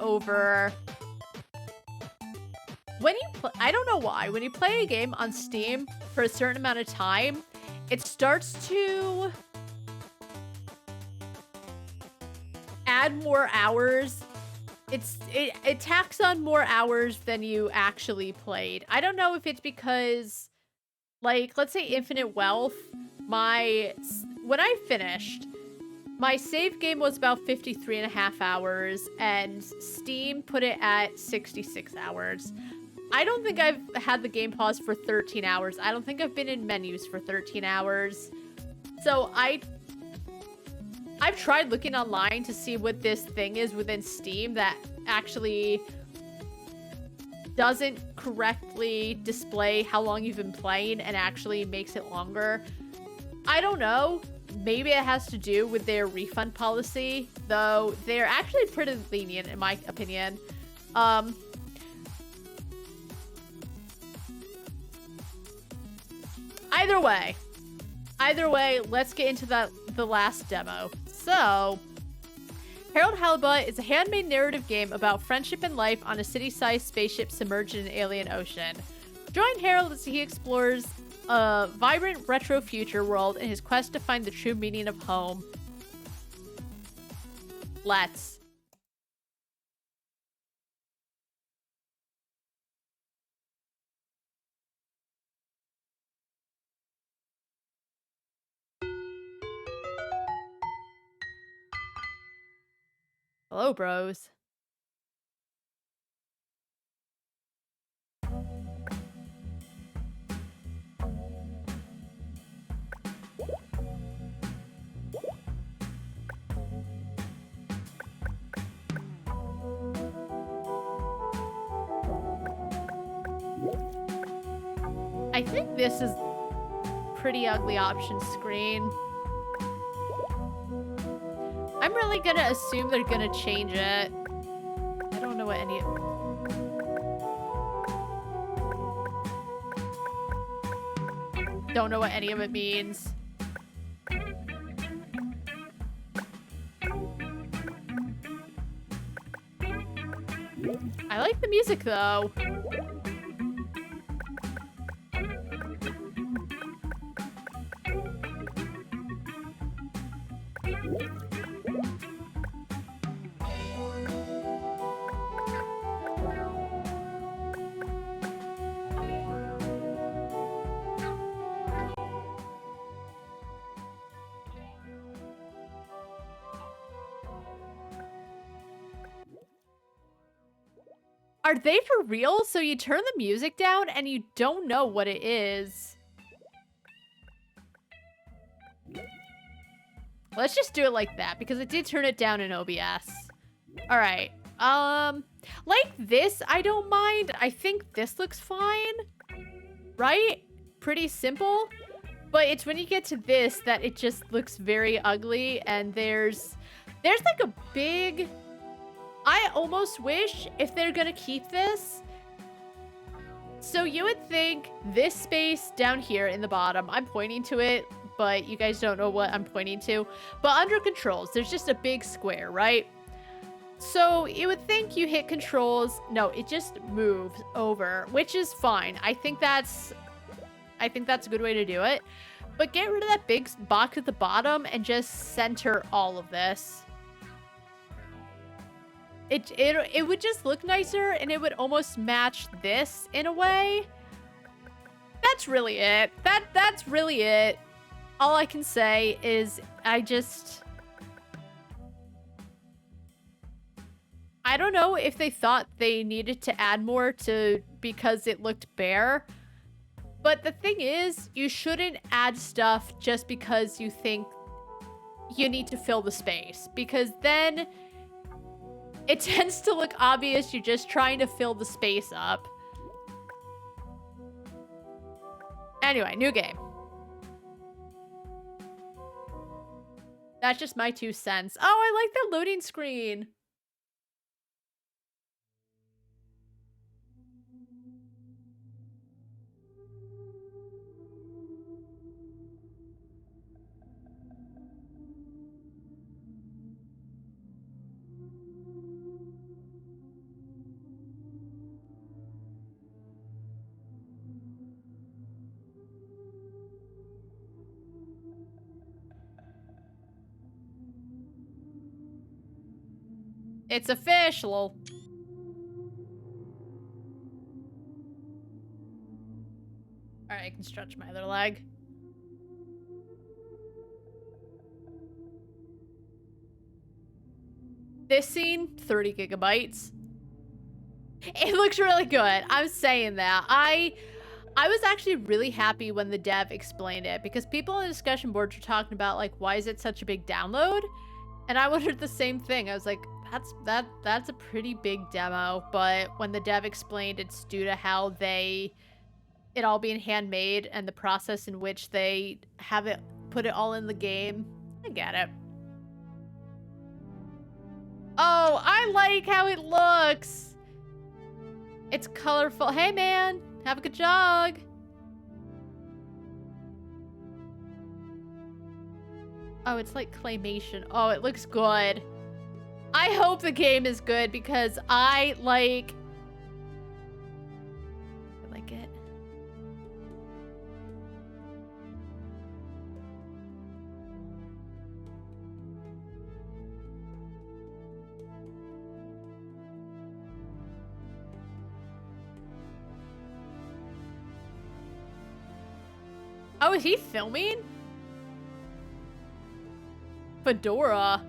when you play, I don't know why, when you play a game on Steam for a certain amount of time, it starts to add more hours. It tacks on more hours than you actually played. I don't know if it's because, like, let's say Infinite Wealth, when I finished, my save game was about 53.5 hours, and Steam put it at 66 hours. I don't think I've had the game paused for 13 hours. I don't think I've been in menus for 13 hours. So I've tried looking online to see what this thing is within Steam that actually doesn't correctly display how long you've been playing and actually makes it longer. I don't know. Maybe it has to do with their refund policy, though they're actually pretty lenient in my opinion. Either way, let's get into the last demo. So, Harold Halibut is a handmade narrative game about friendship and life on a city-sized spaceship submerged in an alien ocean. Join Harold as he explores a vibrant retro future world in his quest to find the true meaning of home. Let's. Hello, bros. I think this is pretty ugly option screen. I'm really gonna assume they're gonna change it. I don't know what any... Don't know what any of it means. I like the music though. Are they for real? So you turn the music down and you don't know what it is. Let's just do it like that because it did turn it down in OBS. All right. Like this, I don't mind. I think this looks fine. Right? Pretty simple. But it's when you get to this that it just looks very ugly and there's like a big... I almost wish if they're gonna keep this. So you would think this space down here in the bottom, I'm pointing to it, but you guys don't know what I'm pointing to. But under controls, there's just a big square, right? So you would think you hit controls. No, it just moves over, which is fine. I think that's a good way to do it. But get rid of that big box at the bottom and just center all of this. It would just look nicer and it would almost match this in a way. That's really it. That's really it. All I can say is I don't know if they thought they needed to add more because it looked bare. But the thing is, you shouldn't add stuff just because you think you need to fill the space, because then it tends to look obvious you're just trying to fill the space up. Anyway, new game. That's just my 2 cents. Oh, I like the loading screen. It's official. All right, I can stretch my other leg. This scene, 30 gigabytes. It looks really good. I'm saying that. I was actually really happy when the dev explained it because people in the discussion boards were talking about like why is it such a big download? And I wondered the same thing. I was like, that's a pretty big demo, but when the dev explained it's due to how it all being handmade and the process in which they have it put it all in the game, I get it. Oh, I like how it looks. It's colorful. Hey man, have a good jog. Oh, it's like claymation. Oh, it looks good. I hope the game is good because I like it. Oh, is he filming? Fedora.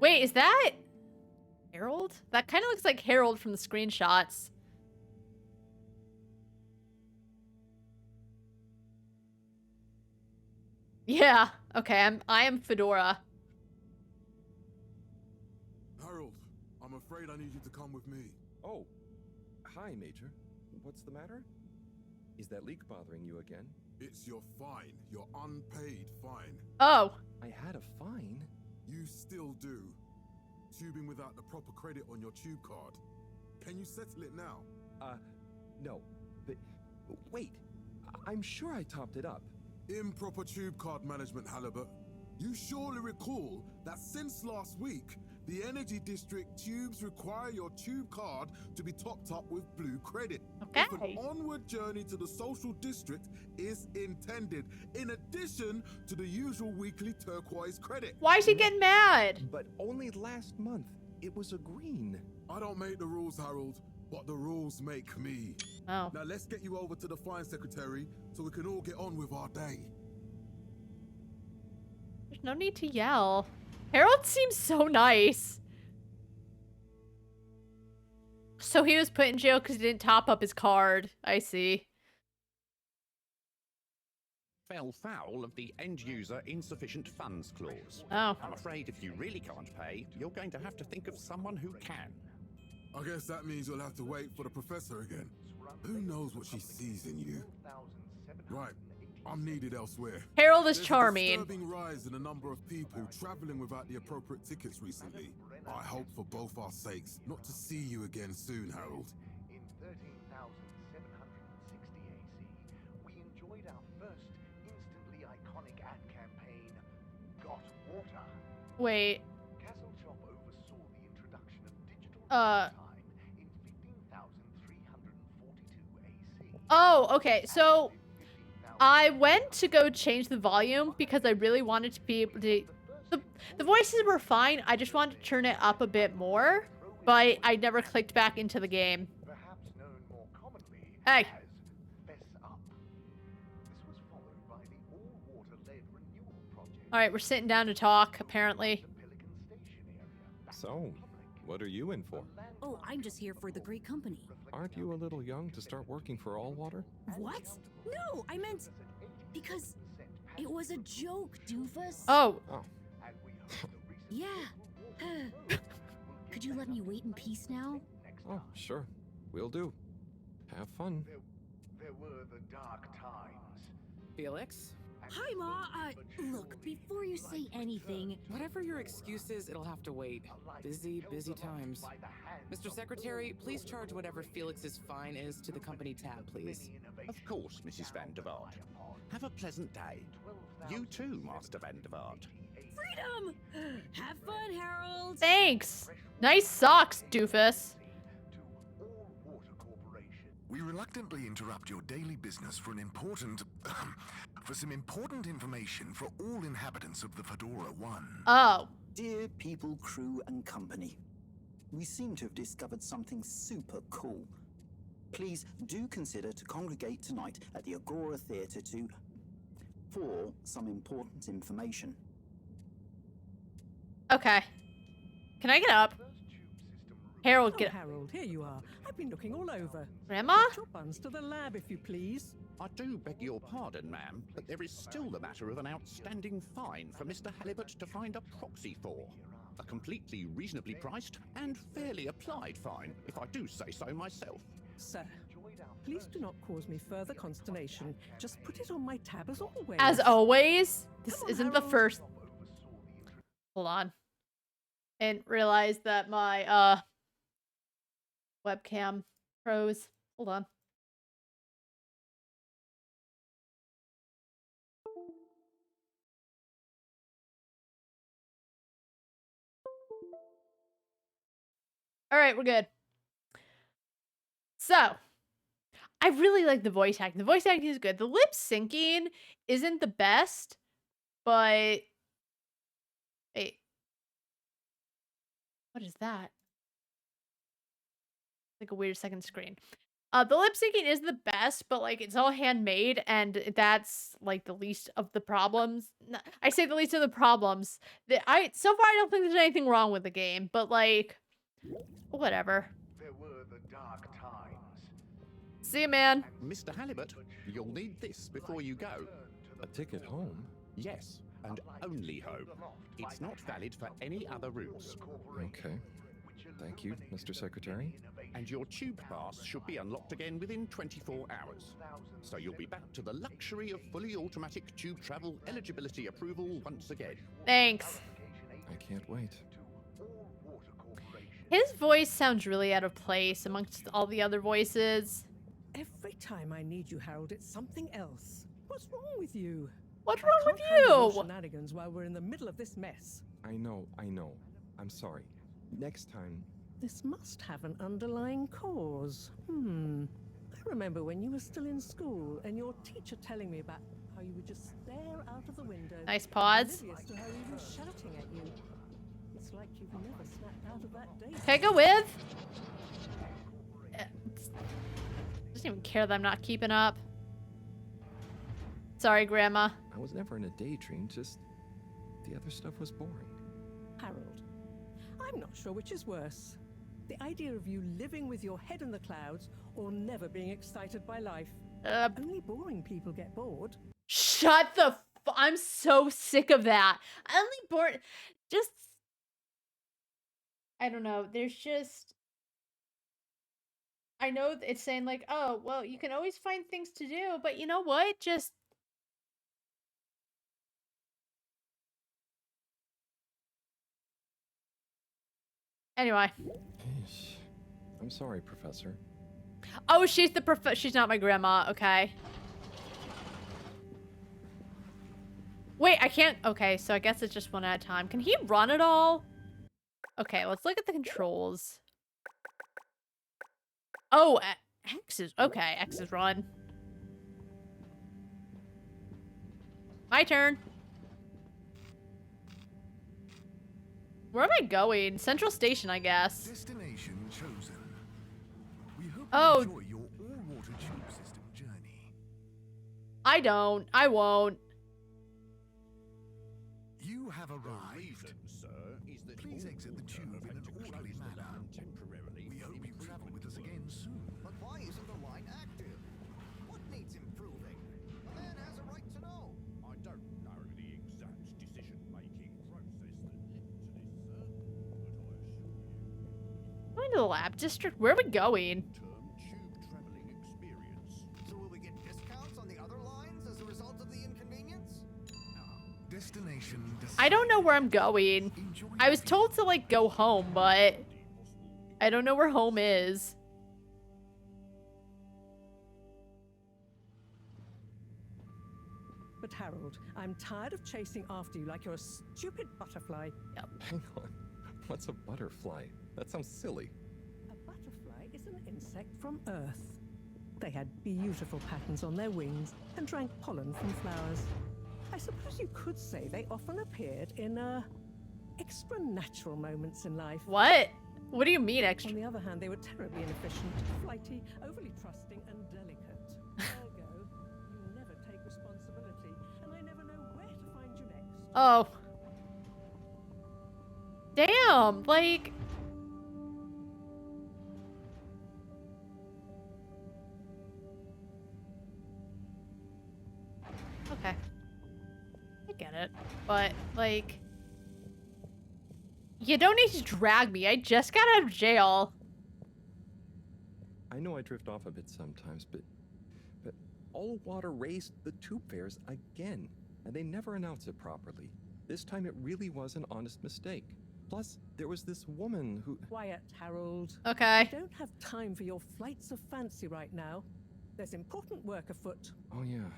Wait, is that Harold? That kind of looks like Harold from the screenshots. Yeah. Okay, I am Fedora. Harold, I'm afraid I need you to come with me. Oh, hi, Major. What's the matter? Is that leak bothering you again? It's your fine, your unpaid fine. Oh. I had a fine? You still do. Tubing without the proper credit on your tube card. Can you settle it now? No. But, wait. I'm sure I topped it up. Improper tube card management, Halibut. You surely recall that since last week, the Energy District tubes require your tube card to be topped up with blue credit. Okay. If an onward journey to the social district is intended, in addition to the usual weekly turquoise credit. Why is he getting mad? But only last month, it was a green. I don't make the rules, Harold, but the rules make me. Oh. Now let's get you over to the fine secretary so we can all get on with our day. There's no need to yell. Harold seems so nice. So he was put in jail because he didn't top up his card. I see. Fell foul of the end-user insufficient funds clause. Oh. I'm afraid if you really can't pay, you're going to have to think of someone who can. I guess that means you'll have to wait for the professor again. Who knows what she sees in you? Right. I'm needed elsewhere. Harold is There's charming. a disturbing rise in the number of people traveling without the appropriate tickets recently. I hope for both our sakes not to see you again soon, Harold. In 13,760 AC, we enjoyed our first instantly iconic ad campaign, Got Water. Wait. Castle Chop oversaw the introduction of digital Uh. time in 15,342 AC. Oh, okay. So I went to go change the volume because I really wanted to be able to... The voices were fine. I just wanted to turn it up a bit more, but I never clicked back into the game. Perhaps known more commonly Hey. as Fess Up. This was followed by the all-water-led renewal project. All right, we're sitting down to talk, apparently. The Pelican Station area. So, what are you in for? Oh, I'm just here for the great company. Aren't you a little young to start working for All Water? What? No, I meant because it was a joke, doofus. Oh, Oh, Yeah. Could you let me wait in peace now? oh, sure. Will do. Have fun. There were the dark times. Felix? Hi, Ma. Look, before you say anything, Whatever your excuse is, it'll have to wait. Busy times. Mr. Secretary, please charge whatever Felix's fine is to the company tab, please. Of course, Mrs. Van der Vaart. Have a pleasant day. You too, Master Van der Vaart. freedom! Have fun, Harold! thanks. Nice socks, doofus. To All Water Corporation. We reluctantly interrupt your daily business for some important information for all inhabitants of the Fedora 1. Oh. Dear people, crew, and company, we seem to have discovered something super cool. Please do consider to congregate tonight at the Agora Theatre for some important information. Okay. Can I get up? Harold, get up. Harold, here you are. I've been looking all over. Grandma? Get your buns to the lab, if you please. I do beg your pardon, ma'am, but there is still the matter of an outstanding fine for Mr. Halibut to find a proxy for. A completely reasonably priced and fairly applied fine, if I do say so myself. Sir, please do not cause me further consternation. Just put it on my tab as always. As always, this isn't the first. Hold on. And realize that my webcam froze. Hold on. All right, we're good. So, I really like the voice acting. The voice acting is good. The lip syncing isn't the best, but wait. What is that? Like a weird second screen. The lip syncing is the best, but like it's all handmade, and that's like the least of the problems. I say the least of the problems. So far I don't think there's anything wrong with the game, but like whatever. There were the dark times. See you, man. Mr. Halibut, you'll need this before you go. A ticket home? Yes, and only home. It's not valid for any other routes. Okay. Thank you, Mr. Secretary. And your tube pass should be unlocked again within 24 hours. So you'll be back to the luxury of fully automatic tube travel eligibility approval once again. Thanks. I can't wait. His voice sounds really out of place amongst all the other voices. Every time I need you, Harold, it's something else. What's wrong with you? What's wrong with handle you? your shenanigans while we're in the middle of this mess. I know. I'm sorry. Next time. This must have an underlying cause. I remember when you were still in school and your teacher telling me about how you would just stare out of the window. Nice pause. Oblivious to how he was shouting at you. It's like you've never snapped out of that day. Can I go with? Doesn't even care that I'm not keeping up. Sorry, Grandma. I was never in a daydream, just the other stuff was boring. Harold, I'm not sure which is worse. The idea of you living with your head in the clouds or never being excited by life. Only boring people get bored. Shut the I'm so sick of that. Only bored. Just I don't know. There's just I know it's saying like, oh, well, you can always find things to do, but you know what? Just anyway. I'm sorry, Professor. Oh, she's the she's not my grandma. Okay. Wait, I can't. Okay, so I guess it's just one at a time. Can he run at all? Okay, let's look at the controls. Oh, X is okay. X is run. My turn. Where am I going? Central Station, I guess. Destination chosen. We hope Oh. you enjoy your all-water tube system journey. I don't. I won't. You have arrived. Please exit the tube in an orderly manner. We hope you travel with us again soon. But why isn't the line active? What needs improving? A man has a right to know. I don't know the exact decision-making process that led to this, sir, but I assure you... Going to the lab district? Where are we going? Tube traveling experience. So will we get discounts on the other lines as a result of the inconvenience? Destination. I don't know where I'm going. I was told to like go home, but I don't know where home is. But Harold, I'm tired of chasing after you like you're a stupid butterfly. Hang on. What's a butterfly? That sounds silly. A butterfly is an insect from Earth. They had beautiful patterns on their wings and drank pollen from flowers. I suppose you could say they often appeared in, extra natural moments in life. What? What do you mean extra? On the other hand, they were terribly inefficient, flighty, overly trusting, and delicate. Ergo, you never take responsibility, and I never know where to find you next. Oh. Damn, like... Okay. I get it. But, like... You don't need to drag me. I just got out of jail. I know I drift off a bit sometimes, but All Water raised the tube fares again, and they never announced it properly. This time it really was an honest mistake. Plus, there was this woman who... Quiet, Harold. Okay. I don't have time for your flights of fancy right now. There's important work afoot. Oh, yeah.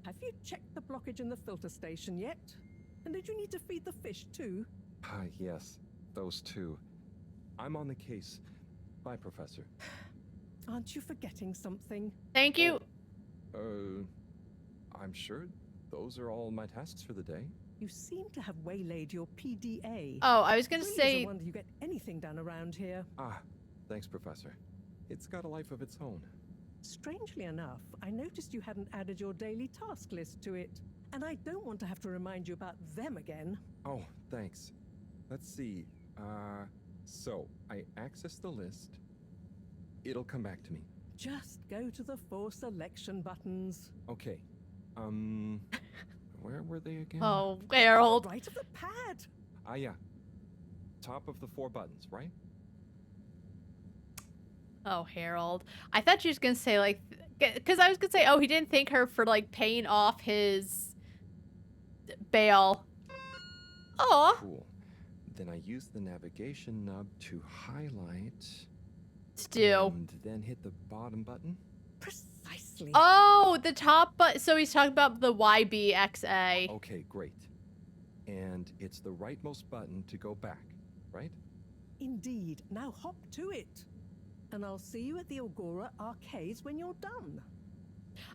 Have you checked the blockage in the filter station yet? And did you need to feed the fish too? Ah, yes. Those two. I'm on the case. Bye, Professor. Aren't you forgetting something? Thank you. I'm sure those are all my tasks for the day. You seem to have waylaid your PDA. Oh, I was gonna Really say... is a wonder you get anything done around here. Ah, thanks, Professor. It's got a life of its own. Strangely enough, I noticed you hadn't added your daily task list to it. And I don't want to have to remind you about them again. Oh, thanks. Let's see. So I access the list. It'll come back to me. Just go to the 4 selection buttons. Okay. Where were they again? Oh, Harold. Right of the pad. Ah, yeah. Top of the 4 buttons, right? Oh, Harold. I thought you was gonna say, like... Because I was gonna say, oh, he didn't thank her for, like, paying off his... bail. Aw. Cool. Then I use the navigation nub to highlight... And then hit the bottom button? Precisely. Oh, the top button. So he's talking about the YBXA. Okay, great. And it's the rightmost button to go back, right? Indeed. Now hop to it. And I'll see you at the Agora arcades when you're done.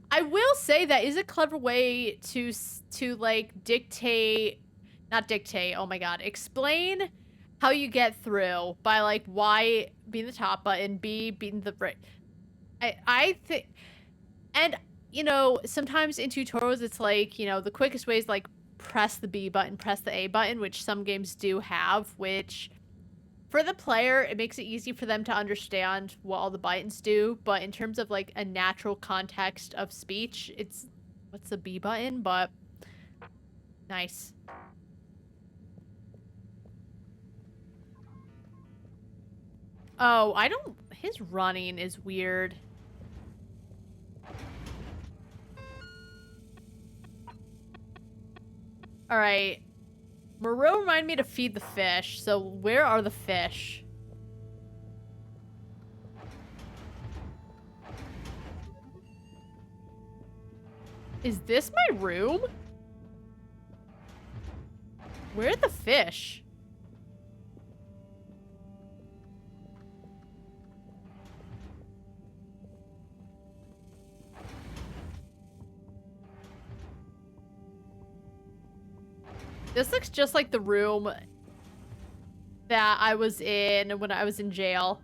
I will say that is a clever way to like dictate, not dictate, oh my god, explain how you get through by like Y being the top button, B being the right. I think, and you know, sometimes in tutorials it's like, you know, the quickest way is like press the B button, press the A button, which some games do have, which for the player, it makes it easy for them to understand what all the buttons do, but in terms of like a natural context of speech, it's what's the B button, but nice. Oh, I don't... His running is weird. Alright. Moreau reminded me to feed the fish, so where are the fish? Is this my room? Where are the fish? This looks just like the room that I was in when I was in jail.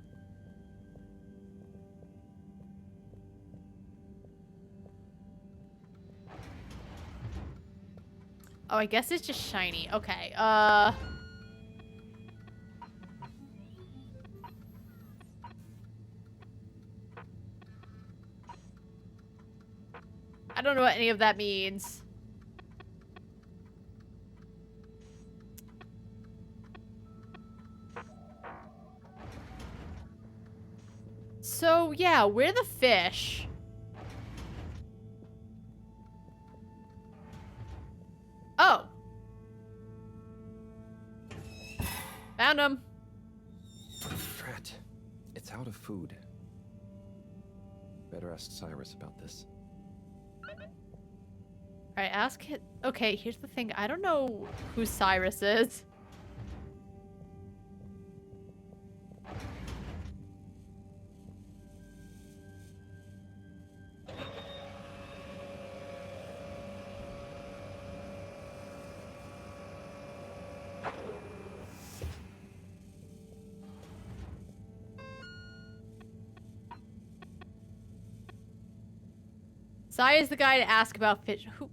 Oh, I guess it's just shiny. Okay, I don't know what any of that means. So, yeah, where are the fish? Oh. Found them. Drat. It's out of food. Better ask Cyrus about this. Alright, ask it. Okay, here's the thing. I don't know who Cyrus is. Sai is the guy to ask about fish. Who?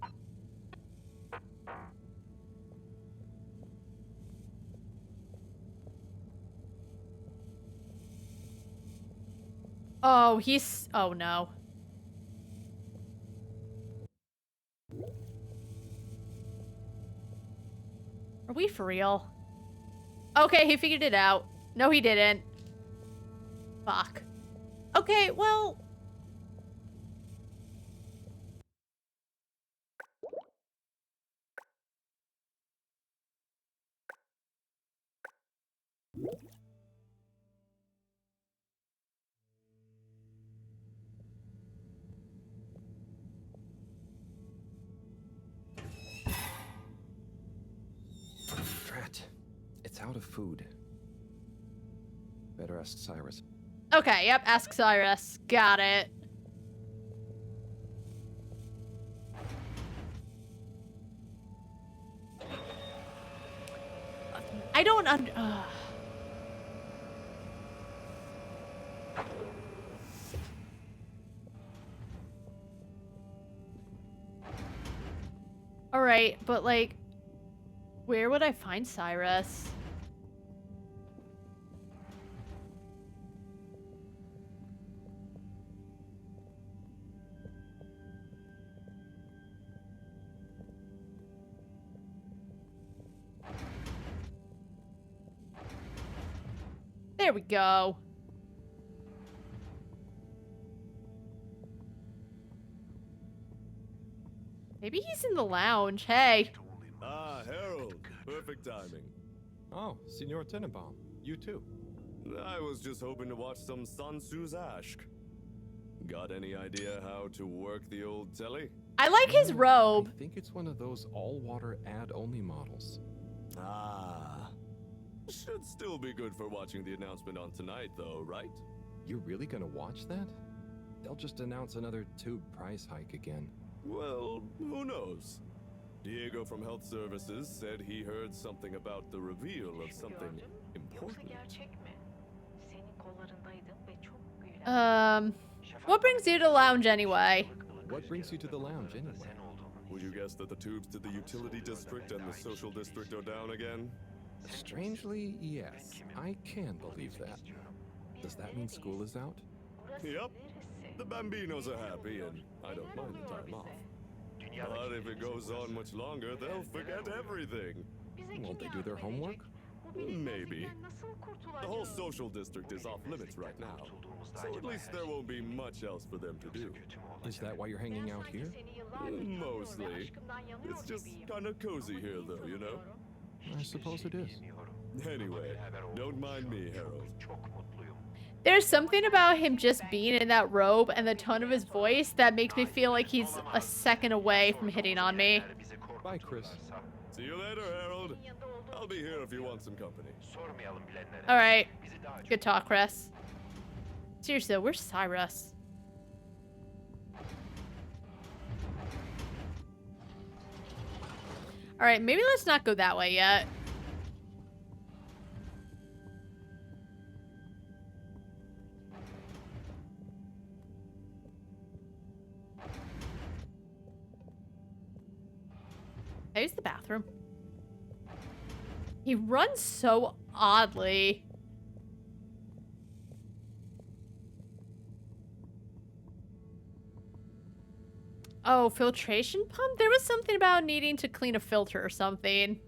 Oh, he's... Oh, no. Are we for real? Okay, he figured it out. No, he didn't. Fuck. Okay, well... Drat. It's out of food. Better ask Cyrus. Okay, yep, ask Cyrus. Got it. I don't Alright, but like, where would I find Cyrus? There we go. Maybe he's in the lounge. Hey. Ah, Harold. Perfect timing. Oh, Signor Tenenbaum. You too. I was just hoping to watch some Sansu's Ashk. Got any idea how to work the old telly? I like his robe. I think it's one of those all-water ad-only models. Ah. Should still be good for watching the announcement on tonight, though, right? You're really gonna watch that? They'll just announce another tube price hike again. Well, who knows? Diego from Health Services said he heard something about the reveal of something important. What brings you to the lounge anyway? What brings you to the lounge anyway? Would you guess that the tubes to the utility district and the social district are down again? Strangely, yes. I can believe that. Does that mean school is out? Yep. The Bambinos are happy, and I don't mind the time off. But if it goes on much longer, they'll forget everything. Won't they do their homework? Maybe. The whole social district is off limits right now, so at least there won't be much else for them to do. Is that why you're hanging out here? Mostly. It's just kind of cozy here, though, you know? I suppose it is. Anyway, don't mind me, Harold. There's something about him just being in that robe and the tone of his voice that makes me feel like he's a second away from hitting on me. Bye, Chris. See you later, Harold. I'll be here if you want some company. Alright. Good talk, Chris. Seriously, where's Cyrus? Alright, maybe let's not go that way yet. There's the bathroom. He runs so oddly. Oh, filtration pump? There was something about needing to clean a filter or something.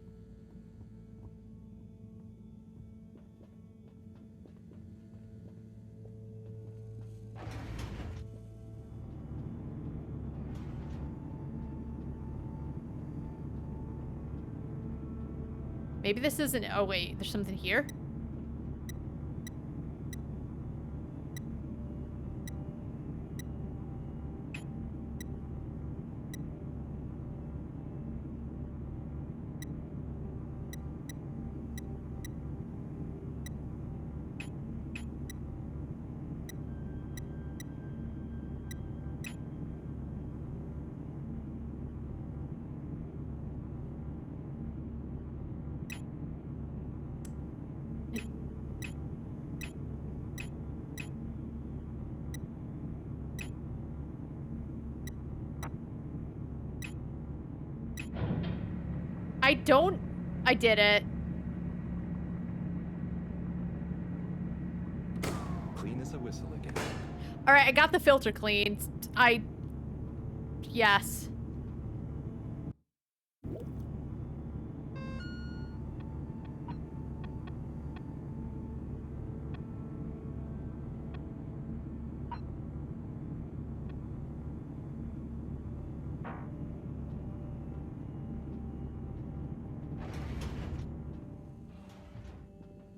Maybe this isn't... Oh, wait. There's something here? I did it. Clean as a whistle again. Alright, I got the filter cleaned. Yes.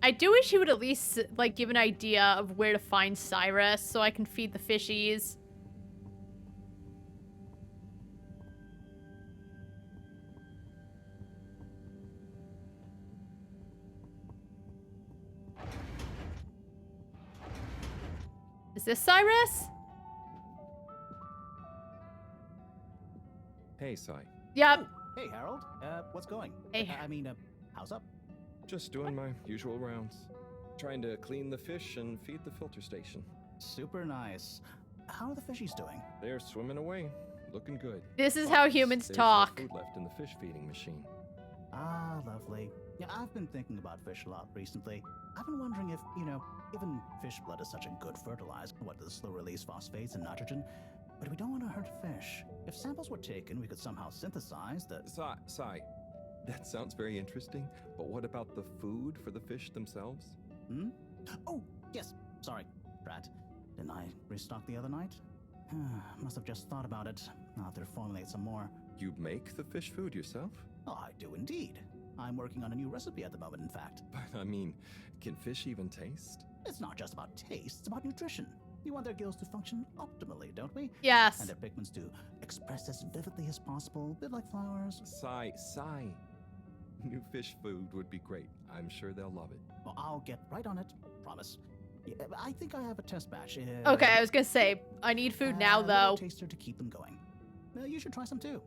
I do wish he would at least, like, give an idea of where to find Cyrus so I can feed the fishies. Is this Cyrus? Hey, Sai. Yep. Hey, Harold. What's going? Hey. I mean, how's up? Just doing my usual rounds. Trying to clean the fish and feed the filter station. Super nice. How are the fishies doing? They're swimming away. Looking good. This is how humans There's talk. no food left in the fish feeding machine. Ah, lovely. Yeah, I've been thinking about fish a lot recently. I've been wondering if, given fish blood is such a good fertilizer, what does slow release phosphates and nitrogen? But we don't want to hurt fish. If samples were taken, we could somehow synthesize the... Sai, that sounds very interesting, but what about the food for the fish themselves? Hmm? Oh, yes. Sorry, Brad. Didn't I restock the other night? Must have just thought about it. I'll have to formulate some more. You make the fish food yourself? Oh, I do indeed. I'm working on a new recipe at the moment, in fact. But, I mean, can fish even taste? It's not just about taste, it's about nutrition. We want their gills to function optimally, don't we? Yes. And their pigments to express as vividly as possible, a bit like flowers. Sai. New fish food would be great. I'm sure they'll love it. Well, I'll get right on it. Promise. Yeah, I think I have a test batch. Okay, I was gonna say, I need food now, though. Taster to keep them going. You should try some too.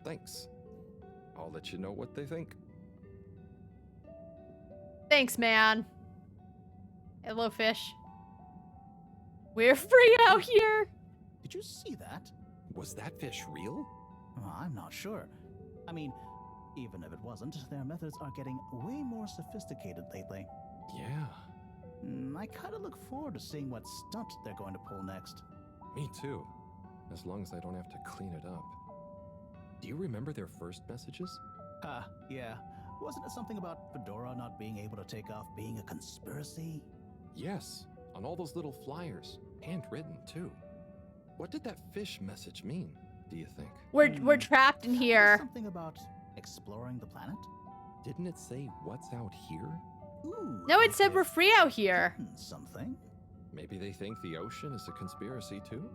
Thanks. I'll let you know what they think. Thanks, man. Hello, fish. We're free out here. Did you see that? Was that fish real? I'm not sure. I mean, even if it wasn't, their methods are getting way more sophisticated lately. Yeah. I kind of look forward to seeing what stunt they're going to pull next. Me too. As long as I don't have to clean it up. Do you remember their first messages? Yeah. Wasn't it something about Fedora not being able to take off being a conspiracy? Yes, on all those little flyers. Handwritten, too. What did that fish message mean, do you think? We're trapped in here. Something about exploring the planet? Didn't it say what's out here? Ooh, No, it said we're free out here. Something? Maybe they think the ocean is a conspiracy, too?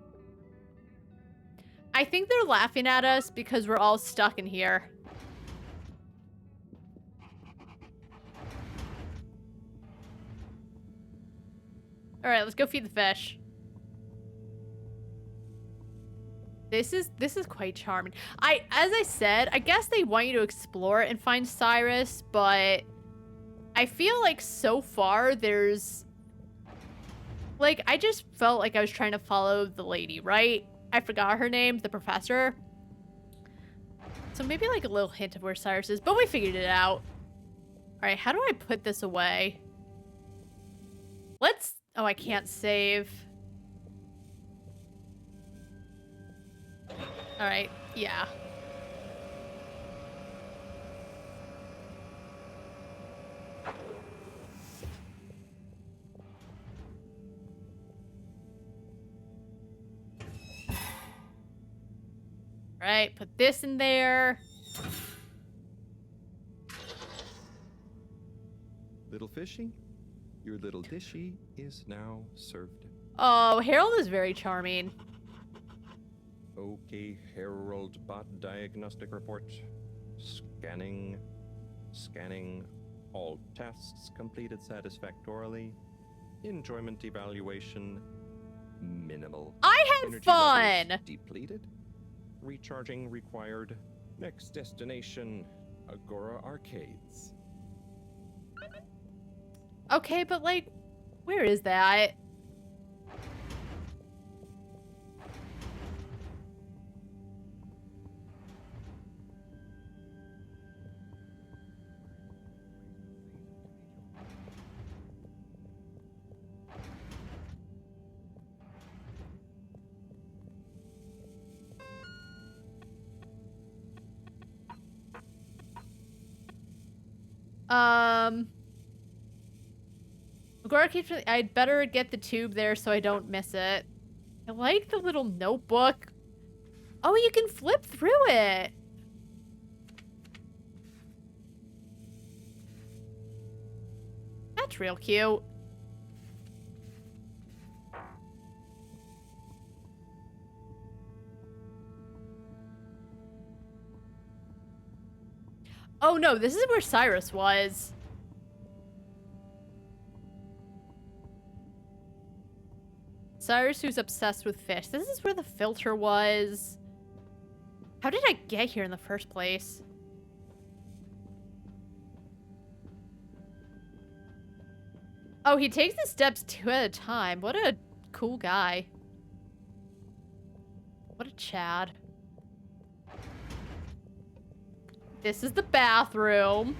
I think they're laughing at us because we're all stuck in here. All right, let's go feed the fish. This is quite charming. As I said, I guess they want you to explore and find Cyrus, but I feel like so far there's like I just felt like I was trying to follow the lady, right? I forgot her name, the professor. So maybe like a little hint of where Cyrus is, but we figured it out. All right, how do I put this away? Oh, I can't save. All right, yeah. All right, put this in there. Little fishy, your little dishy is now served. Oh, Harold is very charming. Okay, Harold bot diagnostic report. Scanning. All tests completed satisfactorily. Enjoyment evaluation minimal. I had Energy fun. levels depleted. Recharging required. Next destination, Agora Arcades. Okay, but like, where is that? Agora keeps. I'd better get the tube there so I don't miss it. I like the little notebook. Oh, you can flip through it. That's real cute. Oh no, this is where Cyrus was. Cyrus who's obsessed with fish. This is where the filter was. How did I get here in the first place? Oh, he takes the steps 2 at a time. What a cool guy. What a Chad. This is the bathroom.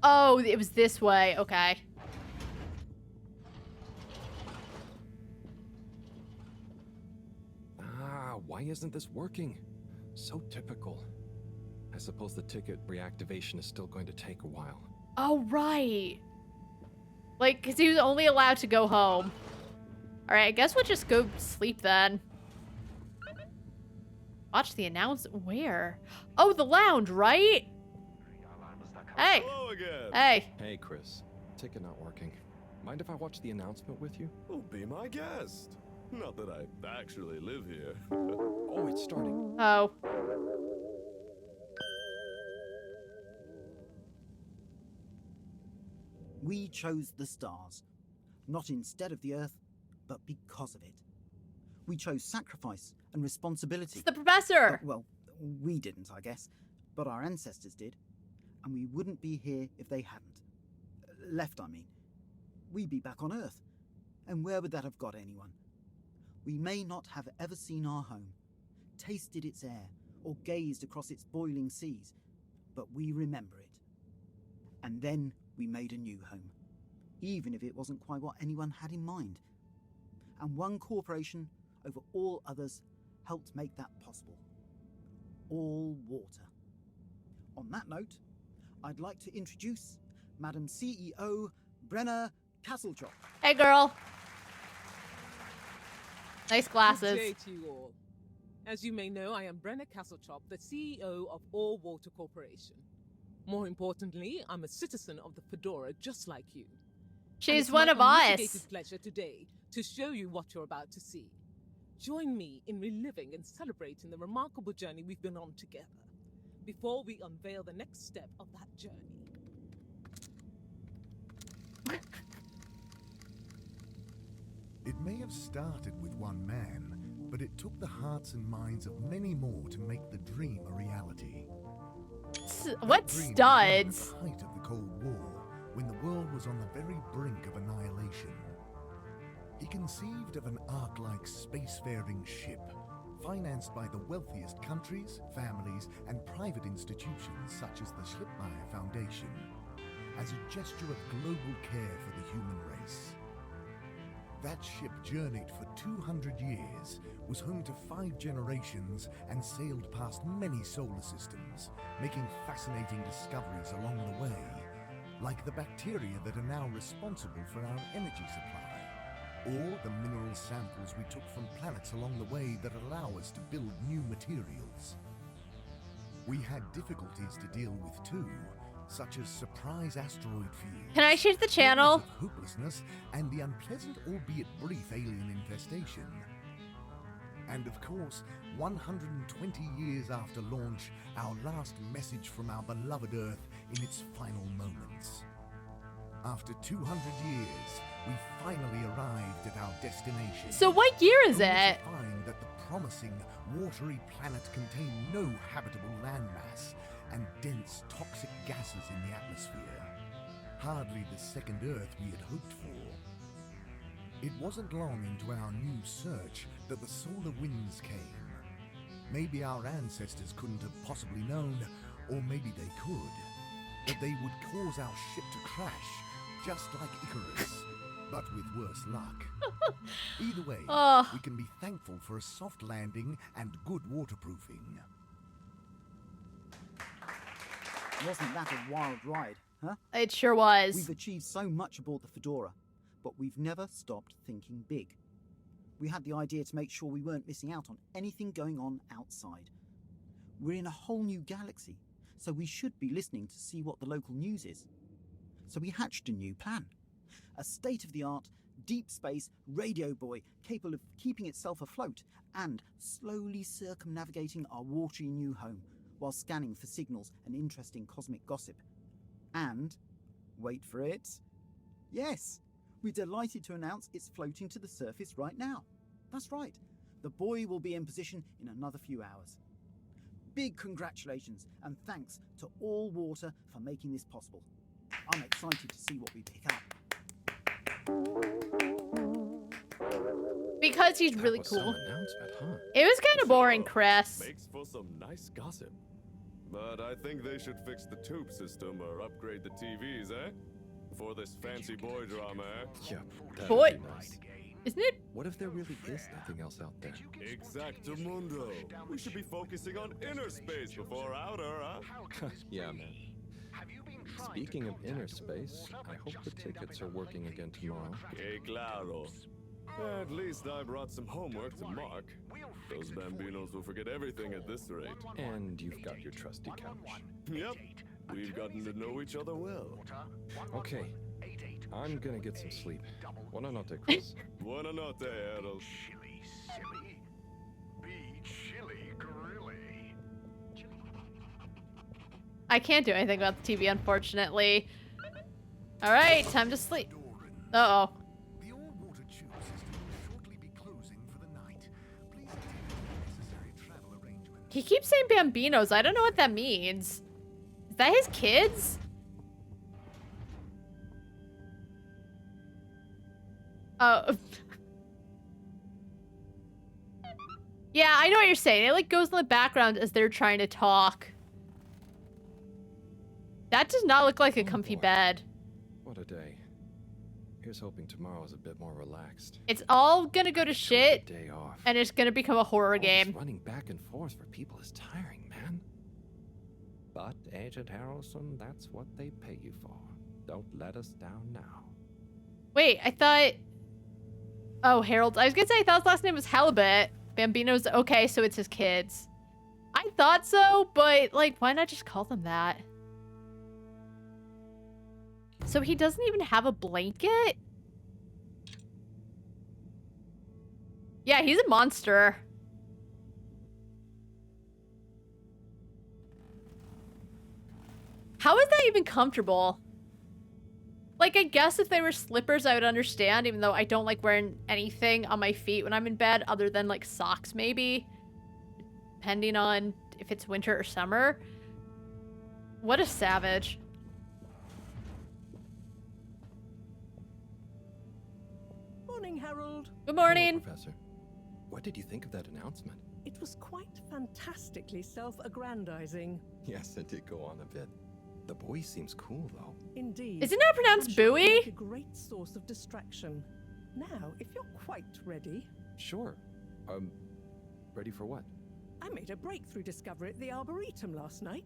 Oh, it was this way. Okay. Why isn't this working? So typical. I suppose the ticket reactivation is still going to take a while. Oh, right. Like, because he was only allowed to go home. Alright, I guess we'll just go sleep then. Watch the announcement. Where? Oh, the lounge, right? Hey. Hello again. Hey. Hey, Chris. Ticket not working. Mind if I watch the announcement with you? Oh, be my guest. Not that I actually live here. Oh, it's starting. Oh. We chose the stars, not instead of the Earth, but because of it. We chose sacrifice and responsibility. It's the professor! Well, we didn't, I guess, but our ancestors did, and we wouldn't be here if they hadn't. Left, I mean. We'd be back on Earth, and where would that have got anyone? We may not have ever seen our home, tasted its air, or gazed across its boiling seas, but we remember it. And then we made a new home, even if it wasn't quite what anyone had in mind. And one corporation over all others helped make that possible. All water. On that note, I'd like to introduce Madam CEO Brenna Castlechock. Hey, girl. Nice glasses. Good day to you all. As you may know, I am Brenna Castlechock, the CEO of All Water Corporation. More importantly, I'm a citizen of the Fedora just like you. She's one of us. It's my pleasure today to show you what you're about to see. Join me in reliving and celebrating the remarkable journey we've been on together before we unveil the next step of that journey. It may have started with one man, but it took the hearts and minds of many more to make the dream a reality. What studs? At the height of the Cold War, when the world was on the very brink of annihilation. He conceived of an Ark-like spacefaring ship, financed by the wealthiest countries, families, and private institutions such as the Schlippmeyer Foundation, as a gesture of global care for the human race. That ship journeyed for 200 years, was home to 5 generations, and sailed past many solar systems, making fascinating discoveries along the way, like the bacteria that are now responsible for our energy supply, or the mineral samples we took from planets along the way that allow us to build new materials. We had difficulties to deal with too, such as surprise asteroid fields. Can I change the channel? Hopelessness and the unpleasant, albeit brief, alien infestation. And of course, 120 years after launch, our last message from our beloved Earth in its final moments. After 200 years, we finally arrived at our destination. So what year is only it? to find that the promising, watery planet contained no habitable landmass and dense, toxic gases in the atmosphere. Hardly the second Earth we had hoped for. It wasn't long into our new search that the solar winds came. Maybe our ancestors couldn't have possibly known, or maybe they could, that they would cause our ship to crash, just like Icarus. but with worse luck. Either way, we can be thankful for a soft landing and good waterproofing. Wasn't that a wild ride, huh? It sure was. We've achieved so much aboard the Fedora, but we've never stopped thinking big. We had the idea to make sure we weren't missing out on anything going on outside. We're in a whole new galaxy, so we should be listening to see what the local news is. So we hatched a new plan. A state-of-the-art, deep space radio buoy capable of keeping itself afloat and slowly circumnavigating our watery new home while scanning for signals and interesting cosmic gossip. And, wait for it, yes, we're delighted to announce it's floating to the surface right now. That's right, the buoy will be in position in another few hours. Big congratulations and thanks to All Water for making this possible. I'm excited to see what we pick up. Because he's really That was cool. some announcement, huh? It was kind of boring, Chris. Makes for some nice gossip. But I think they should fix the tube system or upgrade the TVs, eh? For this fancy boy drama, eh? Yeah, that'd Boy. be nice. Isn't it? What if there really is nothing else out there? Exactamundo. We should be focusing on inner space before outer, huh? Yeah, man. Speaking of inner space, I hope the tickets are working again tomorrow. Que claro. At least I brought some homework to mark. Those bambinos will forget everything at this rate. And you've got your trusty couch. Yep. We've gotten to know each other well. Okay. I'm gonna get some sleep. Buona notte, Chris. Buona notte, Harold. Chili silly. Be chili grilly. I can't do anything about the TV, unfortunately. All right, time to sleep. Uh-oh. The all-water tube system will shortly be closing for the night. Please take the necessary travel arrangements. He keeps saying bambinos. I don't know what that means. Is that his kids? Oh. Yeah, I know what you're saying. It like goes in the background as they're trying to talk. That does not look like a comfy bed. What a day. Here's hoping tomorrow's a bit more relaxed. It's all gonna go to shit, Day off. and it's gonna become a horror All this game. running back and forth for people is tiring, man. But, Agent Harrelson, that's what they pay you for. Don't let us down now. Wait, I thought... Oh, Harold. I was gonna say, I thought his last name was Halibut. Bambino's okay, so it's his kids. I thought so, but, like, why not just call them that? So he doesn't even have a blanket? Yeah, he's a monster. How is that even comfortable? Like, I guess if they were slippers, I would understand, even though I don't like wearing anything on my feet when I'm in bed, other than, like, socks, maybe. Depending on if it's winter or summer. What a savage. Morning, Harold. Good morning. Hello, Professor. What did you think of that announcement? It was quite fantastically self-aggrandizing. Yes, it did go on a bit. The boy seems cool, though. Indeed. Is it not pronounced I'm sure it'll buoy? make a great source of distraction. Now, if you're quite ready, Sure. Ready for what? I made a breakthrough discovery at the Arboretum last night.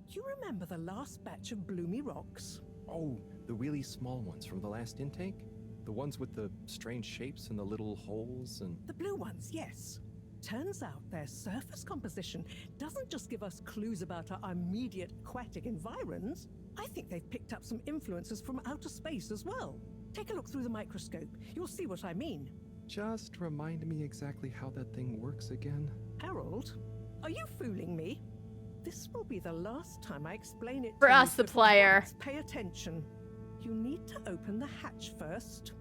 You remember the last batch of bloomy rocks? Oh, the really small ones from the last intake? The ones with the strange shapes and the little holes and... The blue ones, yes. Turns out their surface composition doesn't just give us clues about our immediate aquatic environs. I think they've picked up some influences from outer space as well. Take a look through the microscope. You'll see what I mean. Just remind me exactly how that thing works again. Harold, are you fooling me? This will be the last time I explain it For to us, you, the so for player. once, pay attention. You need to open the hatch first.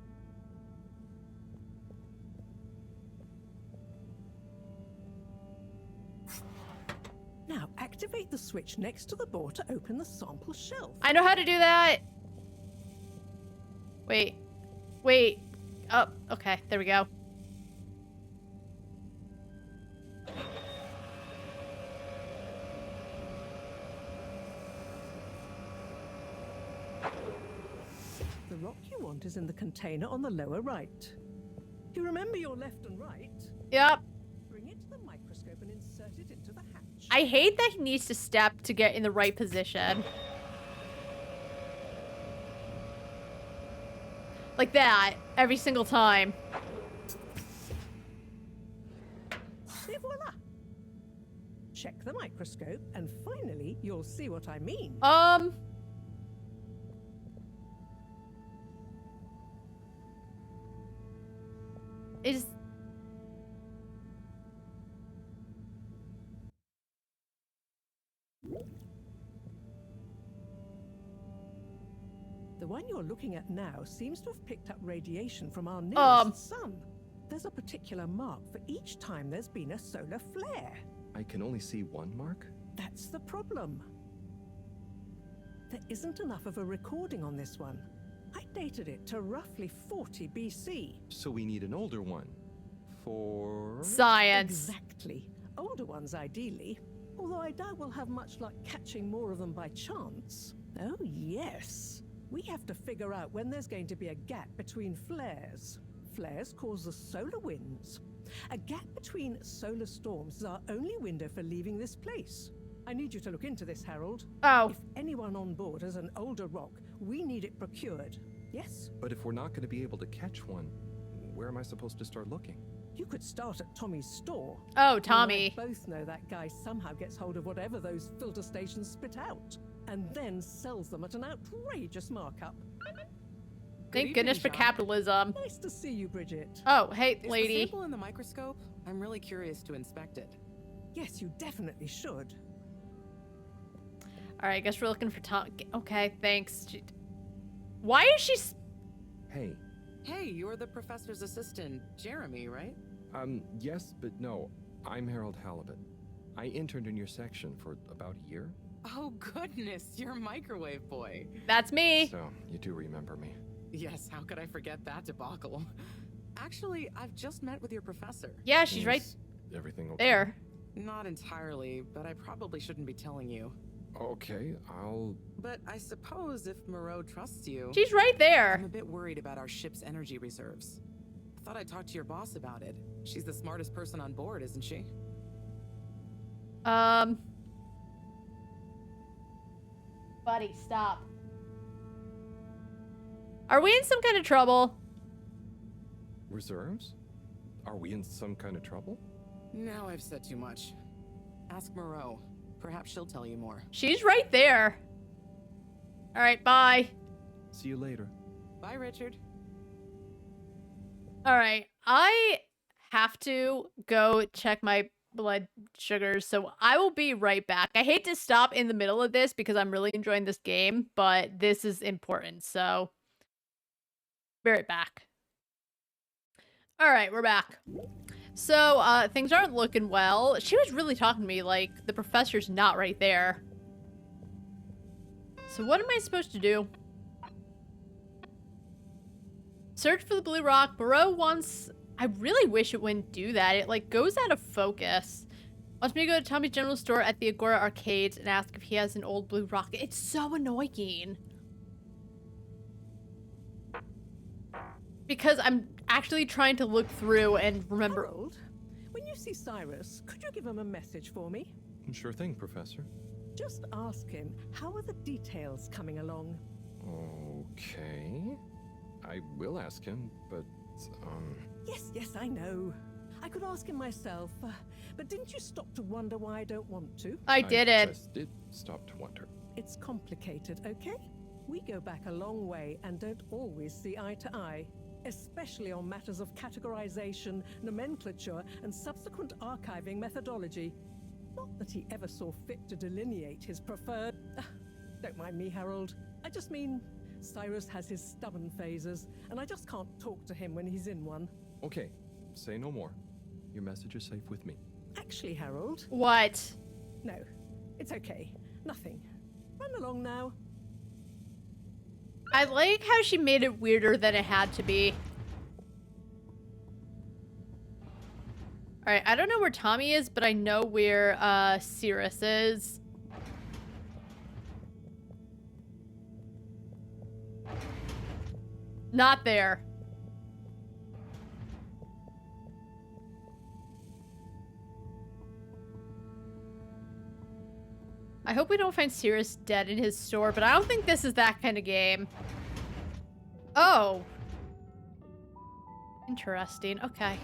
Now, activate the switch next to the board to open the sample shelf. I know how to do that. Wait. Wait. Oh, okay. There we go. The The rock you want is in the container on the lower right. You remember your left and right? Yep. Bring it to the microscope and insert it into the hatch. I hate that he needs to step to get in the right position. Like that, every single time. Et voila! Check the microscope, and finally, you'll see what I mean. Is... The one you're looking at now seems to have picked up radiation from our nearest sun. There's a particular mark for each time there's been a solar flare. I can only see one mark? That's the problem. There isn't enough of a recording on this one. I dated it to roughly 40 BC. So we need an older one. For... science. Exactly. Older ones, ideally. Although I doubt we'll have much luck catching more of them by chance. Oh, yes. We have to figure out when there's going to be a gap between flares. Flares cause the solar winds. A gap between solar storms is our only window for leaving this place. I need you to look into this, Harold. Oh. If anyone on board has an older rock, we need it procured. Yes? But if we're not going to be able to catch one, where am I supposed to start looking? You could start at Tommy's store. Oh, Tommy. We both know that guy somehow gets hold of whatever those filter stations spit out, and then sells them at an outrageous markup. Thank goodness for capitalism. Nice to see you, Bridget. Oh, hey, Is lady. the sample in the microscope? I'm really curious to inspect it. Yes, you definitely should. All right, I guess we're looking for Tom. Okay, thanks. Why is she? Hey. Hey, you're the professor's assistant, Jeremy, right? Yes, but no. I'm Harold Halibut. I interned in your section for about a year. Oh, goodness, you're microwave boy. That's me. So, you do remember me. Yes, how could I forget that debacle? Actually, I've just met with your professor. Yeah, she's right Everything okay? there. Not entirely, but I probably shouldn't be telling you. Okay, I'll... But I suppose if Moreau trusts you... She's right there. I'm a bit worried about our ship's energy reserves. I thought I'd talk to your boss about it. She's the smartest person on board, isn't she? Buddy, stop. Are we in some kind of trouble? Reserves? Are we in some kind of trouble? Now I've said too much. Ask Moreau. Perhaps she'll tell you more. She's right there. All right, bye. See you later. Bye, Richard. All right, I have to go check my blood sugars, so I will be right back. I hate to stop in the middle of this because I'm really enjoying this game, but this is important, so be right back. All right, we're back. So, things aren't looking well. She was really talking to me like the professor's not right there. So what am I supposed to do? Search for the blue rock. Moreau wants... I really wish it wouldn't do that. It, like, goes out of focus. Wants me to go to Tommy's General Store at the Agora Arcades and ask if he has an old blue rock. It's so annoying. Because I'm actually trying to look through and remember... Harold, when you see Cyrus, could you give him a message for me? Sure thing, Professor. Just ask him, how are the details coming along? Okay. I will ask him, but, Yes, I know. I could ask him myself, but didn't you stop to wonder why I don't want to? I didn't. I just did stop to wonder. It's complicated, okay? We go back a long way and don't always see eye to eye, especially on matters of categorization, nomenclature, and subsequent archiving methodology. Not that he ever saw fit to delineate his preferred... Don't mind me, Harold. I just mean, Cyrus has his stubborn phases, and I just can't talk to him when he's in one. Okay, say no more. Your message is safe with me. Actually, Harold... What? No, it's okay. Nothing. Run along now. I like how she made it weirder than it had to be. Alright, I don't know where Tommy is, but I know where Cyrus is. Not there. I hope we don't find Sirius dead in his store, but I don't think this is that kind of game. Oh. Interesting. Okay.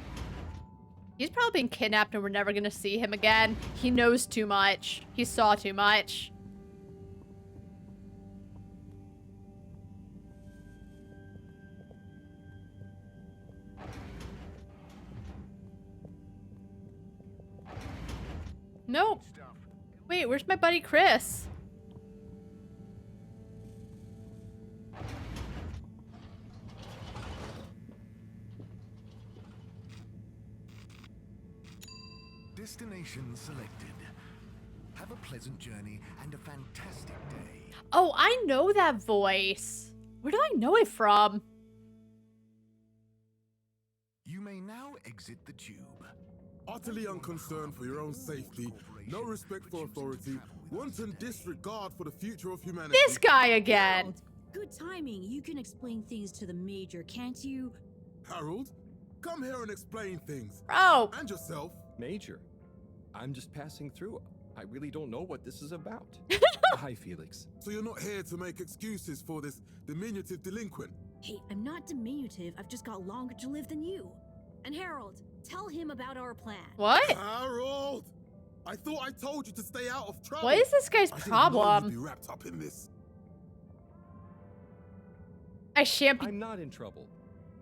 He's probably been kidnapped and we're never gonna see him again. He knows too much. He saw too much. Nope. Wait, where's my buddy Chris? Destination selected. Have a pleasant journey and a fantastic day. Oh, I know that voice. Where do I know it from? You may now exit the tube. Utterly unconcerned for your own safety, no respect for authority, wanton disregard for the future of humanity. This guy again. Good timing. You can explain things to the Major, can't you? Harold, come here and explain things. Bro. And yourself. Major, I'm just passing through. I really don't know what this is about. Hi, Felix. So you're not here to make excuses for this diminutive delinquent? Hey, I'm not diminutive. I've just got longer to live than you. And Harold, tell him about our plan. What? Harold! I thought I told you to stay out of trouble. What is this guy's I didn't problem? know you'd be wrapped up in this. I shan't be. I'm not in trouble.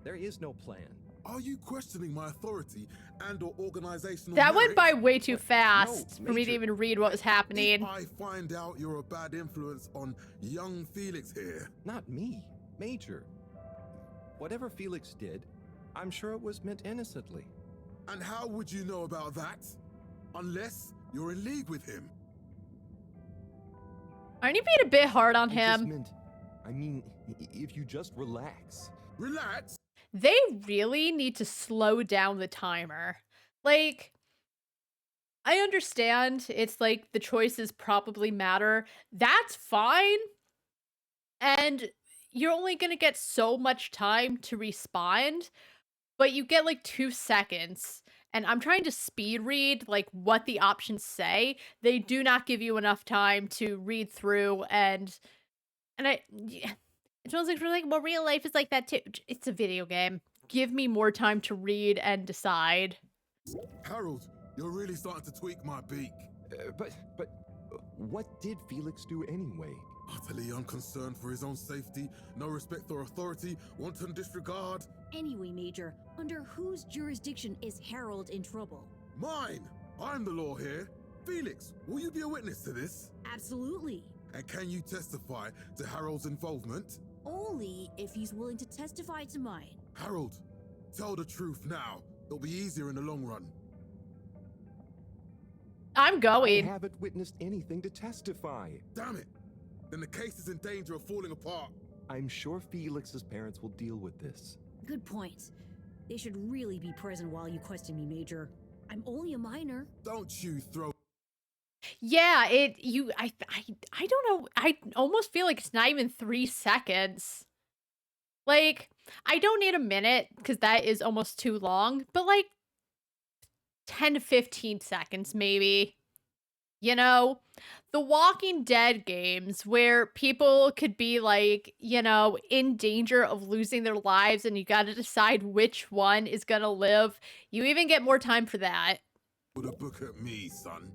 There is no plan. Are you questioning my authority and/or organizational That went merit? by way too fast No, for me to Major. even read what was happening. If I find out you're a bad influence on young Felix here. Not me. Major. Whatever Felix did, I'm sure it was meant innocently. And how would you know about that? Unless you're in league with him. Aren't you being a bit hard on him? I mean, if you just relax. Relax? They really need to slow down the timer. Like, I understand it's like the choices probably matter. That's fine. And you're only going to get so much time to respond, but you get like 2 seconds. And I'm trying to speed read like what the options say. They do not give you enough time to read through and it feels like, well, real life is like that too. It's a video game. Give me more time to read and decide. Harold, you're really starting to tweak my beak. But what did Felix do anyway? Utterly unconcerned for his own safety, no respect for authority, wanton disregard. Anyway, Major, under whose jurisdiction is Harold in trouble? Mine! I'm the law here. Felix, will you be a witness to this? Absolutely. And can you testify to Harold's involvement? Only if he's willing to testify to mine. Harold, tell the truth now. It'll be easier in the long run. I'm going. I haven't witnessed anything to testify. Damn it! Then the case is in danger of falling apart. I'm sure Felix's parents will deal with this. Good point. They should really be present while you question me, Major. I'm only a minor. Don't you throw... Yeah, I don't know. I almost feel like it's not even 3 seconds. Like, I don't need a minute because that is almost too long, but like 10 to 15 seconds maybe. You know, the Walking Dead games where people could be like, you know, in danger of losing their lives and you got to decide which one is going to live. You even get more time for that. Put a book at me, son.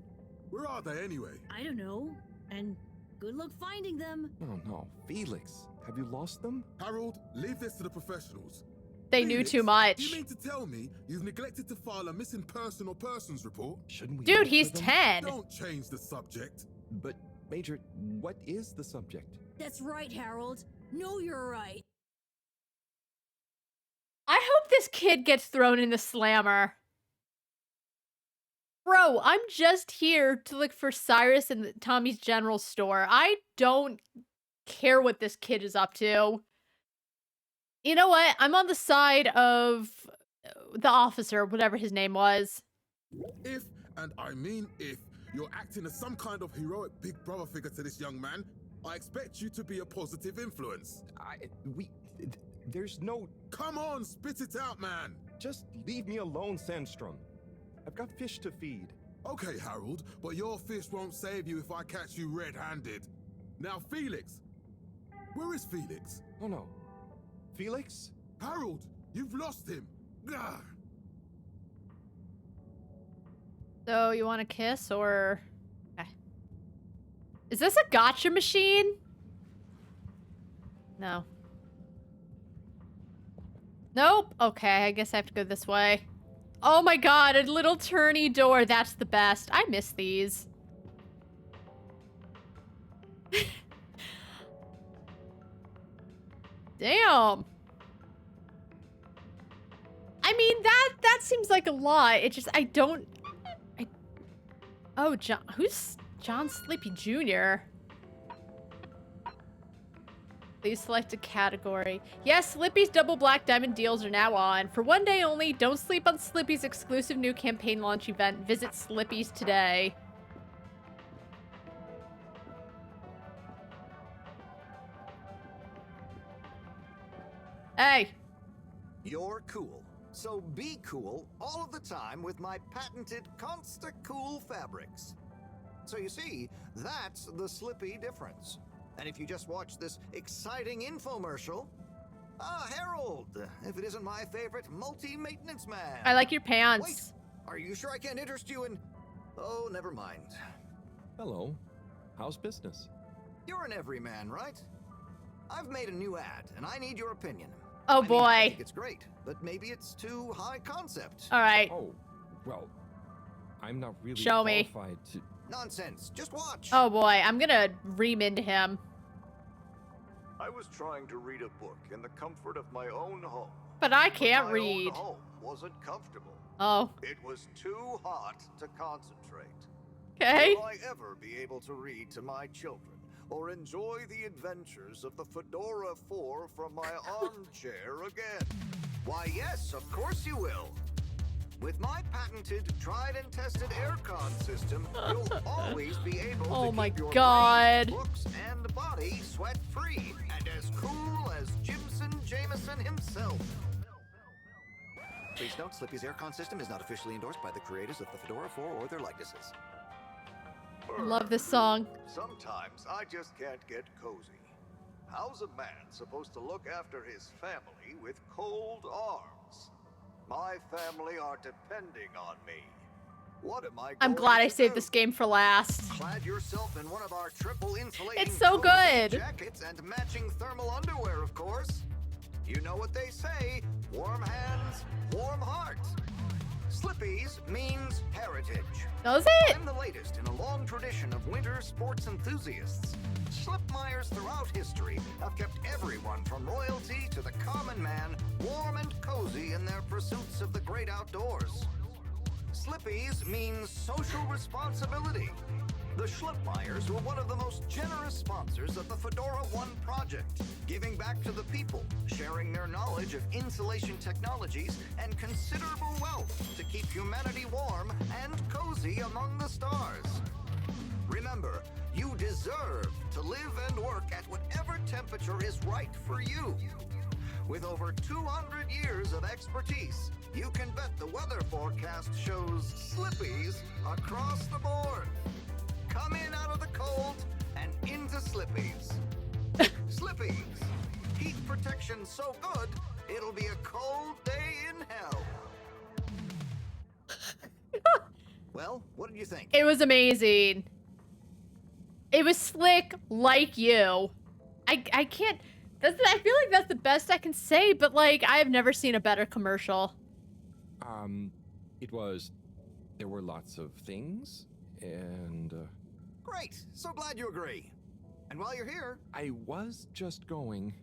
Where are they anyway? I don't know. And good luck finding them. Oh no, Felix, have you lost them? Harold, leave this to the professionals. They Felix, knew too much. You mean to tell me you've neglected to file a missing person or persons report? Shouldn't we? Dude, he's 10. Don't change the subject. But, Major, what is the subject? That's right, Harold. No, you're right. I hope this kid gets thrown in the slammer. Bro, I'm just here to look for Cyrus in Tommy's general store. I don't care what this kid is up to. You know what? I'm on the side of the officer, whatever his name was. If, and I mean if, you're acting as some kind of heroic big brother figure to this young man, I expect you to be a positive influence. There's no... Come on, spit it out, man! Just leave me alone, Sandstrom. I've got fish to feed. Okay, Harold, but your fish won't save you if I catch you red-handed. Now, Felix! Where is Felix? Oh no. Felix? Harold, you've lost him! Gah! So, you want to kiss, or... Okay. Is this a gotcha machine? No. Nope. Okay, I guess I have to go this way. Oh my god, a little turny door. That's the best. I miss these. Damn. I mean, that seems like a lot. It just, Oh, John, who's John Sleepy Jr.? Please select a category. Yes, Slippy's double black diamond deals are now on. For one day only, don't sleep on Slippy's exclusive new campaign launch event. Visit Slippy's today. Hey. You're cool. So be cool all of the time with my patented Consta-Cool fabrics. So you see, that's the Slippy difference. And if you just watch this exciting infomercial... Ah, Harold! If it isn't my favorite multi-maintenance man. I like your pants. Wait, are you sure I can't interest you in... Oh, never mind. Hello. How's business? You're an everyman, right? I've made a new ad, and I need your opinion. Oh, I mean, boy. I think it's great, but maybe it's too high concept. All right. Oh, well, I'm not really Show me. qualified to... Nonsense. Just watch. Oh boy, I'm gonna ream into him. I was trying to read a book in the comfort of my own home. But I can't my read. Own home wasn't comfortable. Oh. It was too hot to concentrate. Okay. Will I ever be able to read to my children or enjoy the adventures of the Fedora 4 from my armchair again? Why, yes, of course you will. With my patented, tried and tested aircon system, you'll always be able Oh to my keep your God. brain, books, and body sweat-free and as cool as Jimson Jameson himself. Please note, Slippy's aircon system is not officially endorsed by the creators of the Fedora 4 or their likenesses. Love this song. Sometimes I just can't get cozy. How's a man supposed to look after his family with cold arms? My family are depending on me. What am I I'm going glad I to saved do? this game for last. Clad yourself in one of our triple insulating It's so cozy good. jackets and matching thermal underwear, of course. You know what they say, warm hands, warm heart. Slippy's means heritage. Does it? I'm the latest in a long tradition of winter sports enthusiasts. Slipmeyers throughout history have kept everyone from royalty to the common man warm and cozy in their pursuits of the great outdoors. Slippy's means social responsibility. The Schlipmeyers were one of the most generous sponsors of the Fedora 1 project, giving back to the people, sharing their knowledge of insulation technologies and considerable wealth to keep humanity warm and cozy among the stars. Remember, you deserve to live and work at whatever temperature is right for you. With over 200 years of expertise, you can bet the weather forecast shows Slippies across the board. Come in out of the cold and into Slippies. Slippies. Heat protection so good, it'll be a cold day in hell. Well, what did you think? It was amazing. It was slick like you. I can't... I feel like that's the best I can say, but like, I have never seen a better commercial. It was... There were lots of things, and... Great. So glad you agree. And while you're here... I was just going...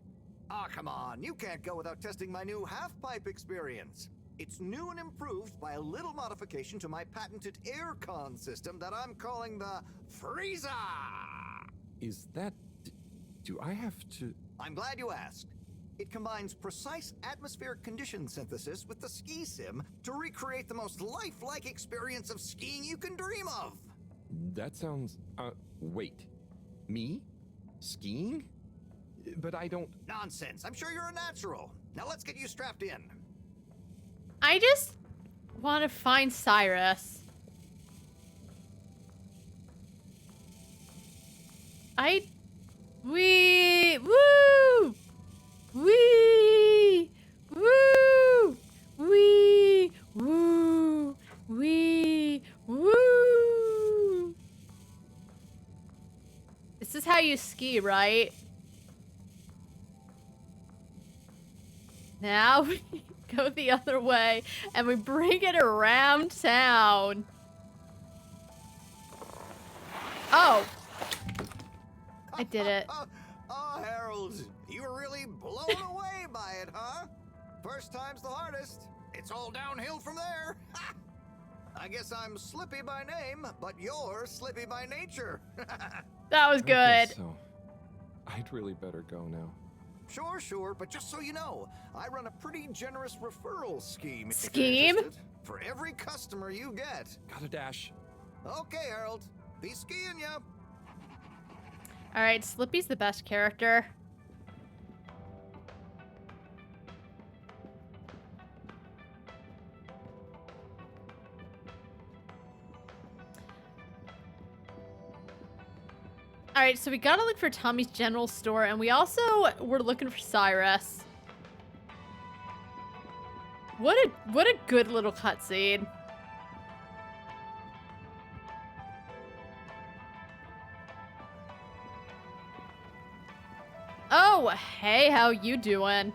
Ah, come on. You can't go without testing my new half-pipe experience. It's new and improved by a little modification to my patented aircon system that I'm calling the Freezer. Is that... Do I have to... I'm glad you asked. It combines precise atmospheric condition synthesis with the ski sim to recreate the most lifelike experience of skiing you can dream of. That sounds... wait. Me? Skiing? But I don't... Nonsense. I'm sure you're a natural. Now let's get you strapped in. I just want to find Cyrus. Woo! Woo! Woo! Woo! This is how you ski, right? Now we go the other way and we bring it around town. Oh. I did it. Oh, Harold, you were really blown away by it, huh? First time's the hardest. It's all downhill from there. I guess I'm Slippy by name, but you're Slippy by nature. That was good. So, I'd really better go now. Sure, but just so you know, I run a pretty generous referral scheme. Scheme? For every customer you get. Gotta dash. Okay, Harold. Be skiing ya. Alright, Slippy's the best character. Alright, so we gotta look for Tommy's general store, and we also were looking for Cyrus. What a good little cutscene. Oh, hey, how you doing?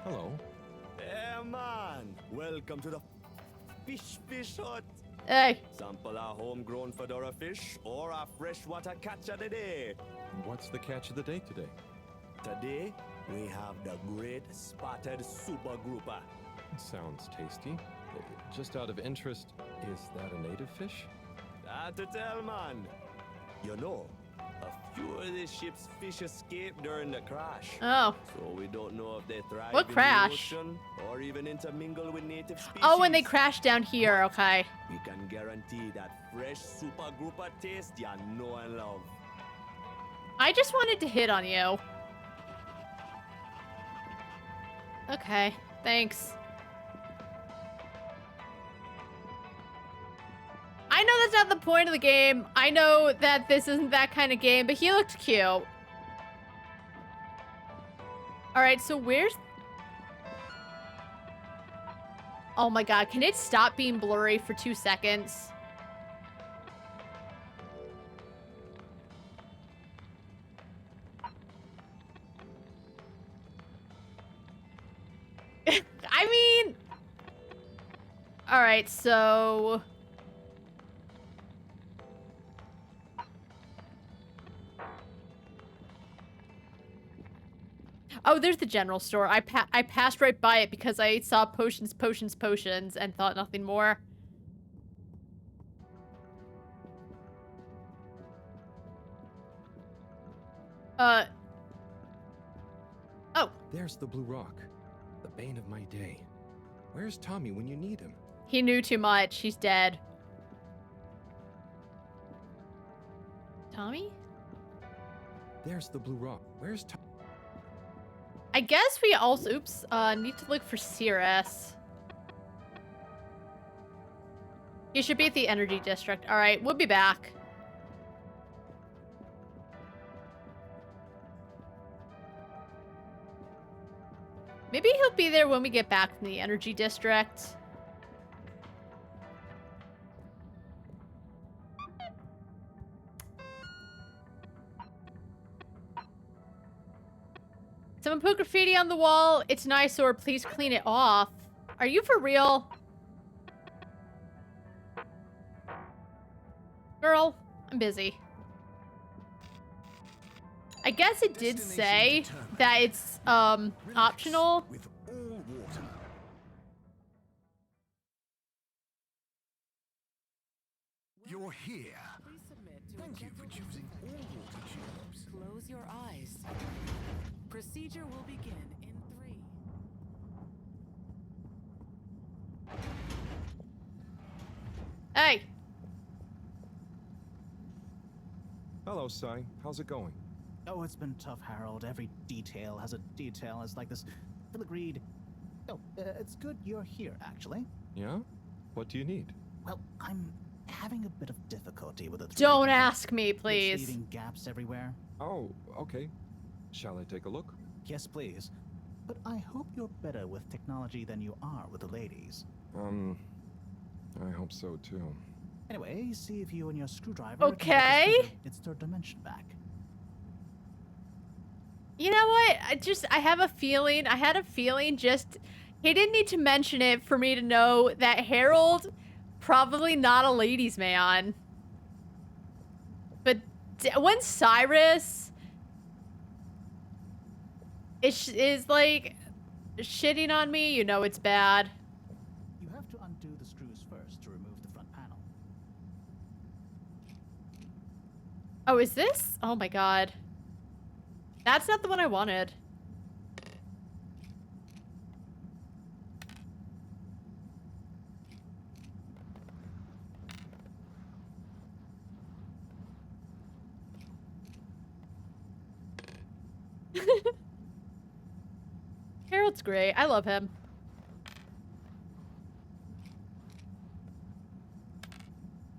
Hello. Hey, man. Welcome to the fish hut. Hey. Sample a homegrown fedora fish or a freshwater catch of the day. What's the catch of the day today? Today, we have the great spotted super grouper. Sounds tasty. Just out of interest, is that a native fish? Hard to tell, man. You know, a few of the ship's fish escaped during the crash. Oh. So we don't know if they thrive What in crash? the ocean or even intermingle with native species. Oh, when they crashed down here, okay. We can guarantee that fresh super grouper taste you know and love. I just wanted to hit on you. Okay, thanks. I know that's not the point of the game. I know that this isn't that kind of game, but he looked cute. Alright, so where's... Oh my god, can it stop being blurry for 2 seconds? I mean... Alright, so... Oh, there's the general store. I passed right by it because I saw potions, and thought nothing more. Oh. There's the Blue Rock. The bane of my day. Where's Tommy when you need him? He knew too much. He's dead. Tommy? There's the Blue Rock. Where's Tommy? I guess we also, need to look for Cyrus. He should be at the energy district. All right, we'll be back. Maybe he'll be there when we get back from the energy district. Someone put graffiti on the wall. It's an eyesore. Please clean it off. Are you for real? Girl, I'm busy. I guess it did say that it's, optional. With all water. You're here. Thank you for choosing all water tubes. Close your eyes. Procedure will begin in 3. Hey. Hello, Sai. How's it going? Oh, it's been tough, Harold. Every detail has a detail. It's like this filigreed. Oh, it's good you're here, actually. Yeah? What do you need? Well, I'm having a bit of difficulty with the 3D Don't printer. ask me, It's please. leaving gaps everywhere. Oh, okay. Shall I take a look? Yes, please. But I hope you're better with technology than you are with the ladies. I hope so too. Anyway, see if you and your screwdriver Okay. can get its third dimension back. You know what? I have a feeling. I had a feeling just... He didn't need to mention it for me to know that Harold, probably not a ladies' man. But when Cyrus is like shitting on me, you know it's bad. You have to undo the screws first to remove the front panel. Oh, is this? Oh my god. That's not the one I wanted. Harold's great. I love him.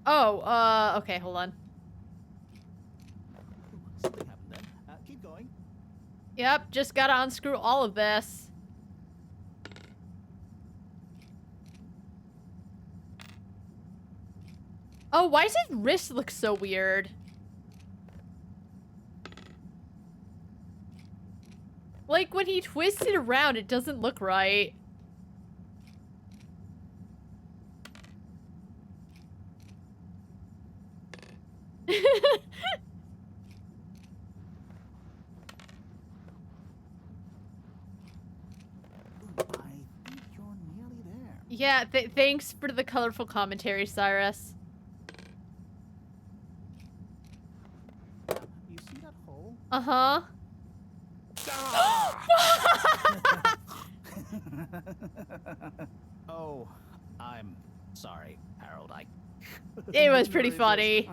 Oh, okay, hold on. Something happened then. Keep going. Yep, just gotta unscrew all of this. Oh, why does his wrist look so weird? Like, when he twists it around, it doesn't look right. Yeah, thanks for the colorful commentary, Cyrus. You see that hole? Uh-huh. Oh, I'm sorry, Harold. It was pretty funny.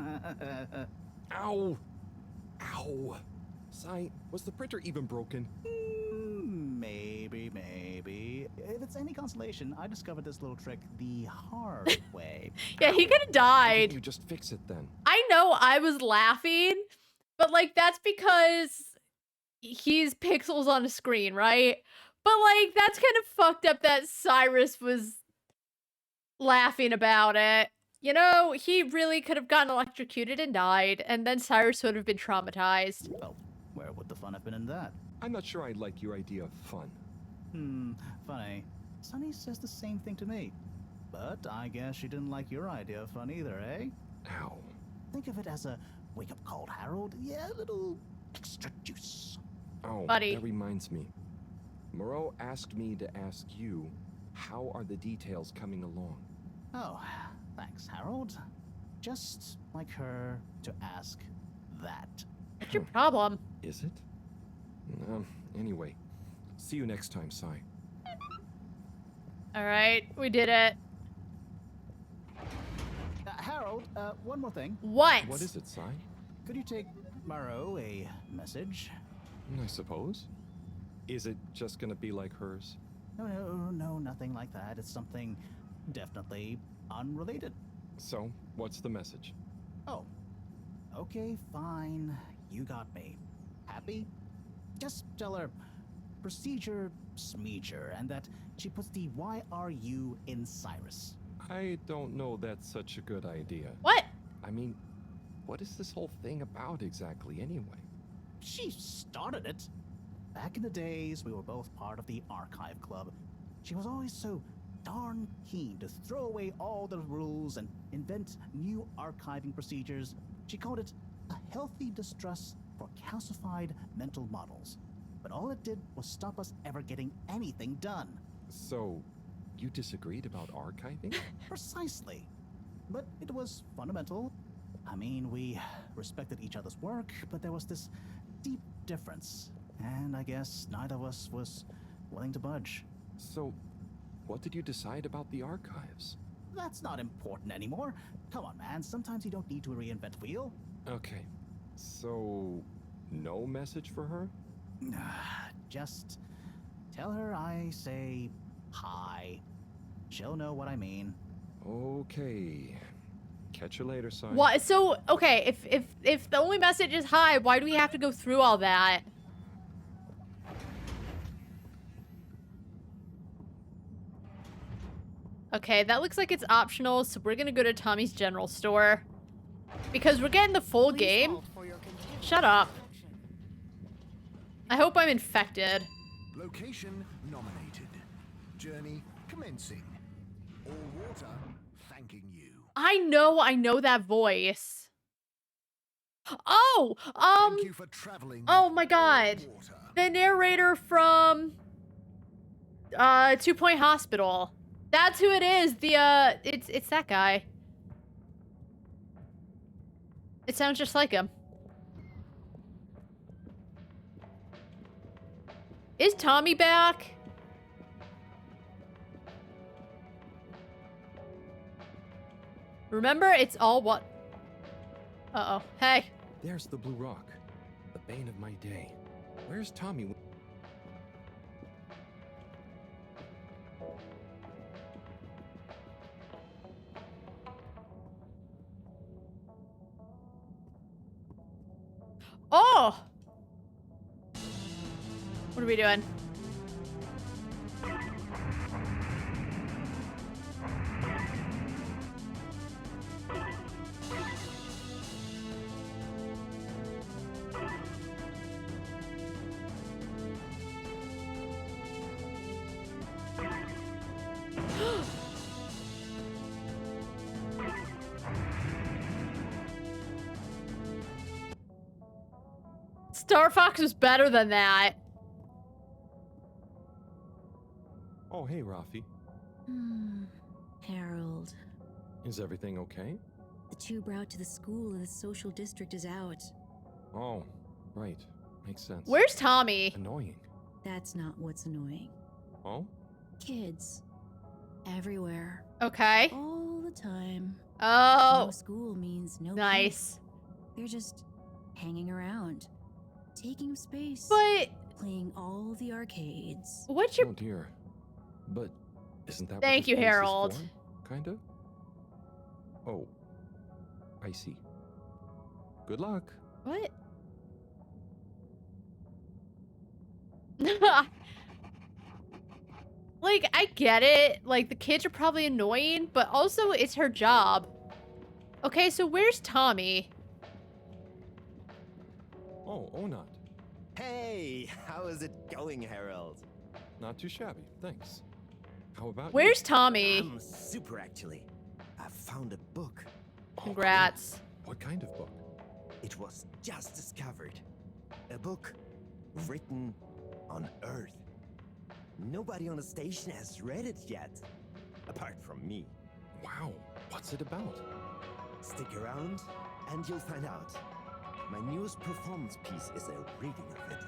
Ow! Ow! Sai, was the printer even broken? Maybe. If it's any consolation, I discovered this little trick the hard way. Yeah, he could have died. You just fix it then. I know I was laughing, but like that's because he's pixels on a screen, right? But like that's kind of fucked up that Cyrus was laughing about it. You know, he really could have gotten electrocuted and died, and then Cyrus would have been traumatized. Well, where would the fun have been in that? I'm not sure I like your idea of fun. Funny. Sunny says the same thing to me. But I guess she didn't like your idea of fun either, eh? Ow. Think of it as a wake-up call, Harold. Yeah, a little extra juice. Oh, Buddy. That reminds me. Moreau asked me to ask you, how are the details coming along? Oh, thanks, Harold. Just like her to ask that. What's your problem? Is it? Anyway, see you next time, Sai. Alright, we did it. Harold, one more thing. What? What is it, Sai? Could you take Moreau a message? I suppose. Is it just gonna be like hers? No, nothing like that. It's something definitely unrelated. So, what's the message? Oh, okay, fine. You got me. Happy? Just tell her procedure smeeger and that she puts the YRU in Cyrus. I don't know that's such a good idea. What? I mean, what is this whole thing about exactly anyway? She started it. Back in the days, we were both part of the Archive Club. She was always so darn keen to throw away all the rules and invent new archiving procedures. She called it a healthy distrust for calcified mental models. But all it did was stop us ever getting anything done. So, you disagreed about archiving? Precisely. But it was fundamental. I mean, we respected each other's work, but there was this deep difference. And I guess neither of us was willing to budge. So, what did you decide about the archives? That's not important anymore. Come on, man. Sometimes you don't need to reinvent the wheel. Okay. So, no message for her? Just tell her I say hi. She'll know what I mean. Okay. Catch you later, son. What? So, okay, if the only message is hi, why do we have to go through all that? Okay, that looks like it's optional, so we're gonna go to Tommy's General Store. Because we're getting the full game. Shut up. I hope I'm infected. Location nominated. Journey commencing. All water thanking you. I know that voice. Oh, Thank you for traveling. Oh my god. The narrator from 2 Point Hospital. That's who it is. It's that guy. It sounds just like him. Is Tommy back? Remember, it's all what? Uh-oh. Hey. There's the Blue Rock. The bane of my day. Where's Tommy? Oh! What are we doing? Star Fox was better than that. Oh, hey, Rafi. Harold. Is everything okay? The tube route to the school in the social district is out. Oh, right. Makes sense. Where's Tommy? Annoying. That's not what's annoying. Oh? Kids. Everywhere. Okay. All the time. Oh. No school means no Nice. peace. They're just hanging around. Taking space. But playing all the arcades. What's your... Oh, dear. But isn't that Thank what you, this place is Harold. for? Kinda? Oh. I see. Good luck. What? Like, I get it. Like, the kids are probably annoying, but also it's her job. Okay, so where's Tommy? Oh, Onat. Hey, how is it going, Harold? Not too shabby, thanks. How about Where's you? Tommy? I'm super, actually. I found a book. Congrats. What kind of book? It was just discovered. A book written on Earth. Nobody on the station has read it yet, apart from me. Wow, what's it about? Stick around and you'll find out. My newest performance piece is a reading of it.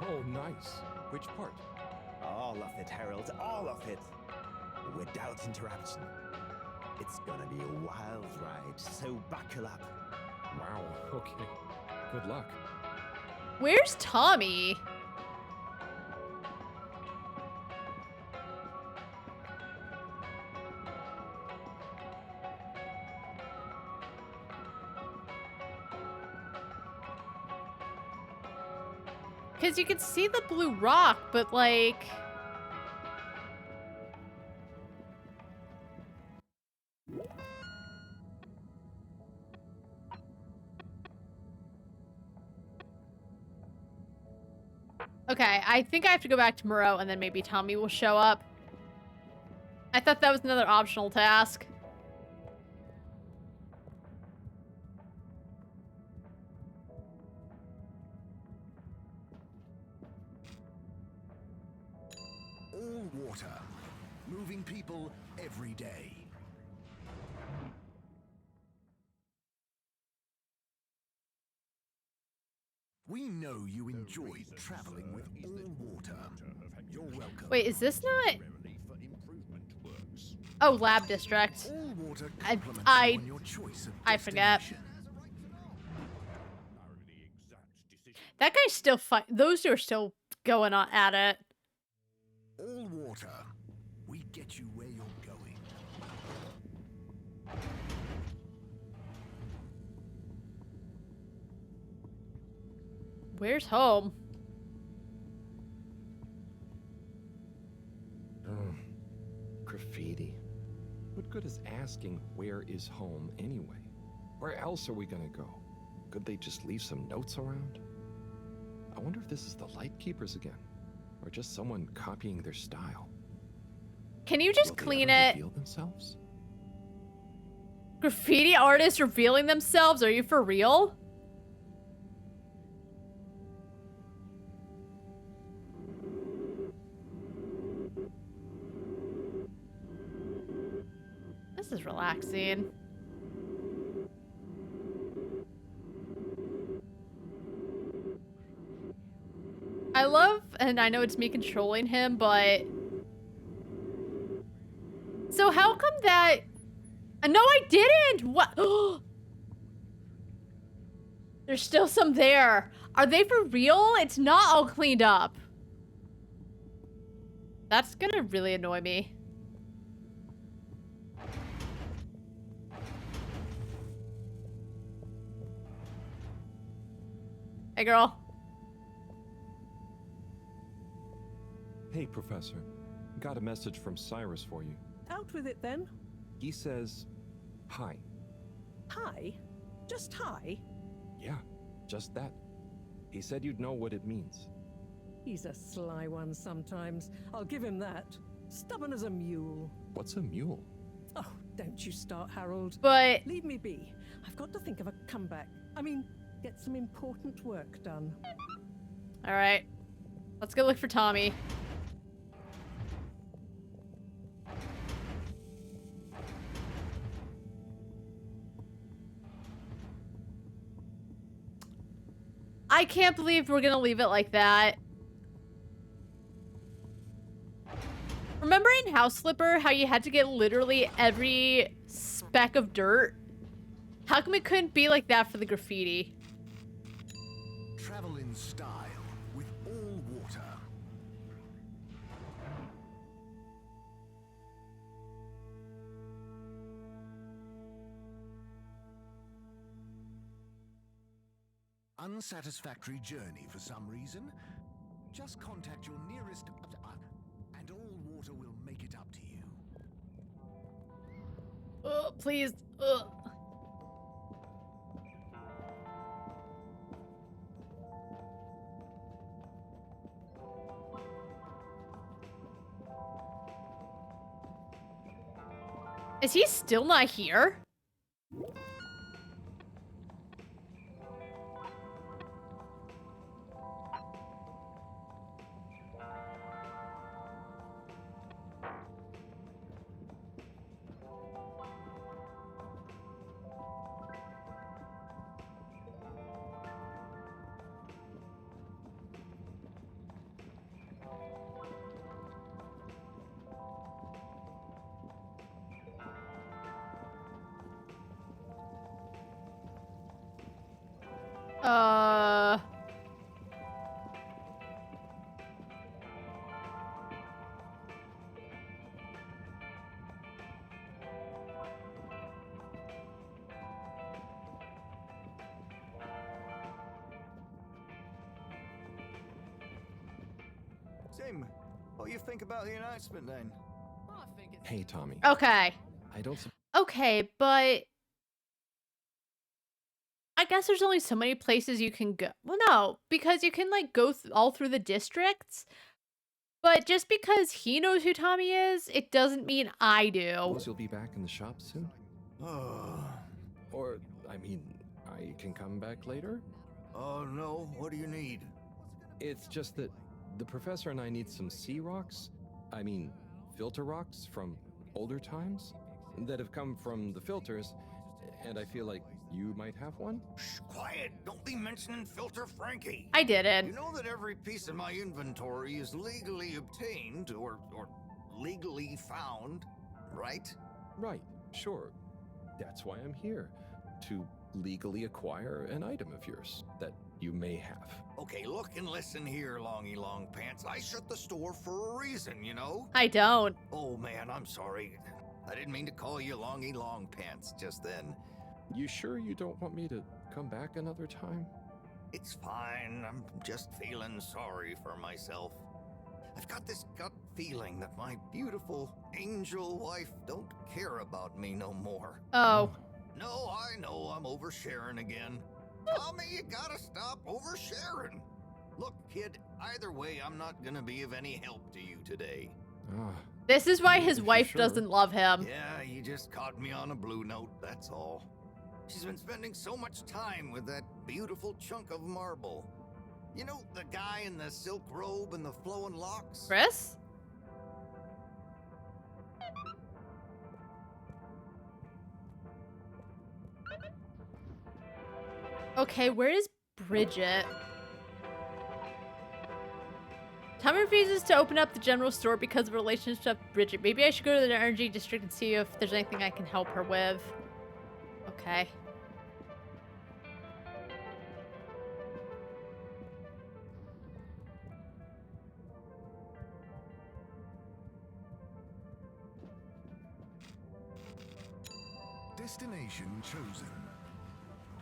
Oh, nice. Which part? All of it, Harold, all of it. Without interruption. It's gonna be a wild ride, so buckle up. Wow, okay. Good luck. Where's Tommy? Because you can see the blue rock, but like... Okay, I think I have to go back to Moreau and then maybe Tommy will show up. I thought that was another optional task. All water. Moving people every day. We know you enjoyed traveling with all water. You're welcome. Wait, is this not... Oh, Lab District. All water I compliments you on your choice of forget. destination. That guy's still fight. Those two are still going on at it. All water. We get you where you're going. Where's home? Graffiti. What good is asking where is home anyway? Where else are we gonna go? Could they just leave some notes around? I wonder if this is the Lightkeepers again, or just someone copying their style. Can you just Will they clean ever it? reveal themselves? Graffiti artists revealing themselves? Are you for real? This is relaxing. I love, and I know it's me controlling him, but... So how come that... No, I didn't! What? There's still some there. Are they for real? It's not all cleaned up. That's gonna really annoy me. Hey, girl. Hey, Professor. Got a message from Cyrus for you. Out with it then. He says, hi. Hi? Just hi? Yeah, just that. He said you'd know what it means. He's a sly one sometimes. I'll give him that. Stubborn as a mule. What's a mule? Oh, don't you start, Harold. But... Leave me be. I've got to think of a comeback. I mean, get some important work done. Alright. Let's go look for Tommy. I can't believe we're gonna leave it like that. Remember in House Flipper how you had to get literally every speck of dirt? How come it couldn't be like that for the graffiti? Travel in style with all water. Unsatisfactory journey for some reason? Just contact your nearest and all water will make it up to you. Oh, please. Is he still not here? Tim, what do you think about the announcement then? Hey, Tommy. Okay. I don't... Okay, but... I guess there's only so many places you can go. Well, no, because you can, like, go all through the districts. But just because he knows who Tommy is, it doesn't mean I do. Suppose you'll be back in the shop soon? Or, I mean, I can come back later? Oh, no. What do you need? It's just that the professor and I need some sea rocks. I mean, filter rocks from older times that have come from the filters, and I feel like you might have one? Shh, quiet! Don't be mentioning Filter Frankie! I didn't. You know that every piece in my inventory is legally obtained or legally found, right? Right, sure. That's why I'm here. To legally acquire an item of yours that You may have. Okay, look and listen here, Longy Long Pants. I shut the store for a reason, you know? I don't. Oh man, I'm sorry. I didn't mean to call you Longy Long Pants just then. You sure you don't want me to come back another time? It's fine. I'm just feeling sorry for myself. I've got this gut feeling that my beautiful angel wife don't care about me no more. Oh. No, I know I'm oversharing again. Tommy, you gotta stop oversharing. Look, kid, either way, I'm not gonna be of any help to you today. This is why his wife doesn't love him. Yeah, you just caught me on a blue note, that's all. She's been spending so much time with that beautiful chunk of marble. You know, the guy in the silk robe and the flowing locks? Chris? Okay, where is Bridget? Tommy refuses to open up the general store because of a relationship with Bridget. Maybe I should go to the energy district and see if there's anything I can help her with. Okay. Destination chosen.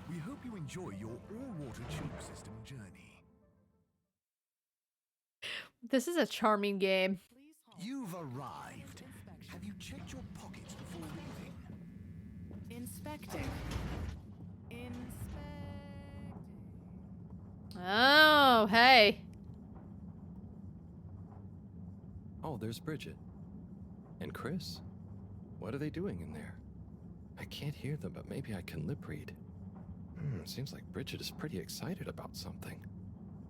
We hope you enjoy your all-water tube system journey. This is a charming game. You've arrived. Have you checked your pockets before leaving? Inspecting. Oh, hey. Oh, there's Bridget. And Chris? What are they doing in there? I can't hear them, but maybe I can lip read. Seems like Bridget is pretty excited about something.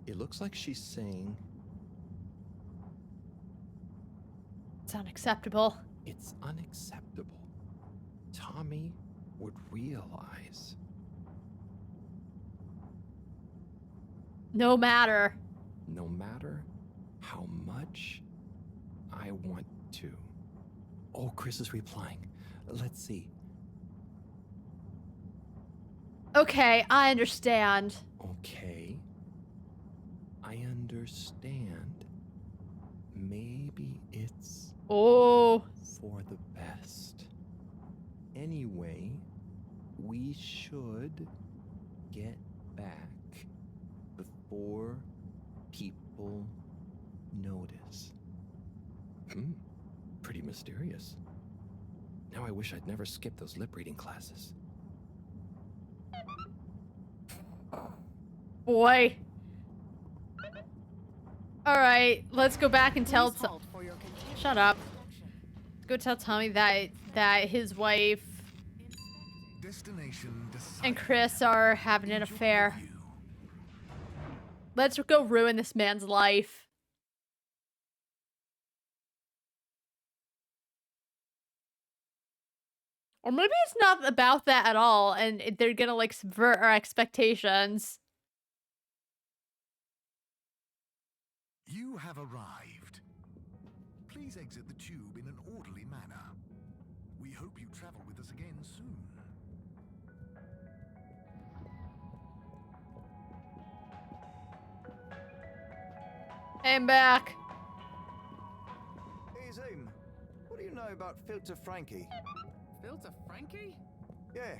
It looks like she's saying... It's unacceptable. It's unacceptable. Tommy would realize. No matter. No matter how much I want to. Oh, Chris is replying. Let's see. Okay, I understand. Okay. I understand. Maybe it's... Oh. For the best. Anyway, we should get back before people notice. Pretty mysterious. Now I wish I'd never skipped those lip reading classes. Boy. Alright, let's go back and tell Shut up. Let's go tell Tommy that his wife and Chris are having an affair. Let's go ruin this man's life. Or maybe it's not about that at all, and they're gonna, like, subvert our expectations. You have arrived. Please exit the tube in an orderly manner. We hope you travel with us again soon. Hey, I'm back. Hey, Zoom. What do you know about Filter Frankie? Filter Frankie? Yeah,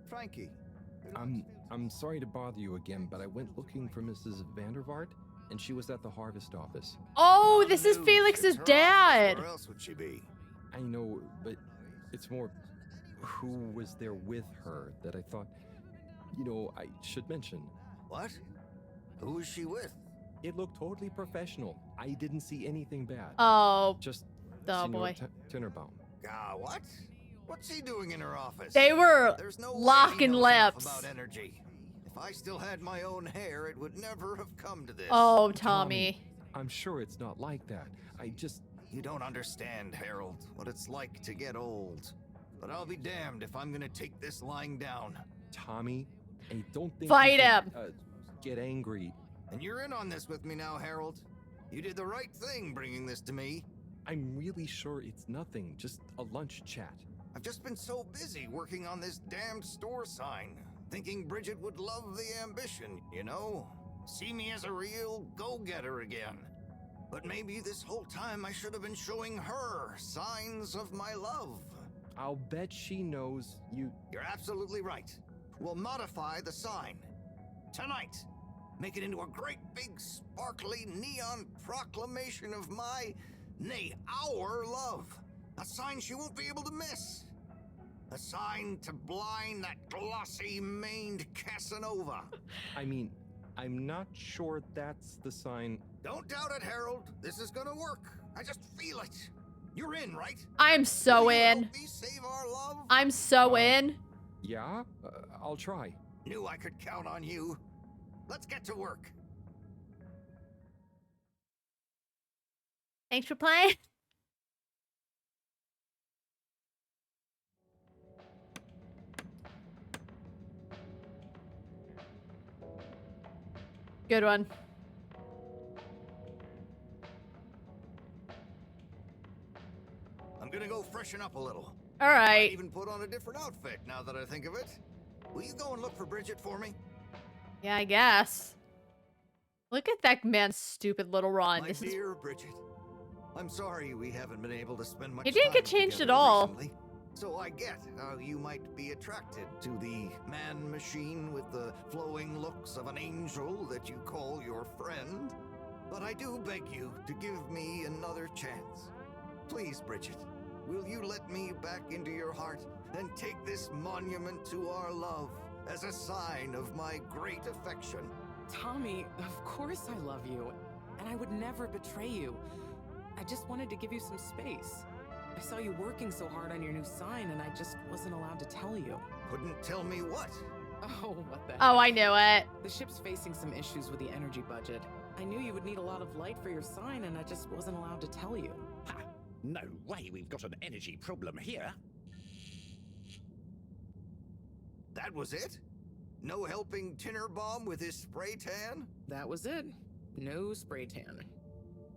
Frankie. I'm sorry to bother you again, but I went looking for Mrs. Vandervaart, and she was at the harvest office. Oh, this is Felix's dad. Where else would she be? I know, but it's more who was there with her that I thought, you know, I should mention. What? Who was she with? It looked totally professional. I didn't see anything bad. Oh, just oh boy. Tinnerbaum. What? What's he doing in her office? They were no locking lips. About energy. If I still had my own hair, it would never have come to this. Oh, Tommy. I'm sure it's not like that. You don't understand, Harold, what it's like to get old. But I'll be damned if I'm gonna take this lying down. Tommy, I don't think Fight him. Get angry. And you're in on this with me now, Harold. You did the right thing bringing this to me. I'm really sure it's nothing, just a lunch chat. I've just been so busy working on this damned store sign thinking Bridget would love the ambition, you know? See me as a real go-getter again. But maybe this whole time I should have been showing her signs of my love. I'll bet she knows you... You're absolutely right. We'll modify the sign. Tonight. Make it into a great big sparkly neon proclamation of my, nay, our love. A sign she won't be able to miss. A sign to blind that glossy-maned Casanova. I mean, I'm not sure that's the sign. Don't doubt it, Harold. This is gonna work. I just feel it. You're in, right? I'm so in. Help me save our love? I'm so in. Yeah? I'll try. Knew I could count on you. Let's get to work. Thanks for playing. Good one. I'm gonna go freshen up a little. All right. Might even put on a different outfit now that I think of it. Will you go and look for Bridget for me? Yeah, I guess. Look at that man's stupid little run. My dear Bridget, I'm sorry we haven't been able to spend much He didn't time get changed at together all. recently. So I get how you might be attracted to the man-machine with the flowing looks of an angel that you call your friend. But I do beg you to give me another chance. Please, Bridget, will you let me back into your heart and take this monument to our love as a sign of my great affection? Tommy, of course I love you, and I would never betray you. I just wanted to give you some space. I saw you working so hard on your new sign, and I just wasn't allowed to tell you. Couldn't tell me what? Oh, what the heck? Oh, I knew it. The ship's facing some issues with the energy budget. I knew you would need a lot of light for your sign, and I just wasn't allowed to tell you. Ha! No way we've got an energy problem here. That was it? No helping Tinnerbomb with his spray tan? That was it. No spray tan.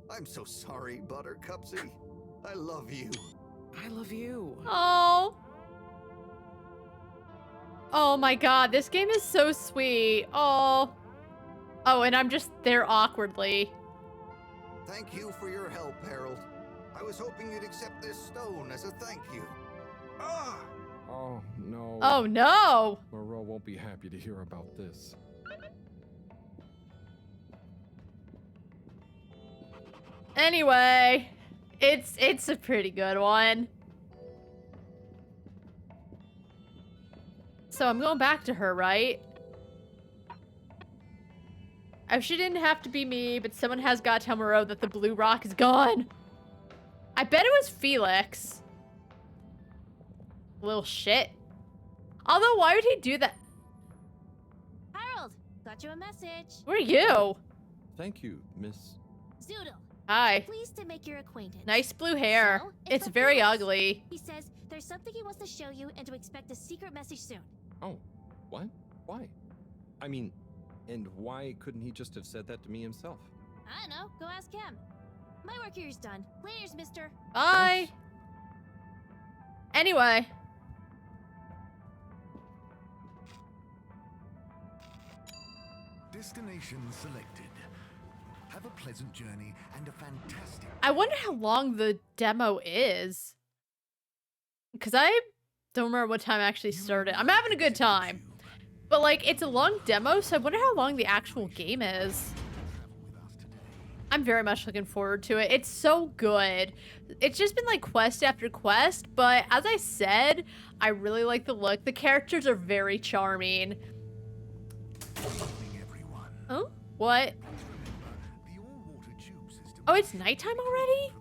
I'm so sorry, Buttercupsy. I love you. I love you. Oh. Oh my god, this game is so sweet. Oh. Oh, and I'm just there awkwardly. Thank you for your help, Harold. I was hoping you'd accept this stone as a thank you. Ah! Oh, no. Oh, no! Moreau won't be happy to hear about this. Anyway, it's a pretty good one. So I'm going back to her, right? Oh, she didn't have to be me, but someone has got to tell Moreau that the blue rock is gone. I bet it was Felix. Little shit. Although, why would he do that? Harold, got you a message. Where are you? Thank you, Miss... Zoodle. Hi. Pleased to make your acquaintance. Nice blue hair. So, it's from very Felix. ugly. He says there's something he wants to show you and to expect a secret message soon. Oh, what? Why? I mean, and why couldn't he just have said that to me himself? I don't know. Go ask him. My work here's done. Laters, mister. Bye. Anyway. Destination selected. Have a pleasant journey and a fantastic... I wonder how long the demo is. Because I don't remember what time I actually started. I'm having a good time. But, like, it's a long demo, so I wonder how long the actual game is. I'm very much looking forward to it. It's so good. It's just been, like, quest after quest, but as I said, I really like the look. The characters are very charming. Oh? What? Oh, it's nighttime already?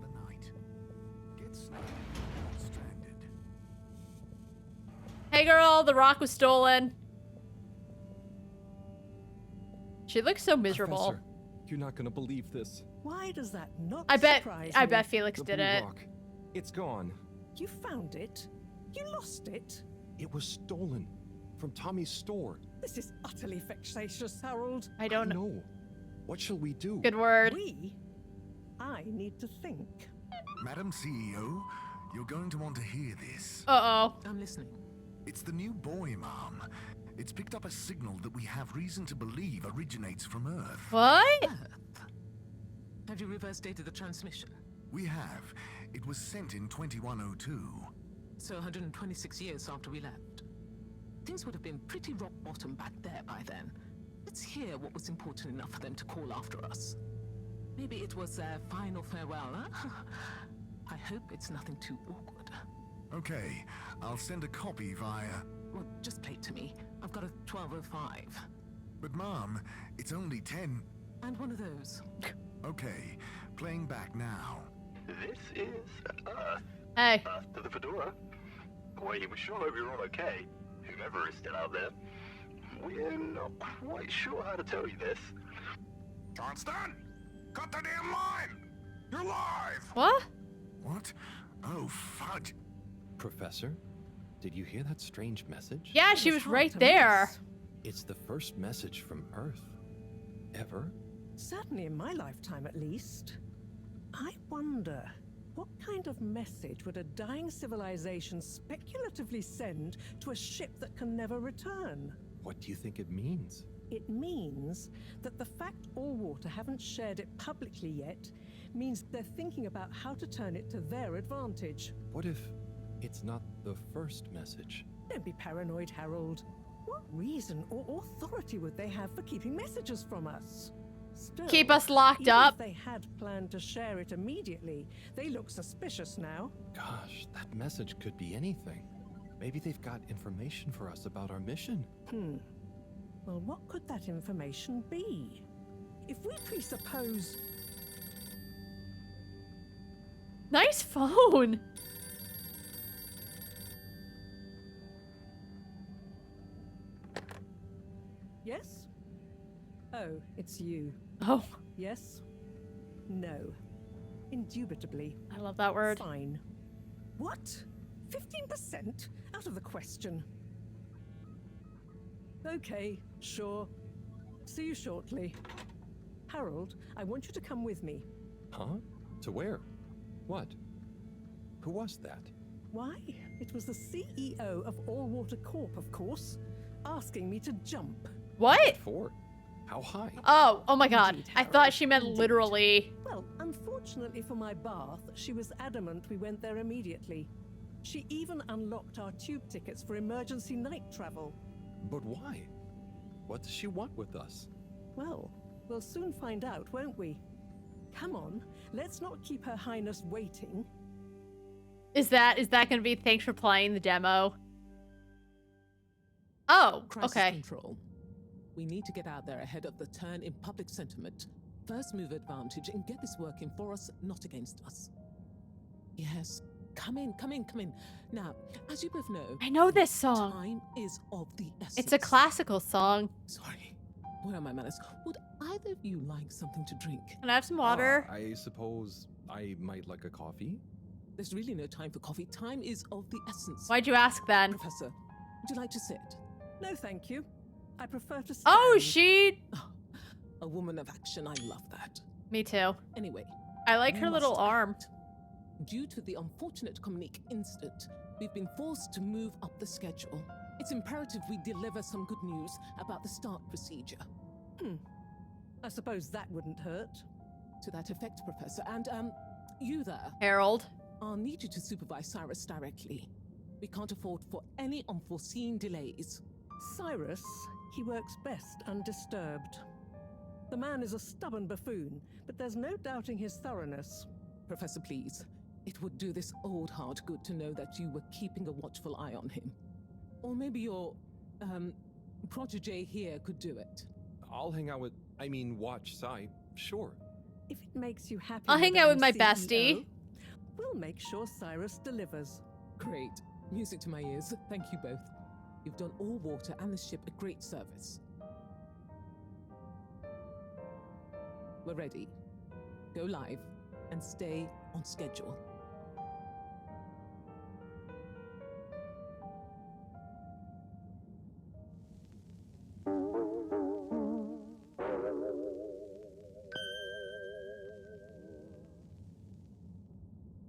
Hey girl, the rock was stolen. She looks so miserable. Professor, you're not gonna believe this. Why does that not I surprise me? bet Felix The did blue it. rock. It's gone. You found it? You lost it? It was stolen from Tommy's store. This is utterly vexatious, Harold. I don't know. What shall we do? Good word. We? I need to think. Madam CEO, you're going to want to hear this. Uh-oh. I'm listening. It's the new boy, Mom. It's picked up a signal that we have reason to believe originates from Earth. What? Have you reverse dated the transmission? We have. It was sent in 2102. So 126 years after we left. Things would have been pretty rock bottom back there by then. Let's hear what was important enough for them to call after us. Maybe it was their final farewell, huh? I hope it's nothing too awkward. Okay, I'll send a copy via... Well, just play it to me. I've got a 1205. But Mom, it's only 10... And one of those. Okay, playing back now. This is Earth. Hey. Earth to the Fedora. We sure hope you're all okay, whoever is still out there. We're not quite sure how to tell you this. Johnston! Cut the damn line! You're live! What? What? Oh, fudge. Professor, did you hear that strange message? Yeah, she was right there. It's the first message from Earth. Ever? Certainly in my lifetime, at least. I wonder, what kind of message would a dying civilization speculatively send to a ship that can never return? What do you think it means? It means that the fact Allwater haven't shared it publicly yet means they're thinking about how to turn it to their advantage. What if it's not the first message? Don't be paranoid, Harold. What reason or authority would they have for keeping messages from us? Still, keep us locked even up. If they had planned to share it immediately, they look suspicious now. Gosh, that message could be anything. Maybe they've got information for us about our mission. Well, what could that information be? If we presuppose... Nice phone. Yes? Oh, it's you. Oh. Yes? No. Indubitably. I love that word. Fine. What? 15%? Out of the question. Okay, sure. See you shortly. Harold, I want you to come with me. Huh? To where? What? Who was that? Why? It was the CEO of Allwater Corp, of course, asking me to jump. What? For? How high? Oh my god. Indeed, I thought she meant literally. Well, unfortunately for my bath, she was adamant we went there immediately. She even unlocked our tube tickets for emergency night travel. But why? What does she want with us? Well, we'll soon find out, won't we? Come on, let's not keep Her Highness waiting. Is that gonna be thanks for playing the demo? Oh, Crisis okay. Control. We need to get out there ahead of the turn in public sentiment. First move advantage and get this working for us, not against us. Yes. Come in. Now, as you both know, I know this song. Time is of the essence. It's a classical song. Sorry. Where are my manners? Would either of you like something to drink? Can I have some water? I suppose I might like a coffee. There's really no time for coffee. Time is of the essence. Why'd you ask then? Professor, would you like to sit? No, thank you. I prefer to stand. Oh, she... A woman of action. I love that. Me too. Anyway. I like we her little must arm. act. Due to the unfortunate Communique incident, we've been forced to move up the schedule. It's imperative we deliver some good news about the start procedure. I suppose that wouldn't hurt. To that effect, Professor. And, you there. Harold. I'll need you to supervise Cyrus directly. We can't afford for any unforeseen delays. Cyrus, he works best undisturbed. The man is a stubborn buffoon, but there's no doubting his thoroughness. Professor, please. It would do this old heart good to know that you were keeping a watchful eye on him. Or maybe your, protege here could do it. I'll hang out with, watch Cy, sure. If it makes you happy, I'll hang out with my Madame bestie. CEO, we'll make sure Cyrus delivers. Great. Music to my ears. Thank you both. You've done Allwater and the ship a great service. We're ready. Go live and stay on schedule.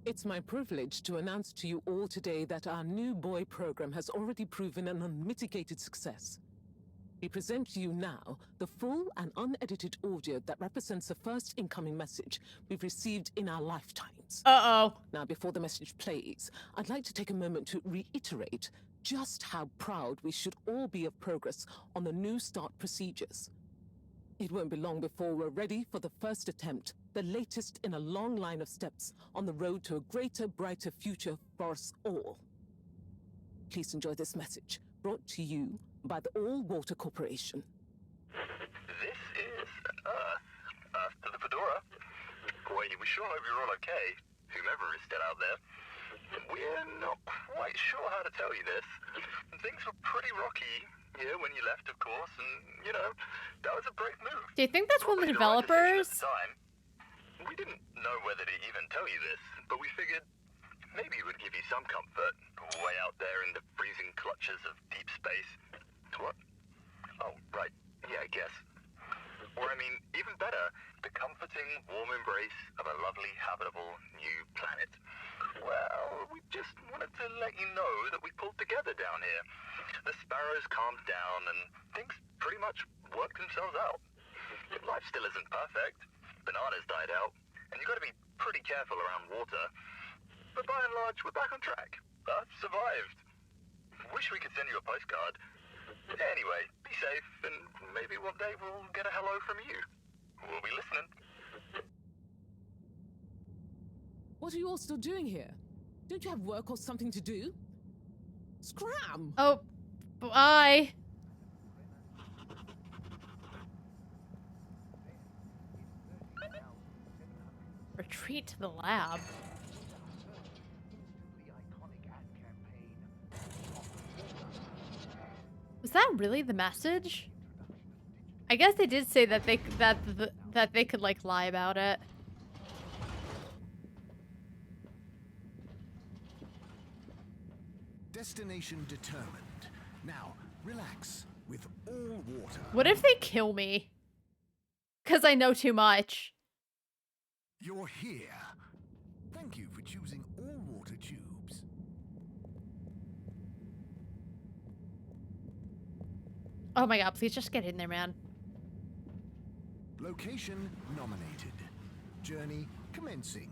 It's my privilege to announce to you all today that our new boy program has already proven an unmitigated success. We present to you now the full and unedited audio that represents the first incoming message we've received in our lifetimes. Uh-oh. Now, before the message plays, I'd like to take a moment to reiterate just how proud we should all be of progress on the New START procedures. It won't be long before we're ready for the first attempt, the latest in a long line of steps on the road to a greater, brighter future for us all. Please enjoy this message, brought to you by the All Water Corporation. This is Earth to the Fedora. We sure hope you're all okay, whomever is still out there. We're not quite sure how to tell you this. Things were pretty rocky here when you left, of course, and, you know, that was a brave move. Do you think that's one of the Probably right developers? decision at the time. We didn't know whether to even tell you this, but we figured maybe it would give you some comfort way out there in the freezing clutches of deep space. What? Oh, right. Yeah, I guess. Or, I mean, even better, the comforting, warm embrace of a lovely, habitable new planet. Well, we just wanted to let you know that we pulled together down here. The sparrows calmed down and things pretty much worked themselves out. Life still isn't perfect. Bananas died out, and you got to be pretty careful around water. But by and large, we're back on track. I've survived. Wish we could send you a postcard. Anyway, be safe, and maybe one day we'll get a hello from you. We'll be listening. What are you all still doing here? Don't you have work or something to do? Scram! Oh, bye. Retreat to the lab. Was that really the message? I guess they did say that they could like lie about it. Destination determined. Now, relax with all water. What if they kill me? 'Cause I know too much. You're here. Thank you for choosing all water tubes. Oh my god, please just get in there, man. Location nominated. Journey commencing.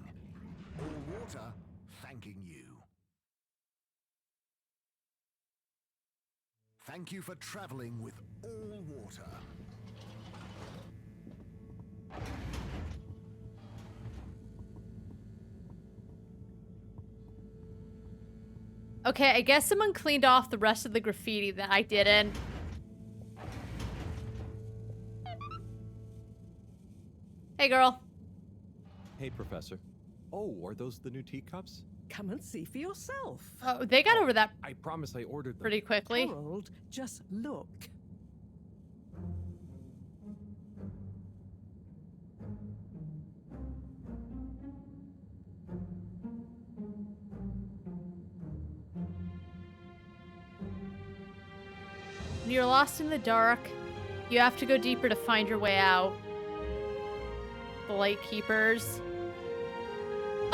All water thanking you. Thank you for traveling with all water. Okay, I guess someone cleaned off the rest of the graffiti that I didn't. Hey, girl. Hey, Professor. Oh, are those the new teacups? Come and see for yourself. Oh, they got over that I promise I ordered them. pretty quickly. Harold, just look. When you're lost in the dark, you have to go deeper to find your way out. The Lightkeepers.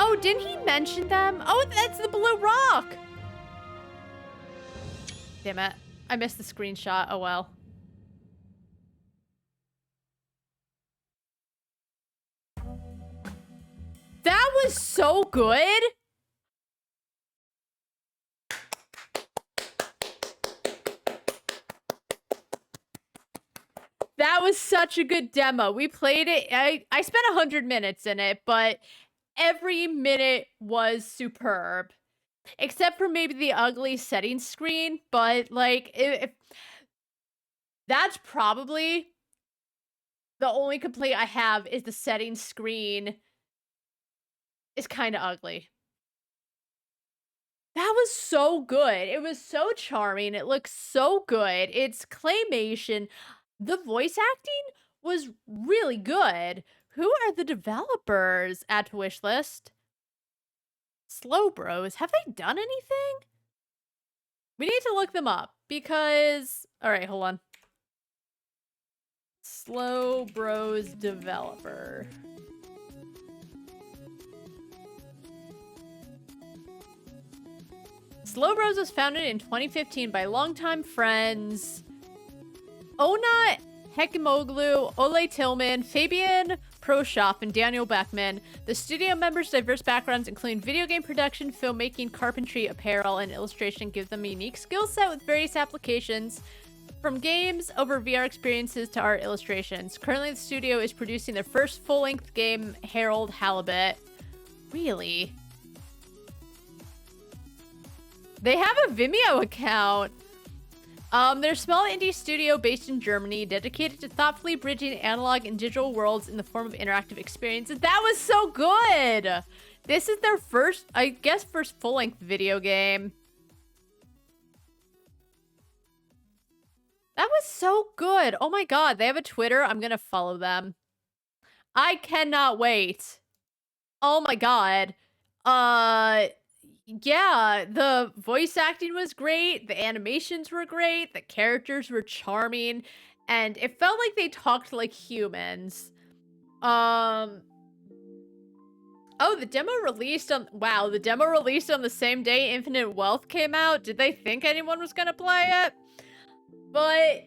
Oh, didn't he mention them? Oh, that's the blue rock! Damn it. I missed the screenshot. Oh well. That was so good! That was such a good demo. We played it. I spent 100 minutes in it, but every minute was superb. Except for maybe the ugly settings screen, but like if that's probably the only complaint I have is the settings screen is kind of ugly. That was so good. It was so charming. It looks so good. It's claymation. The voice acting was really good. Who are the developers? Add to wish list. Slow Bros. Have they done anything? We need to look them up because... Alright, hold on. Slow Bros developer. Slow Bros was founded in 2015 by longtime friends... Ona Hekimoglu, Ole Tillman, Fabian Proshoff, and Daniel Beckman. The studio members' diverse backgrounds, including video game production, filmmaking, carpentry, apparel, and illustration, give them a unique skill set with various applications, from games over VR experiences to art illustrations. Currently, the studio is producing their first full-length game, Harold Halibut. Really? They have a Vimeo account. They're a small indie studio based in Germany, dedicated to thoughtfully bridging analog and digital worlds in the form of interactive experiences. That was so good! This is their first, I guess, first full-length video game. That was so good. Oh my god, they have a Twitter. I'm gonna follow them. I cannot wait. Oh my god. Yeah, the voice acting was great, the animations were great, the characters were charming, and it felt like they talked like humans. Oh, the demo released on, wow, the demo released on the same day Infinite Wealth came out. Did they think anyone was gonna play it? But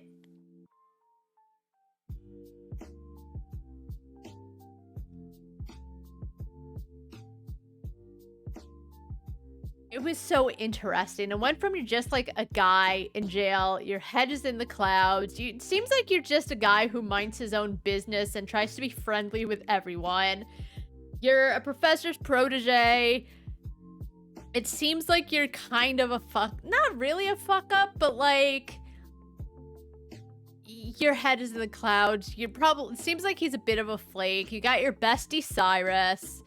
it was so interesting. It went from you're just like a guy in jail, your head is in the clouds. It seems like you're just a guy who minds his own business and tries to be friendly with everyone. You're a professor's protege. It seems like you're kind of a not really a fuck up, but like your head is in the clouds. You're probably, it seems like he's a bit of a flake. You got your bestie Cyrus.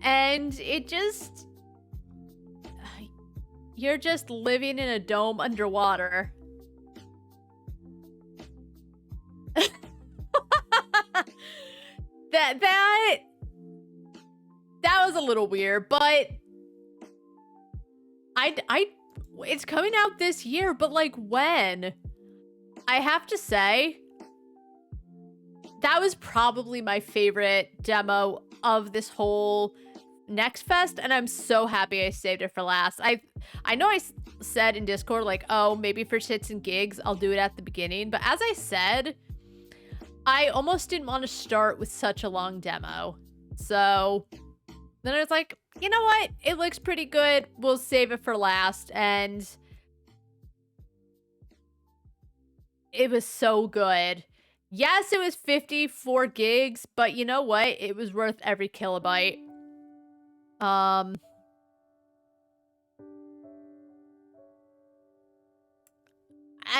And it just, you're just living in a dome underwater. That was a little weird, but it's coming out this year, but like when? I have to say, that was probably my favorite demo of this whole Next Fest, and I'm so happy I saved it for last. I know I said in Discord, like, oh, maybe for shits and gigs, I'll do it at the beginning, but as I said, I almost didn't want to start with such a long demo. So then I was like, you know what? It looks pretty good. We'll save it for last, and it was so good. Yes, it was 54 gigs, but you know what? It was worth every kilobyte. I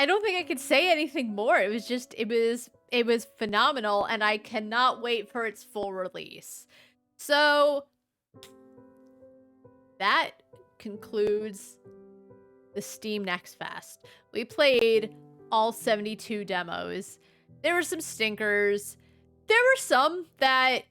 don't think I could say anything more. It was just, it was phenomenal, and I cannot wait for its full release. So that concludes the Steam Next Fest. We played all 72 demos. There were some stinkers. There were some that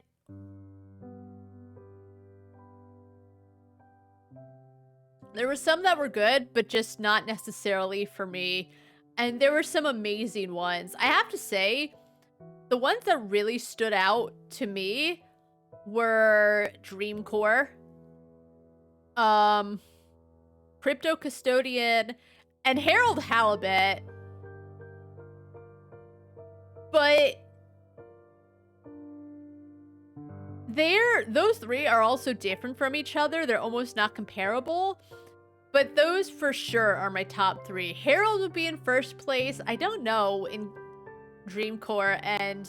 were good, but just not necessarily for me. And there were some amazing ones. I have to say, the ones that really stood out to me were Dreamcore, Crypto Custodian, and Harold Halibut. But those three are also different from each other. They're almost not comparable. But those for sure are my top three. Harold would be in first place. I don't know in Dreamcore and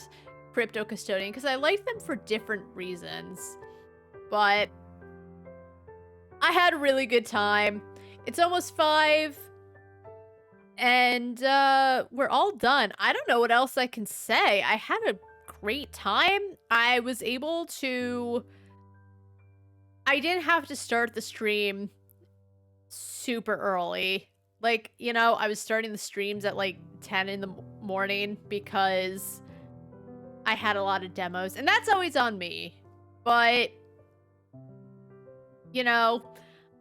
Crypto Custodian because I like them for different reasons. But I had a really good time. It's almost 5. And we're all done. I don't know what else I can say. I had a great time. I was able to... I didn't have to start the stream super early. Like, you know, I was starting the streams at like 10 in the morning because I had a lot of demos. And that's always on me. But, you know,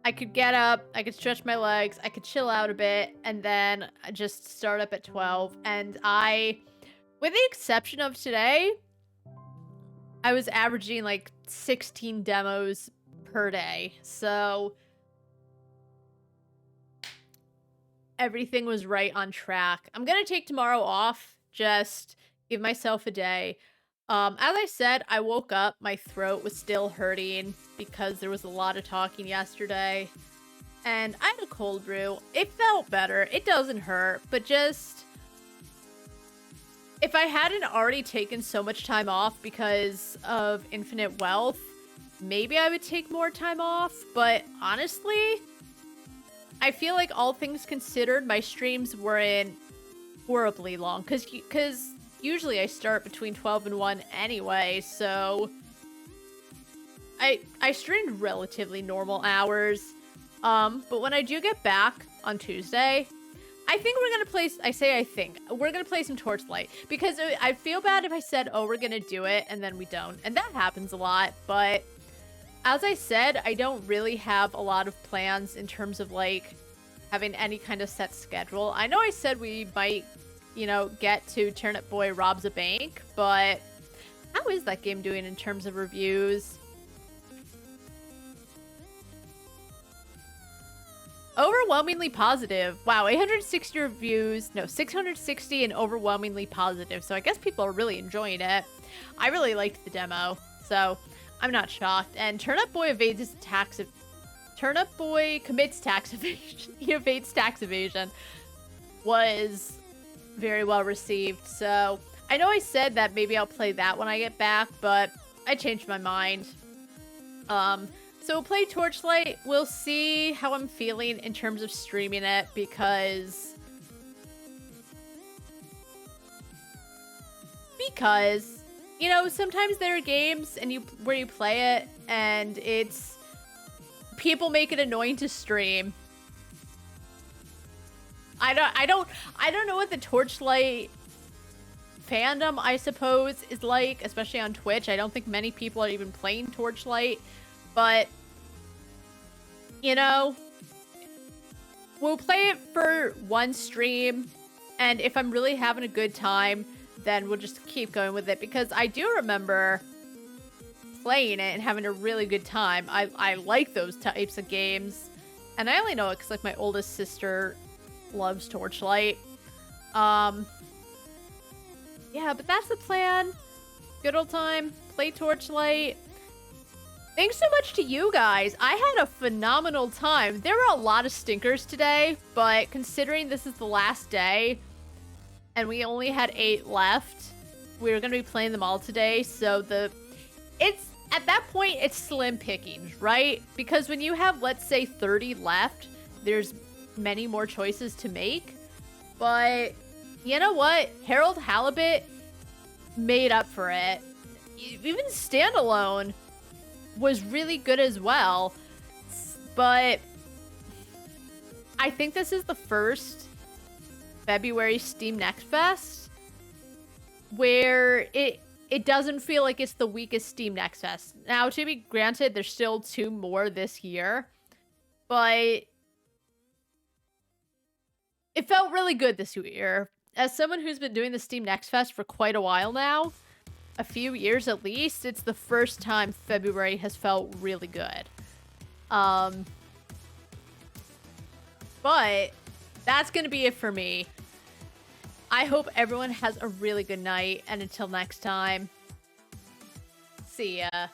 I could get up, I could stretch my legs, I could chill out a bit, and then just start up at 12. And with the exception of today, I was averaging like 16 demos per day. So everything was right on track. I'm gonna take tomorrow off, just give myself a day. As I said, I woke up, my throat was still hurting because there was a lot of talking yesterday. And I had a cold brew. It felt better. It doesn't hurt, but just... if I hadn't already taken so much time off because of Infinite Wealth, maybe I would take more time off, but honestly, I feel like all things considered, my streams weren't horribly long, because usually I start between 12 and 1 anyway, so I streamed relatively normal hours, but when I do get back on Tuesday, I think we're gonna play, we're gonna play some Torchlight, because I feel bad if I said, oh, we're gonna do it, and then we don't, and that happens a lot, but as I said, I don't really have a lot of plans in terms of, like, having any kind of set schedule. I know I said we might, you know, get to Turnip Boy Robs a Bank, but how is that game doing in terms of reviews? Overwhelmingly positive. Wow, 860 reviews. No, 660 and overwhelmingly positive. So I guess people are really enjoying it. I really liked the demo, so I'm not shocked. And Turnip Boy evades his tax. Turnip Boy commits tax evasion. He evades tax evasion. Was very well received. So I know I said that maybe I'll play that when I get back, but I changed my mind. So we'll play Torchlight. We'll see how I'm feeling in terms of streaming it, because you know, sometimes there are games where you play it and it's people make it annoying to stream. I don't know what the Torchlight fandom, I suppose, is like, especially on Twitch. I don't think many people are even playing Torchlight, but you know, we'll play it for one stream, and if I'm really having a good time, then we'll just keep going with it, because I do remember playing it and having a really good time. I like those types of games, and I only know it because, like, my oldest sister loves Torchlight. Yeah, but that's the plan. Good old time. Play Torchlight. Thanks so much to you guys. I had a phenomenal time. There were a lot of stinkers today, but considering this is the last day and we only had 8 left, we were going to be playing them all today. So it's at that point, it's slim pickings, right? Because when you have, let's say, 30 left, there's many more choices to make. But you know what? Harold Halibut made up for it. Even standalone was really good as well. But I think this is the first February Steam Next Fest where it doesn't feel like it's the weakest Steam Next Fest. Now, to be granted, there's still 2 more this year, but it felt really good this year. As someone who's been doing the Steam Next Fest for quite a while now, a few years at least, it's the first time February has felt really good. But that's going to be it for me. I hope everyone has a really good night, and until next time, see ya.